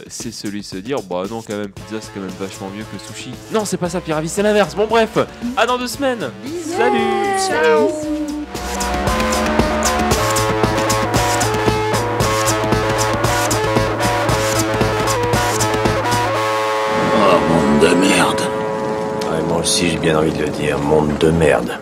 c'est celui de se dire, bah non, quand même, pizza, c'est quand même vachement mieux que sushi. Non, c'est pas ça, pire avis, c'est l'inverse. Bon, bref, à dans 2 semaines.
Bisous.
Salut.
Ciao.
Oh, monde de merde. Ouais, moi aussi, j'ai bien envie de le dire, monde de merde.